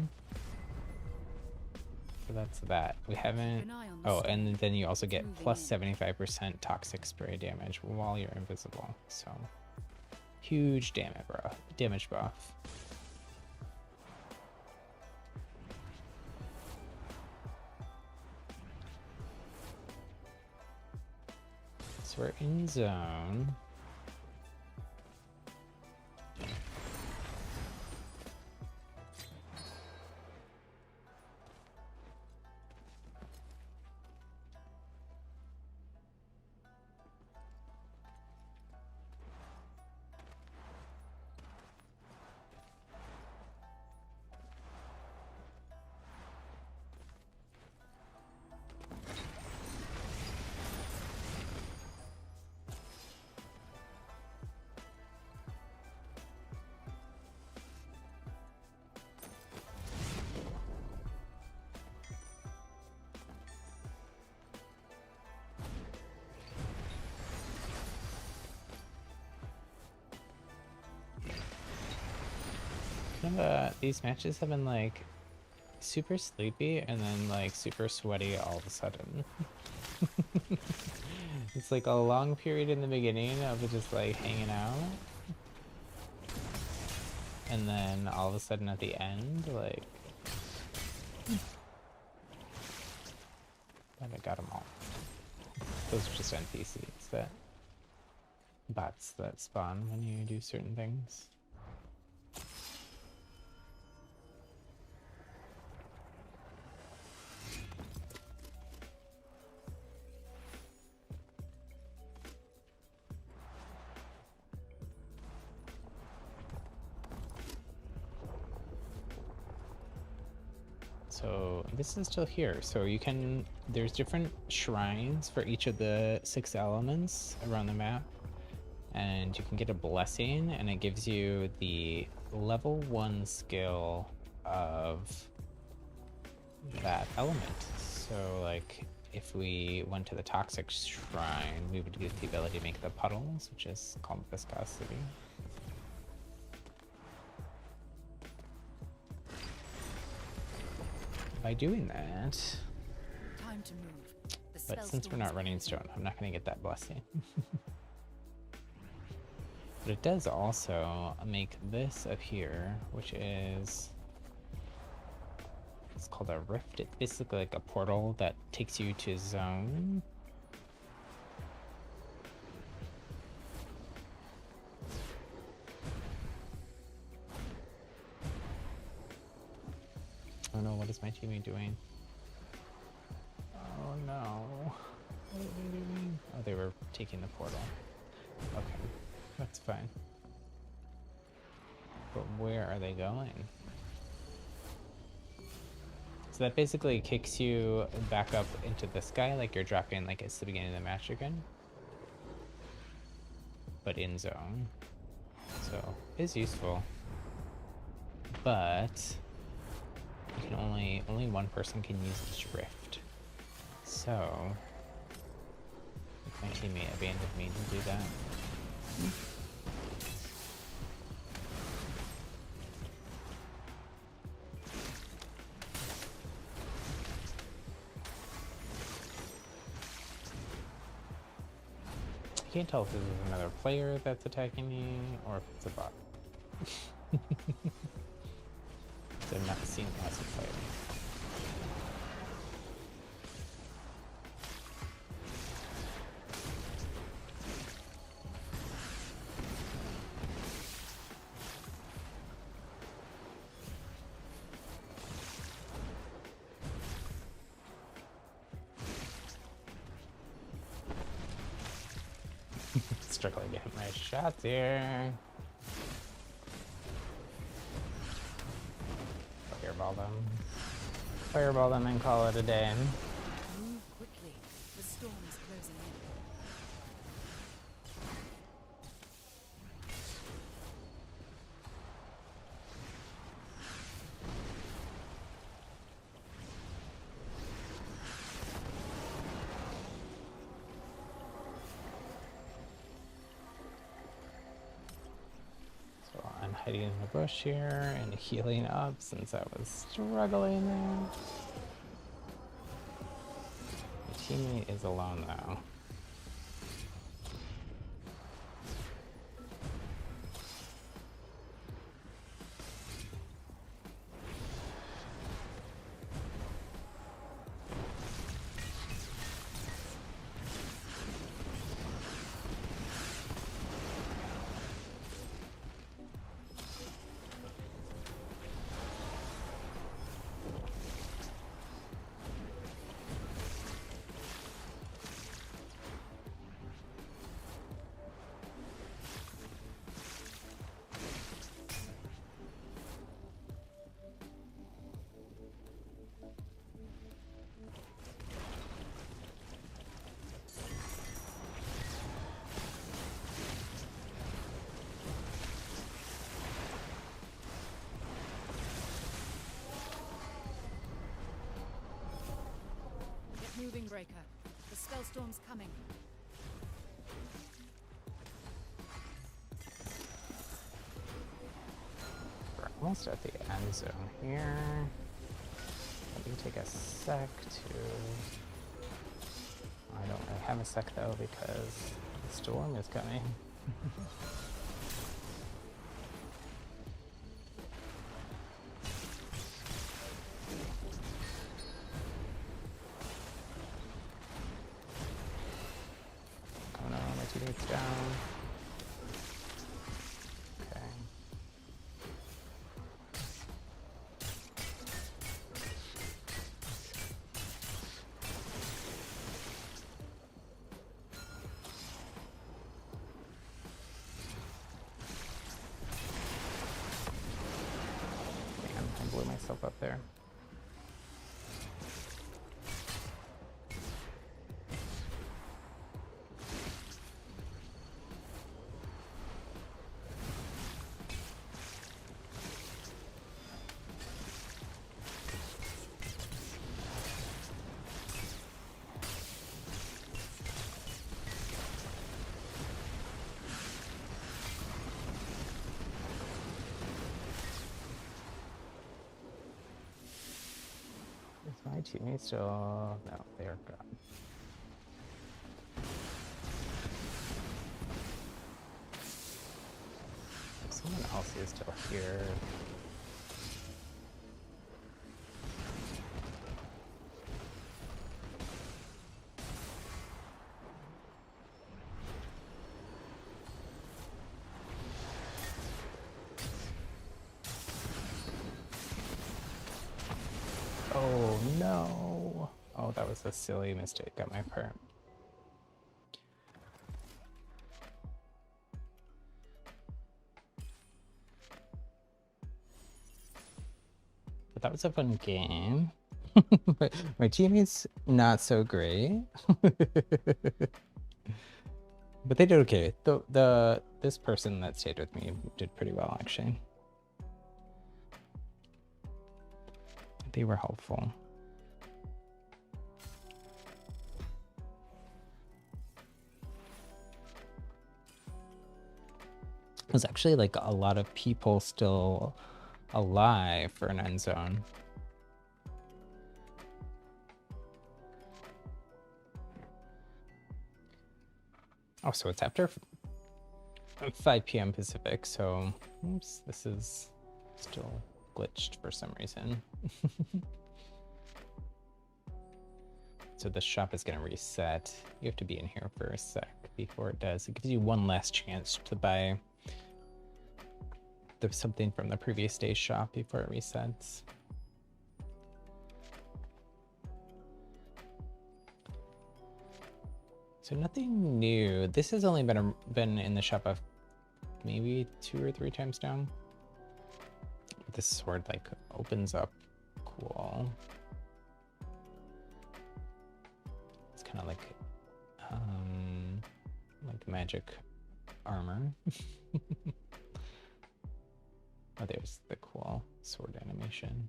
So that's that. We haven't, oh, and then you also get plus 75% toxic spray damage while you're invisible. So huge damage buff. So we're in zone. These matches have been like super sleepy and then like super sweaty all of a sudden. It's like a long period in the beginning of just like hanging out, and then all of a sudden at the end, like, and I got them all. Those are just NPCs, that bots that spawn when you do certain things. So this is still here. So you can, there's different shrines for each of the 6 elements around the map. And you can get a blessing, and it gives you the level 1 skill of that element. So like if we went to the toxic shrine, we would get the ability to make the puddles, which is called viscosity. By doing that, Time to move. The but since we're spellstorm's not running closing. stone, I'm not going to get that blessing. But it does also make this up here, which is, it's called a rift. It's basically like a portal that takes you to zone. Oh no, what is my teammate doing? Oh no. What are they doing? Oh, they were taking the portal. Okay, that's fine. But where are they going? So that basically kicks you back up into the sky, like you're dropping like it's the beginning of the match again. But in zone. So it's useful. But you can only one person can use this rift. So if my teammate abandoned me to do that. I can't tell if this is another player that's attacking me or if it's a bot. So I'm not seeing it as a player. Struggling to hit my shots here. Fireball them. Fireball them and call it a day. Move quickly. The storm's closing in. So I'm hiding in the bush here and healing up since I was struggling there. My teammate is alone though. Get moving, Breaker. The spellstorm's coming. We're almost at the end zone here. Let me take a sec to... I don't really have a sec though because the storm is coming. Oh no, my teammate's down. Okay. Damn, I blew myself up there. teammates still? No, they are gone. Someone else is still here. Oh no! Oh, that was a silly mistake on my part. But that was a fun game. But my teammates, not so great. But they did okay. This person that stayed with me did pretty well, actually. They were helpful. There's actually like a lot of people still alive for an end zone. Oh, so it's after 5 p.m. Pacific, so oops, this is still glitched for some reason. So the shop is going to reset. You have to be in here for a sec before it does. It gives you one last chance to buy something from the previous day's shop before it resets. So nothing new. This has only been in the shop of maybe 2 or 3 times now. This sword like opens up cool. It's kind of like magic armor. Oh, there's the cool sword animation.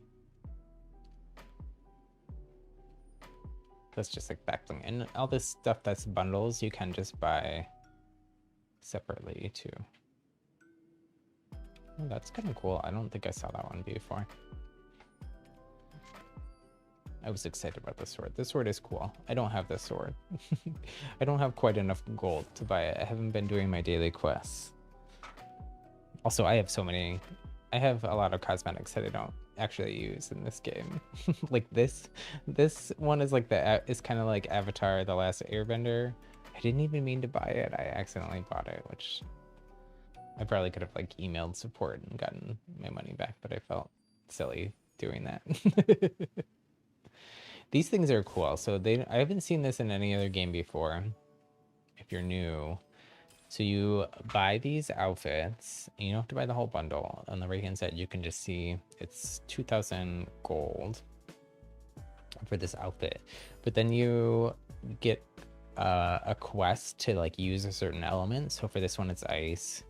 That's just like backbling. And all this stuff that's bundles, you can just buy separately too. Oh, that's kind of cool. I don't think I saw that one before. I was excited about this sword. This sword is cool. I don't have this sword. I don't have quite enough gold to buy it. I haven't been doing my daily quests. Also, I have a lot of cosmetics that I don't actually use in this game. Like this one is like is kind of like Avatar: The Last Airbender. I didn't even mean to buy it. I accidentally bought it, which I probably could have like emailed support and gotten my money back, but I felt silly doing that. These things are cool. So I haven't seen this in any other game before. If you're new, so you buy these outfits, and you don't have to buy the whole bundle. On the right hand side, you can just see it's 2,000 gold for this outfit. But then you get a quest to like use a certain element. So for this one, it's ice.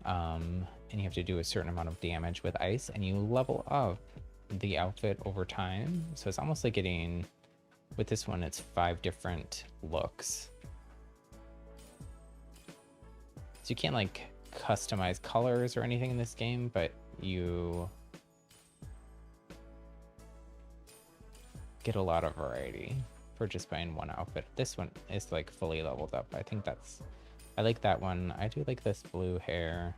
And you have to do a certain amount of damage with ice, and you level up the outfit over time. So it's almost like getting, with this one, it's 5 different looks. So you can't like customize colors or anything in this game, but you get a lot of variety for just buying one outfit. This one is like fully leveled up. I think I like that one. I do like this blue hair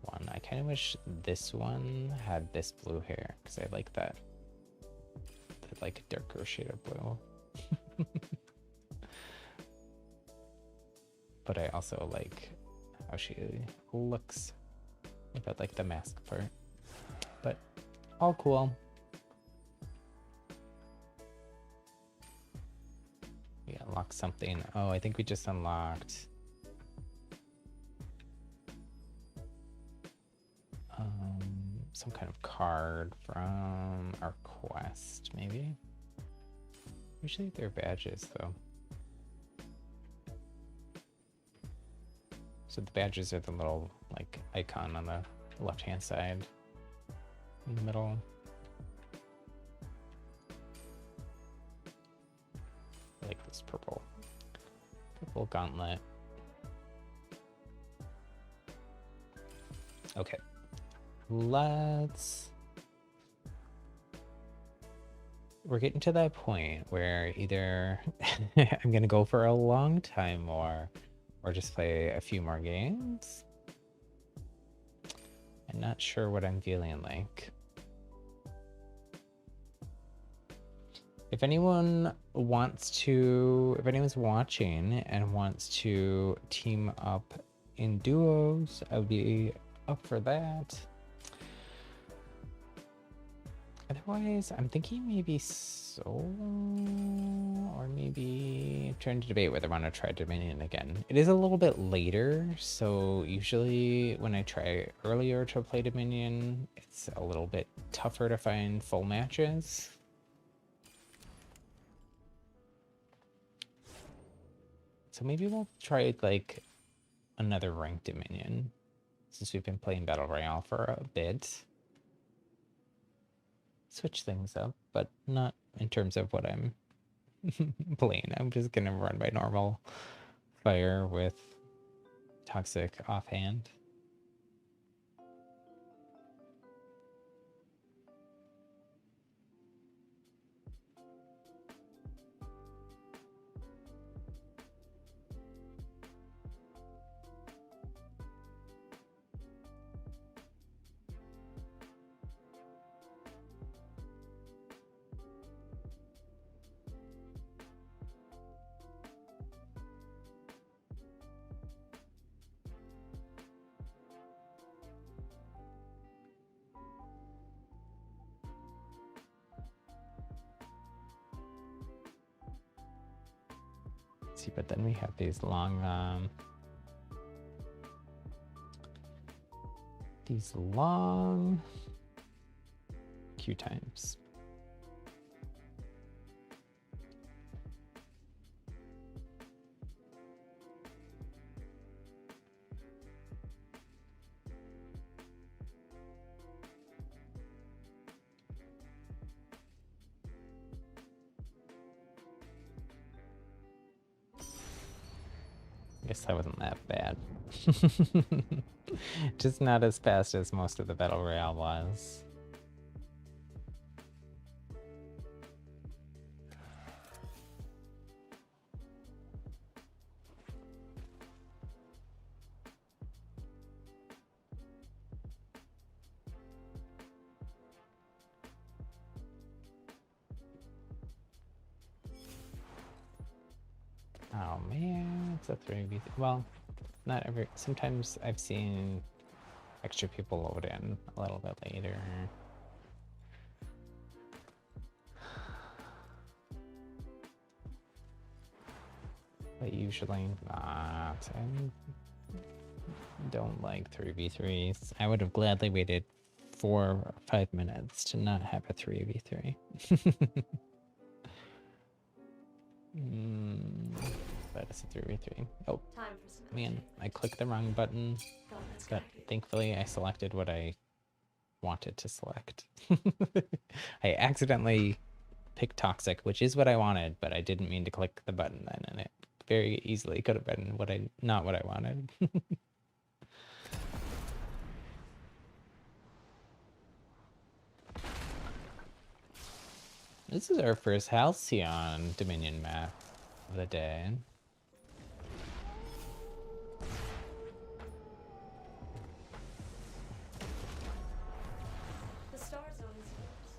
one. I kind of wish this one had this blue hair because I like that like darker shade of blue. But I also like how she looks without like the mask part. But all cool. We unlocked something. Oh, I think we just unlocked some kind of card from our quest, maybe. Usually they're badges though. So the badges are the little like icon on the left hand side in the middle. I like this purple gauntlet. Okay, let's we're getting to that point where either I'm gonna go for a long time more or just play a few more games. I'm not sure what I'm feeling like. If anyone wants to, if anyone's watching and wants to team up in duos, I would be up for that. Otherwise, I'm thinking maybe solo, or maybe I'm trying to debate whether I want to try Dominion again. It is a little bit later, so usually when I try earlier to play Dominion, it's a little bit tougher to find full matches. So maybe we'll try like another ranked Dominion, since we've been playing Battle Royale for a bit. Switch things up, but not in terms of what I'm playing. I'm just gonna run my normal fire with Toxic offhand. See, but then we have these long queue times. I guess that wasn't that bad. Just not as fast as most of the Battle Royale was. Oh man, it's a 3v3. Well, not every. Sometimes I've seen extra people load in a little bit later. But usually not. I don't like 3v3s. I would have gladly waited 4 or 5 minutes to not have a 3v3. But it's a 3v3. Oh, Time for some man, editing. I clicked the wrong button, Thought that's but good. thankfully I selected what I wanted to select. I accidentally picked Toxic, which is what I wanted, but I didn't mean to click the button then, and it very easily could have been not what I wanted. This is our first Halcyon Dominion map of the day. The star zone is yours.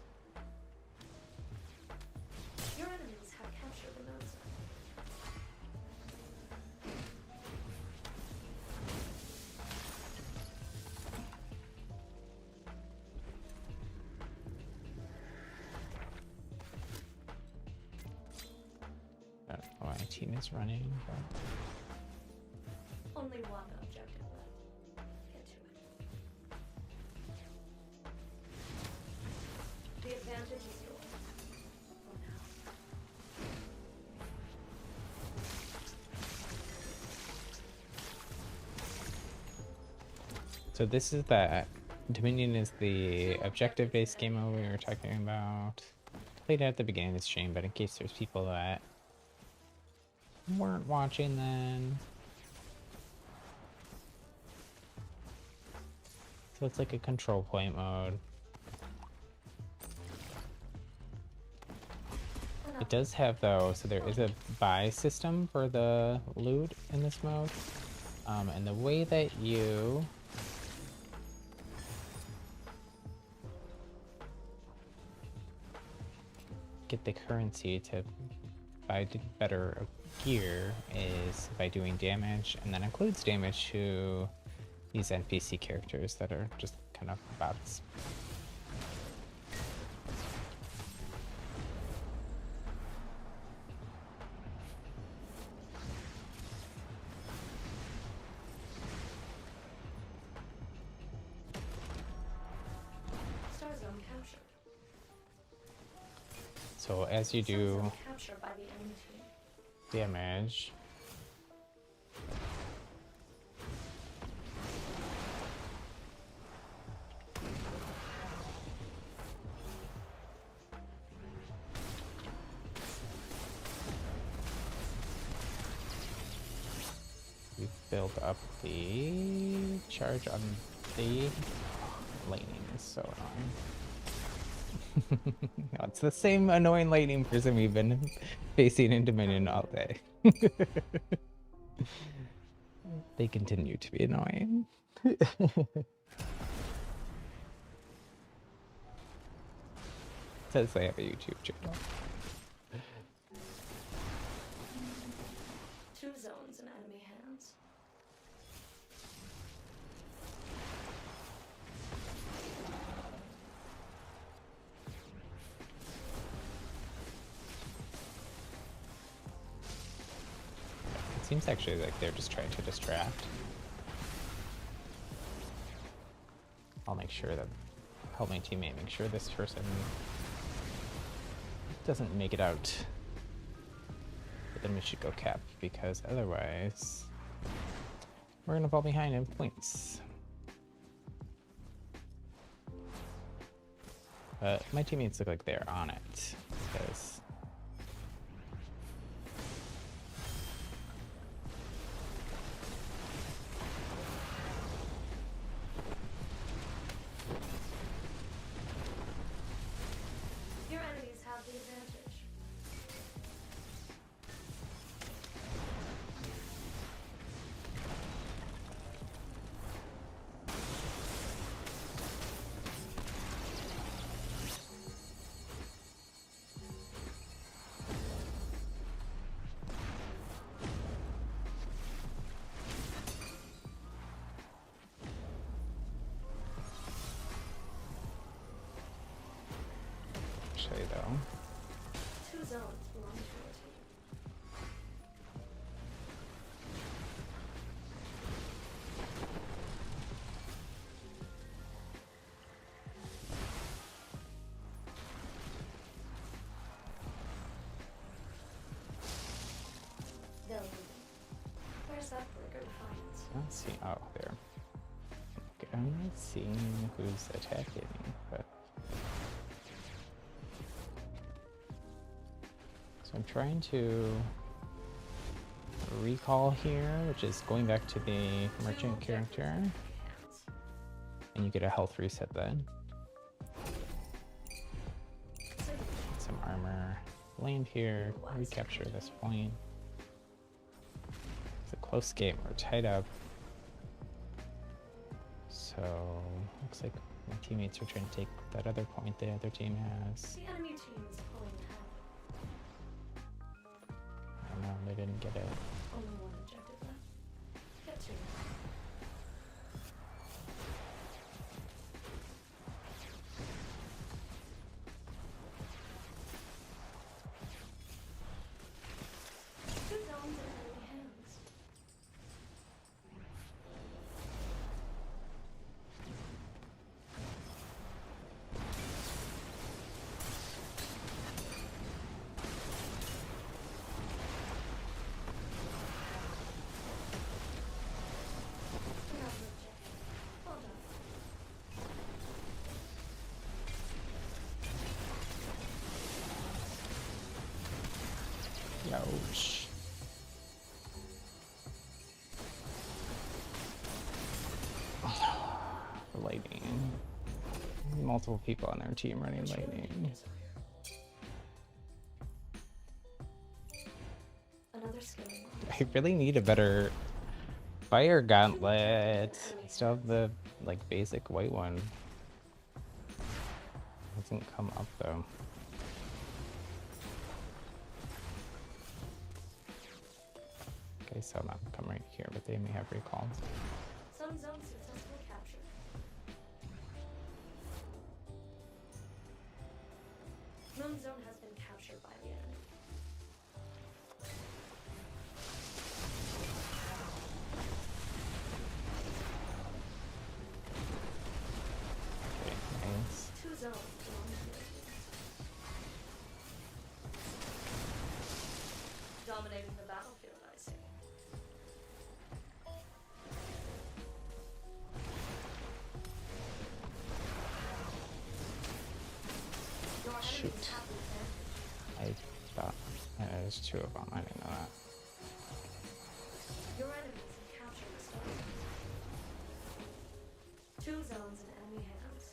Your enemies have captured the node zone. I don't know why my team is running, but Only one objective left. Get to it. The advantage is yours. For now. so this is that Dominion is the objective-based game mode we were talking about. Played it at the beginning of the stream, but in case there's people that weren't watching then. So it's like a control point mode. It does have though, so there is a buy system for the loot in this mode. And the way that you get the currency to buy better gear is by doing damage, and that includes damage to these NPC characters that are just kind of bots. Star zone captured. So as you Star do zone captured by the enemy team. damage, we build up the charge on the lightning is so annoying. No, it's the same annoying lightning person we've been facing in Dominion all day. They continue to be annoying. Says they have a YouTube channel. 2 zones in enemy hands. It seems actually like they're just trying to distract. I'll make sure that, help my teammate make sure this person doesn't make it out. But then we should go cap, because otherwise we're gonna fall behind in points. But my teammates look like they're on it, because Your enemies have the advantage. actually though, 2 zones belong to your team. They'll leave. Where's that breaker defiance? let's see, oh there. Okay, I'm not seeing who's attacking, but so I'm trying to recall here, which is going back to the merchant character, Hands. and you get a health reset then. So Some armor land here, recapture this point. It's a close game, we're tied up. So looks like my teammates are trying to take that other point the other team has. the enemy team is pulling ahead. I don't know, they didn't get it. Only one objective left. Get to it. Two zones in enemy hands. We have the objective. Well done. Ouch. Lightning. Multiple people on their team running lightning. skimming. I really need a better fire gauntlet. I still have the like basic white one. Hasn't come up though. Okay, so not come right here, but they may have recalled. Some zones successfully captured. Moon zone has been captured by the enemy. Okay, nice. 2 zones belong to the enemy. Dominating the battlefield, I say. Your Shoot. enemies have the advantage. I thought there's 2 of them. I didn't know that. Your enemies have captured the stone. 2 zones in enemy hands.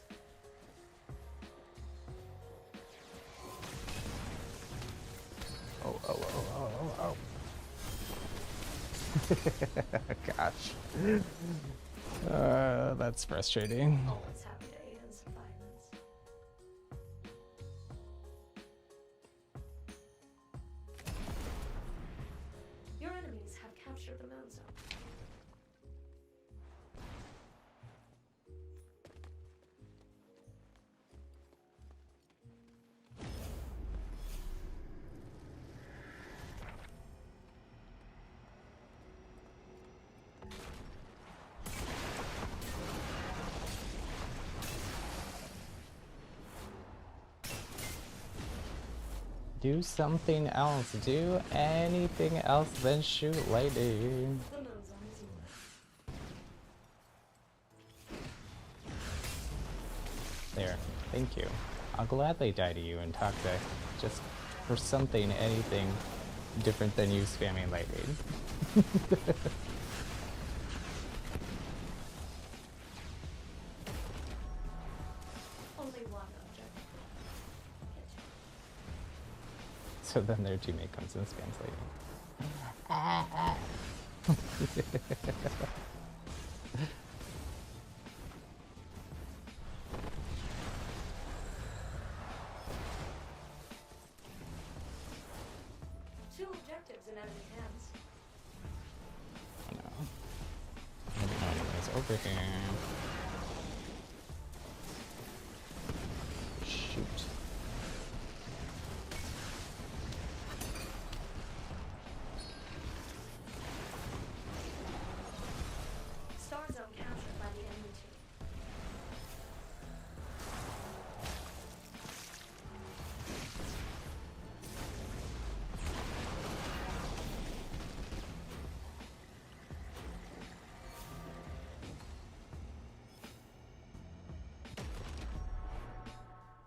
Oh. Gosh. That's frustrating. Always happy to aid in some violence. Your enemies have captured the moon zone. Do something else. Do anything else than shoot lightning. The moon zone is yours. There. Thank you. I'll gladly die to you in Toxic. Just for something, anything different than you spamming lightning. Only one object. Get you. So then their teammate comes and spams lightning. Two objectives in enemy hands. Oh no. I didn't know anyone was over here. Shoot. Star zone captured by the enemy team.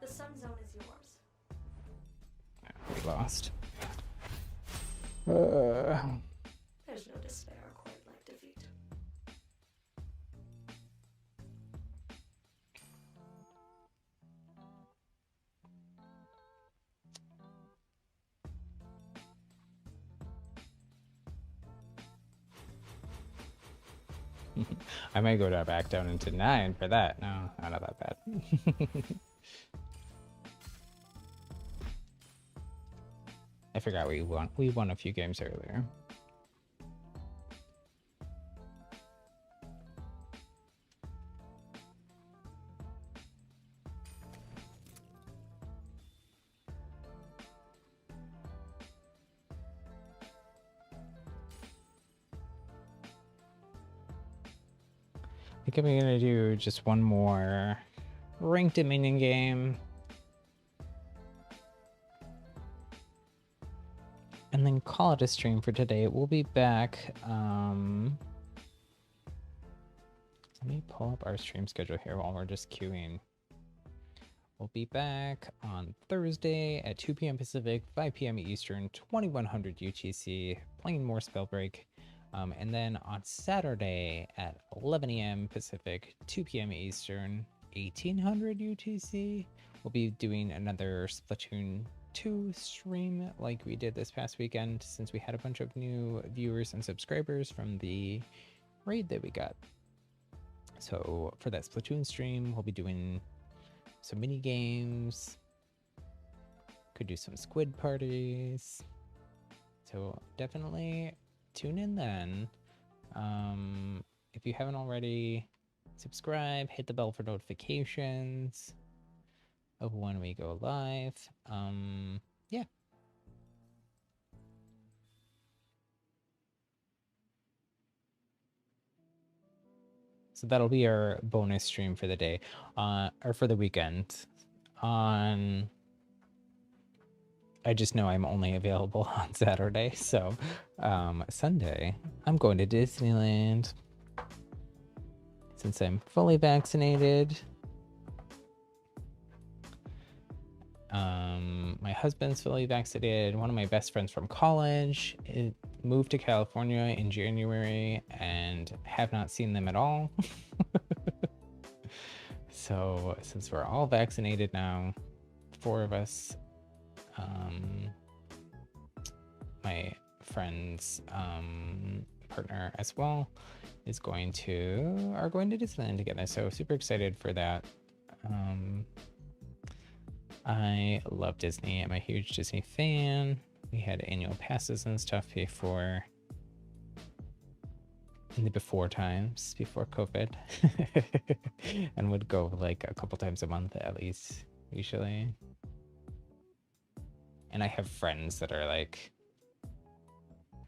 The sun zone is yours. We lost. There's no despair quite like defeat. I might go back down into 9 for that. No, not that bad. I forgot we won. We won a few games earlier. I think I'm gonna do just one more ranked minion game. And then call it a stream for today. We'll be back. Let me pull up our stream schedule here while we're just queuing. We'll be back on Thursday at 2 p.m. Pacific, 5 p.m. Eastern, 2100 UTC, playing more Spellbreak. And then on Saturday at 11 a.m. Pacific, 2 p.m. Eastern, 1800 UTC, we'll be doing another Splatoon to stream like we did this past weekend, since we had a bunch of new viewers and subscribers from the raid that we got. So for that Splatoon stream, we'll be doing some mini games. Could do some squid parties. So definitely tune in then. If you haven't already, subscribe, hit the bell for notifications of when we go live. Yeah. So that'll be our bonus stream for the day, or for the weekend. I just know I'm only available on Saturday, so Sunday I'm going to Disneyland since I'm fully vaccinated. My husband's fully vaccinated. One of my best friends from college moved to California in January and have not seen them at all. So since we're all vaccinated now, 4 of us, my friend's partner as well are going to Disneyland together. So super excited for that. I love Disney. I'm a huge Disney fan. We had annual passes and stuff before, in the before times, before COVID, and would go like a couple times a month at least, usually. And I have friends that are like,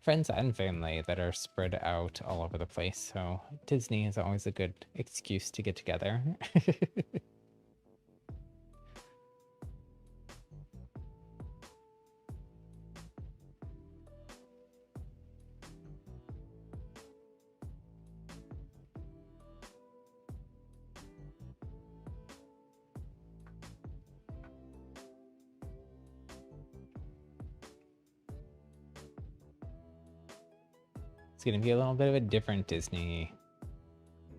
friends and family that are spread out all over the place. So Disney is always a good excuse to get together. It's going to be a little bit of a different Disney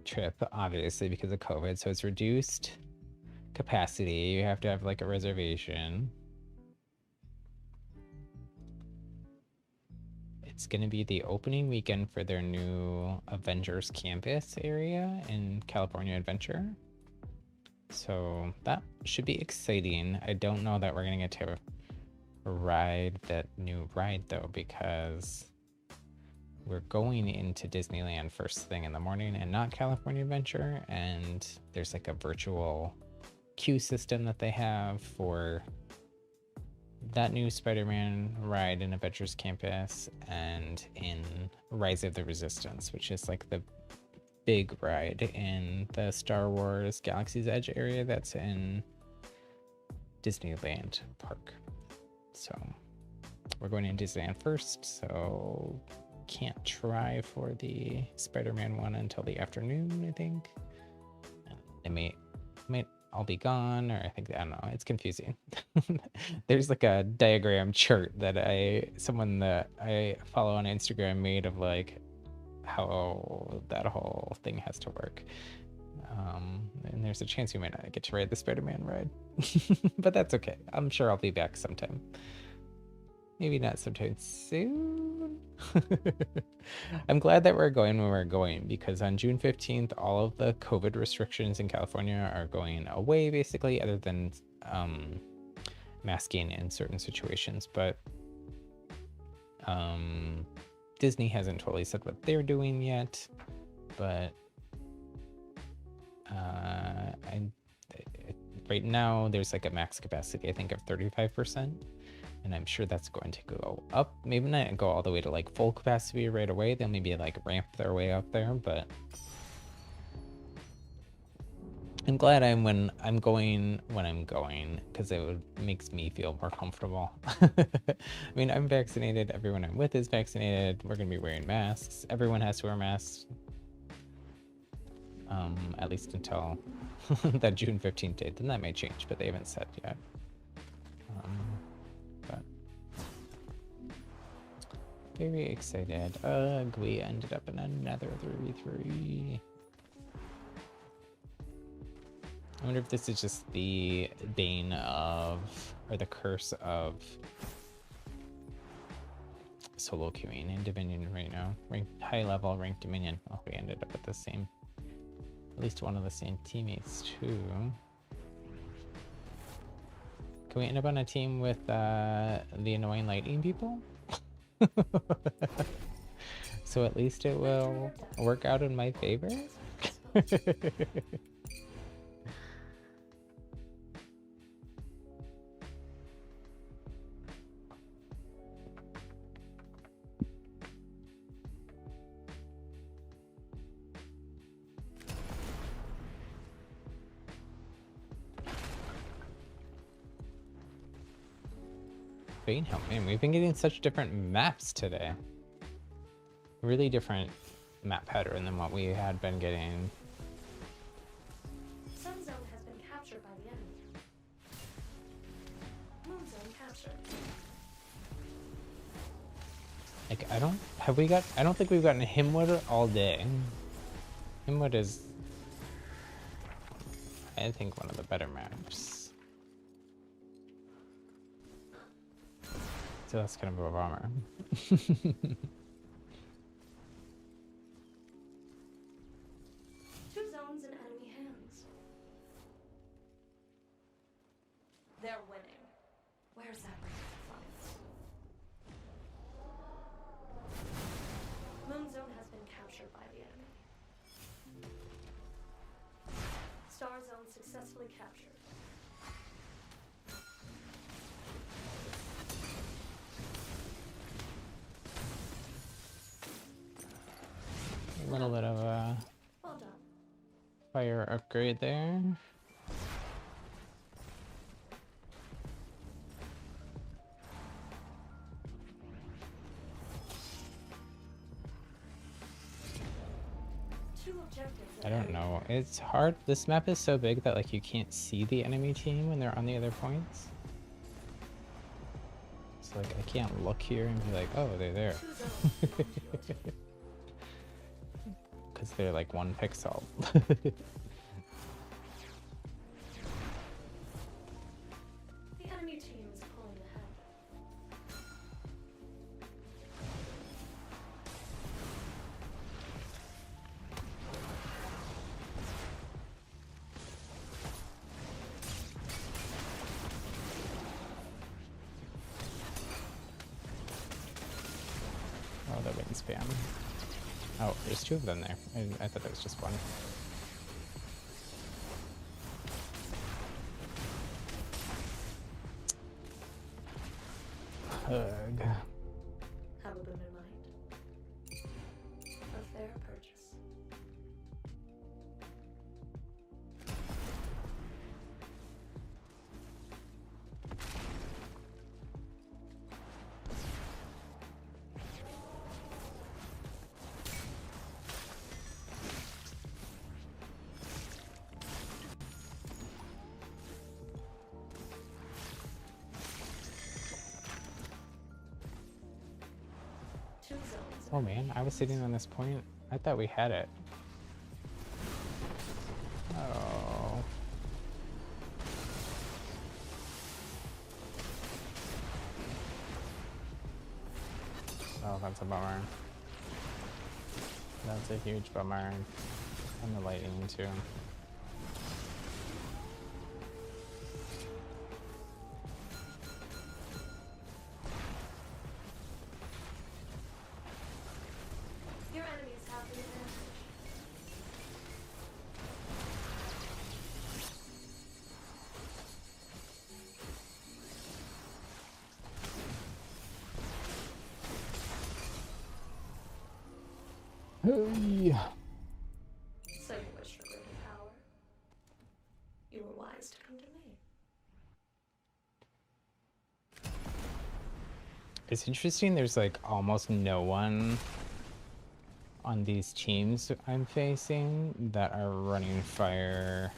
trip, obviously, because of COVID. So it's reduced capacity. You have to have like a reservation. It's going to be the opening weekend for their new Avengers campus area in California Adventure. So that should be exciting. I don't know that we're going to get to ride that new ride though, because we're going into Disneyland first thing in the morning and not California Adventure, and there's like a virtual queue system that they have for that new Spider-Man ride in Avengers Campus and in Rise of the Resistance, which is like the big ride in the Star Wars Galaxy's Edge area that's in Disneyland Park. So we're going in Disneyland first, so can't try for the Spider-Man one until the afternoon, I think. It might all be gone, or I don't know, it's confusing. There's like a diagram chart that someone that I follow on Instagram made of like how that whole thing has to work. And there's a chance you might not get to ride the Spider-Man ride. But that's okay. I'm sure I'll be back sometime. Maybe not sometime soon. I'm glad that we're going when we're going, because on June 15th, all of the COVID restrictions in California are going away, basically, other than masking in certain situations. But Disney hasn't totally said what they're doing yet. But right now, there's like a max capacity, I think, of 35%. And I'm sure that's going to go up. Maybe not go all the way to like full capacity right away. They'll maybe like ramp their way up there, but I'm glad I'm going, because makes me feel more comfortable. I mean, I'm vaccinated. Everyone I'm with is vaccinated. We're gonna be wearing masks. Everyone has to wear masks. At least until that June 15th date. Then that may change, but they haven't said yet. But very excited. Ugh, we ended up in another 3v3. I wonder if this is just the bane of, or the curse of solo queuing in Dominion right now. Ranked, high level ranked Dominion. Oh, we ended up with the same, at least one of the same teammates too. Can we end up on a team with the annoying lightning people? So at least it will work out in my favor. Oh man, we've been getting such different maps today. Really different map pattern than what we had been getting. Sun zone has been captured by the enemy. Moon zone captured. Like, I don't think we've gotten Himwood all day. Himwood is, I think, one of the better maps. So that's kind of a bummer. Two zones in enemy hands. They're winning. Where's that defiance? Moon zone has been captured by the enemy. Star zone successfully captured. A little bit of a Well done. fire upgrade there. Two objectives. I don't know. It's hard. This map is so big that like you can't see the enemy team when they're on the other points. So like I can't look here and be like, oh, they're there. Two zones. Because they're like 1 pixel. The enemy team is pulling ahead. Oh, the wind spam. Oh, there's 2 of them there. I thought there was just 1. Ugh. Have a boon in mind. A fair purchase. Two zones. Oh man, I was sitting on this point. I thought we had it. Oh. Oh, that's a bummer. That's a huge bummer. And the lightning too. Your enemies have the advantage. Hey. So you wish for greater power? You were wise to come to me. It's interesting, there's like almost no one on these teams I'm facing that are running fire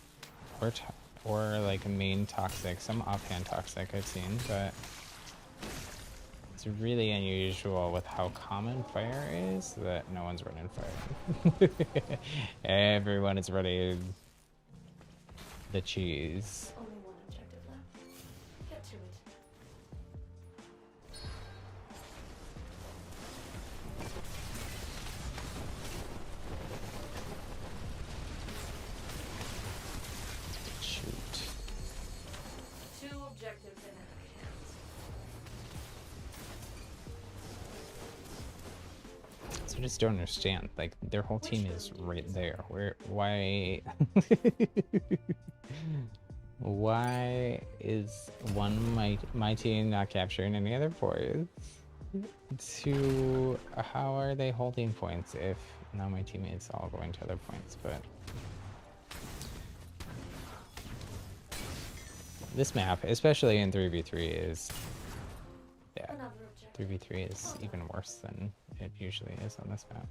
or like main toxic. Some offhand toxic I've seen, but it's really unusual with how common fire is that no one's running fire. Everyone is running the cheese. Only one objective left. Get to it. Shoot. 2 objectives in enemy hands. So I just don't understand. Like their whole team is right there. Why? Why is one my team not capturing any other points? Two, how are they holding points if now my teammates all going to other points? But this map, especially in 3v3, is Another objective. 3v3 is even worse than it usually is on this map.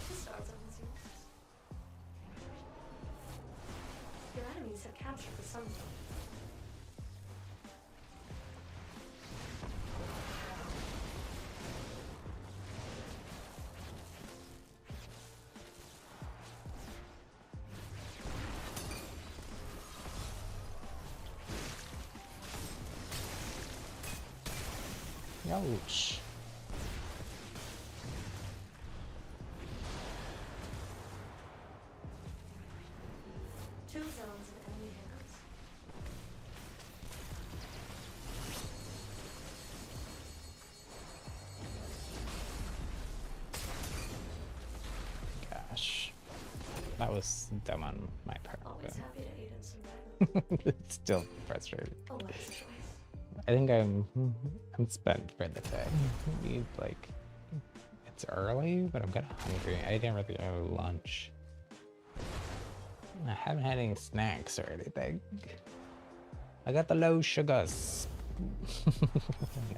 The star zone is yours. Your enemies have captured the sun zone. Ouch. 2 zones in enemy hands. Gosh. That was dumb on my part. Always But happy to aid in some battle. it's still frustrating. A wise choice. I think I'm spent for the day. Need like it's early, but I'm kind of hungry. I didn't really have lunch. I haven't had any snacks or anything. I got the low sugars. No,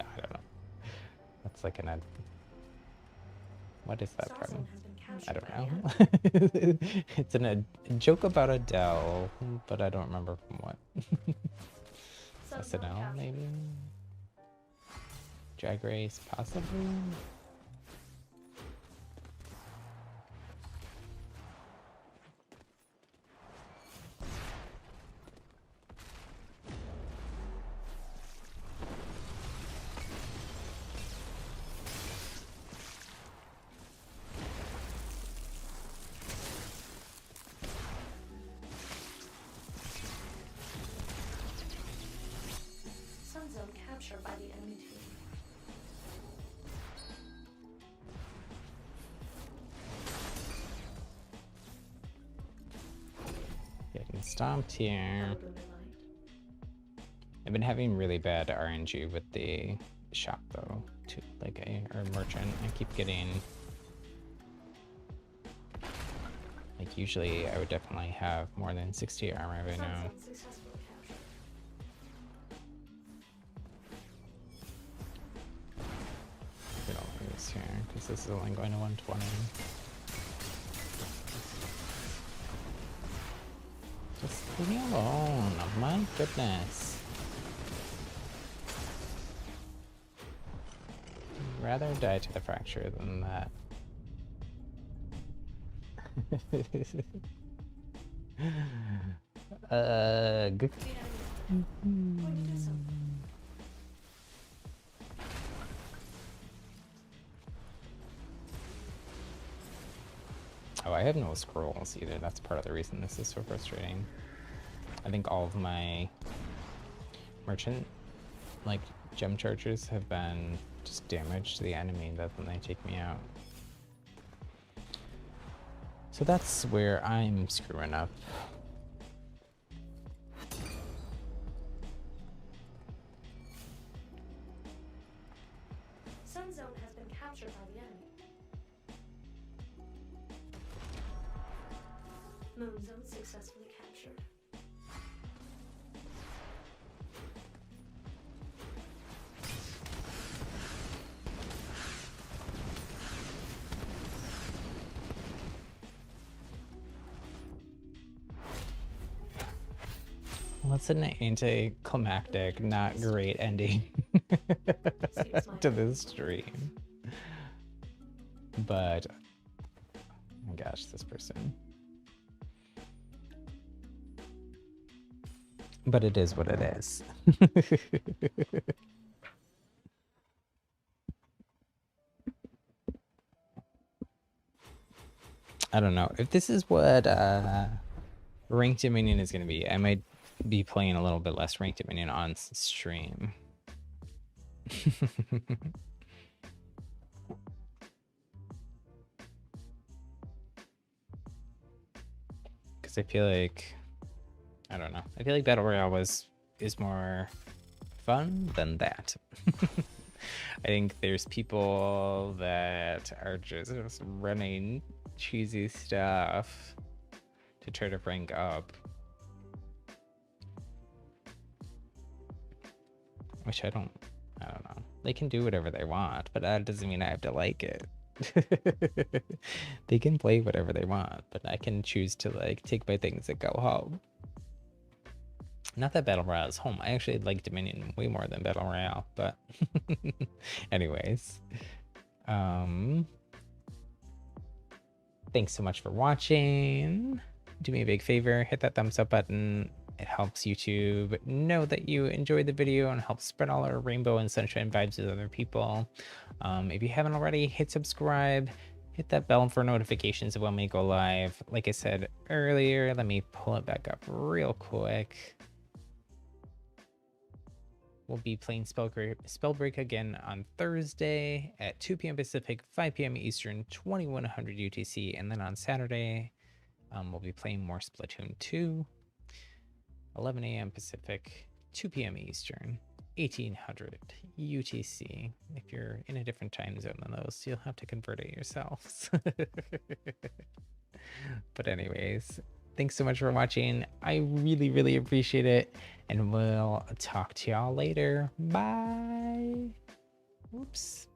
I don't know. That's like an what is that Star from? zone has been captured I don't by the enemy. know. It's a joke about Adele, but I don't remember from what. Sun zone SNL captured. maybe? Drag Race possibly? Sun zone captured by the enemy team. Getting stomped here. Double boom in mind. I've been having really bad RNG with the shop though, too, like or merchant. I keep getting like usually I would definitely have more than 60 armor right Sun now. zone successfully captured. We don't lose here because this is only going to 120. Just leave me alone. My goodness. I'd rather die to the fracture than that. Ugh. Defeat enemy. Going to do something. Oh, I have no scrolls either. That's part of the reason this is so frustrating. I think all of my merchant, like, gem chargers have been just damaged to the enemy that when they take me out. So that's where I'm screwing up. Sun zone has been captured by the enemy. Moon zone successfully captured. What's an anticlimactic, not great ending to this stream? But, oh my gosh, this person. But it is what it is. I don't know. If this is what Ranked Dominion is going to be, I might be playing a little bit less Ranked Dominion on stream. Because I feel like, I don't know. I feel like Battle Royale is more fun than that. I think there's people that are just running cheesy stuff to try to rank up, which I don't know. They can do whatever they want, but that doesn't mean I have to like it. They can play whatever they want, but I can choose to like take my things and go home. Not that Battle Royale is home. I actually like Dominion way more than Battle Royale, but anyways. Thanks so much for watching. Do me a big favor, hit that thumbs up button. It helps YouTube know that you enjoyed the video and helps spread all our rainbow and sunshine vibes with other people. If you haven't already, hit subscribe, hit that bell for notifications of when we go live. Like I said earlier, let me pull it back up real quick. We'll be playing Spellbreak again on Thursday at 2 p.m. Pacific, 5 p.m. Eastern, 2100 UTC. And then on Saturday, we'll be playing more Splatoon 2, 11 a.m. Pacific, 2 p.m. Eastern, 1800 UTC. If you're in a different time zone than those, you'll have to convert it yourselves. But anyways, thanks so much for watching. I really, really appreciate it. And we'll talk to y'all later. Bye. Oops.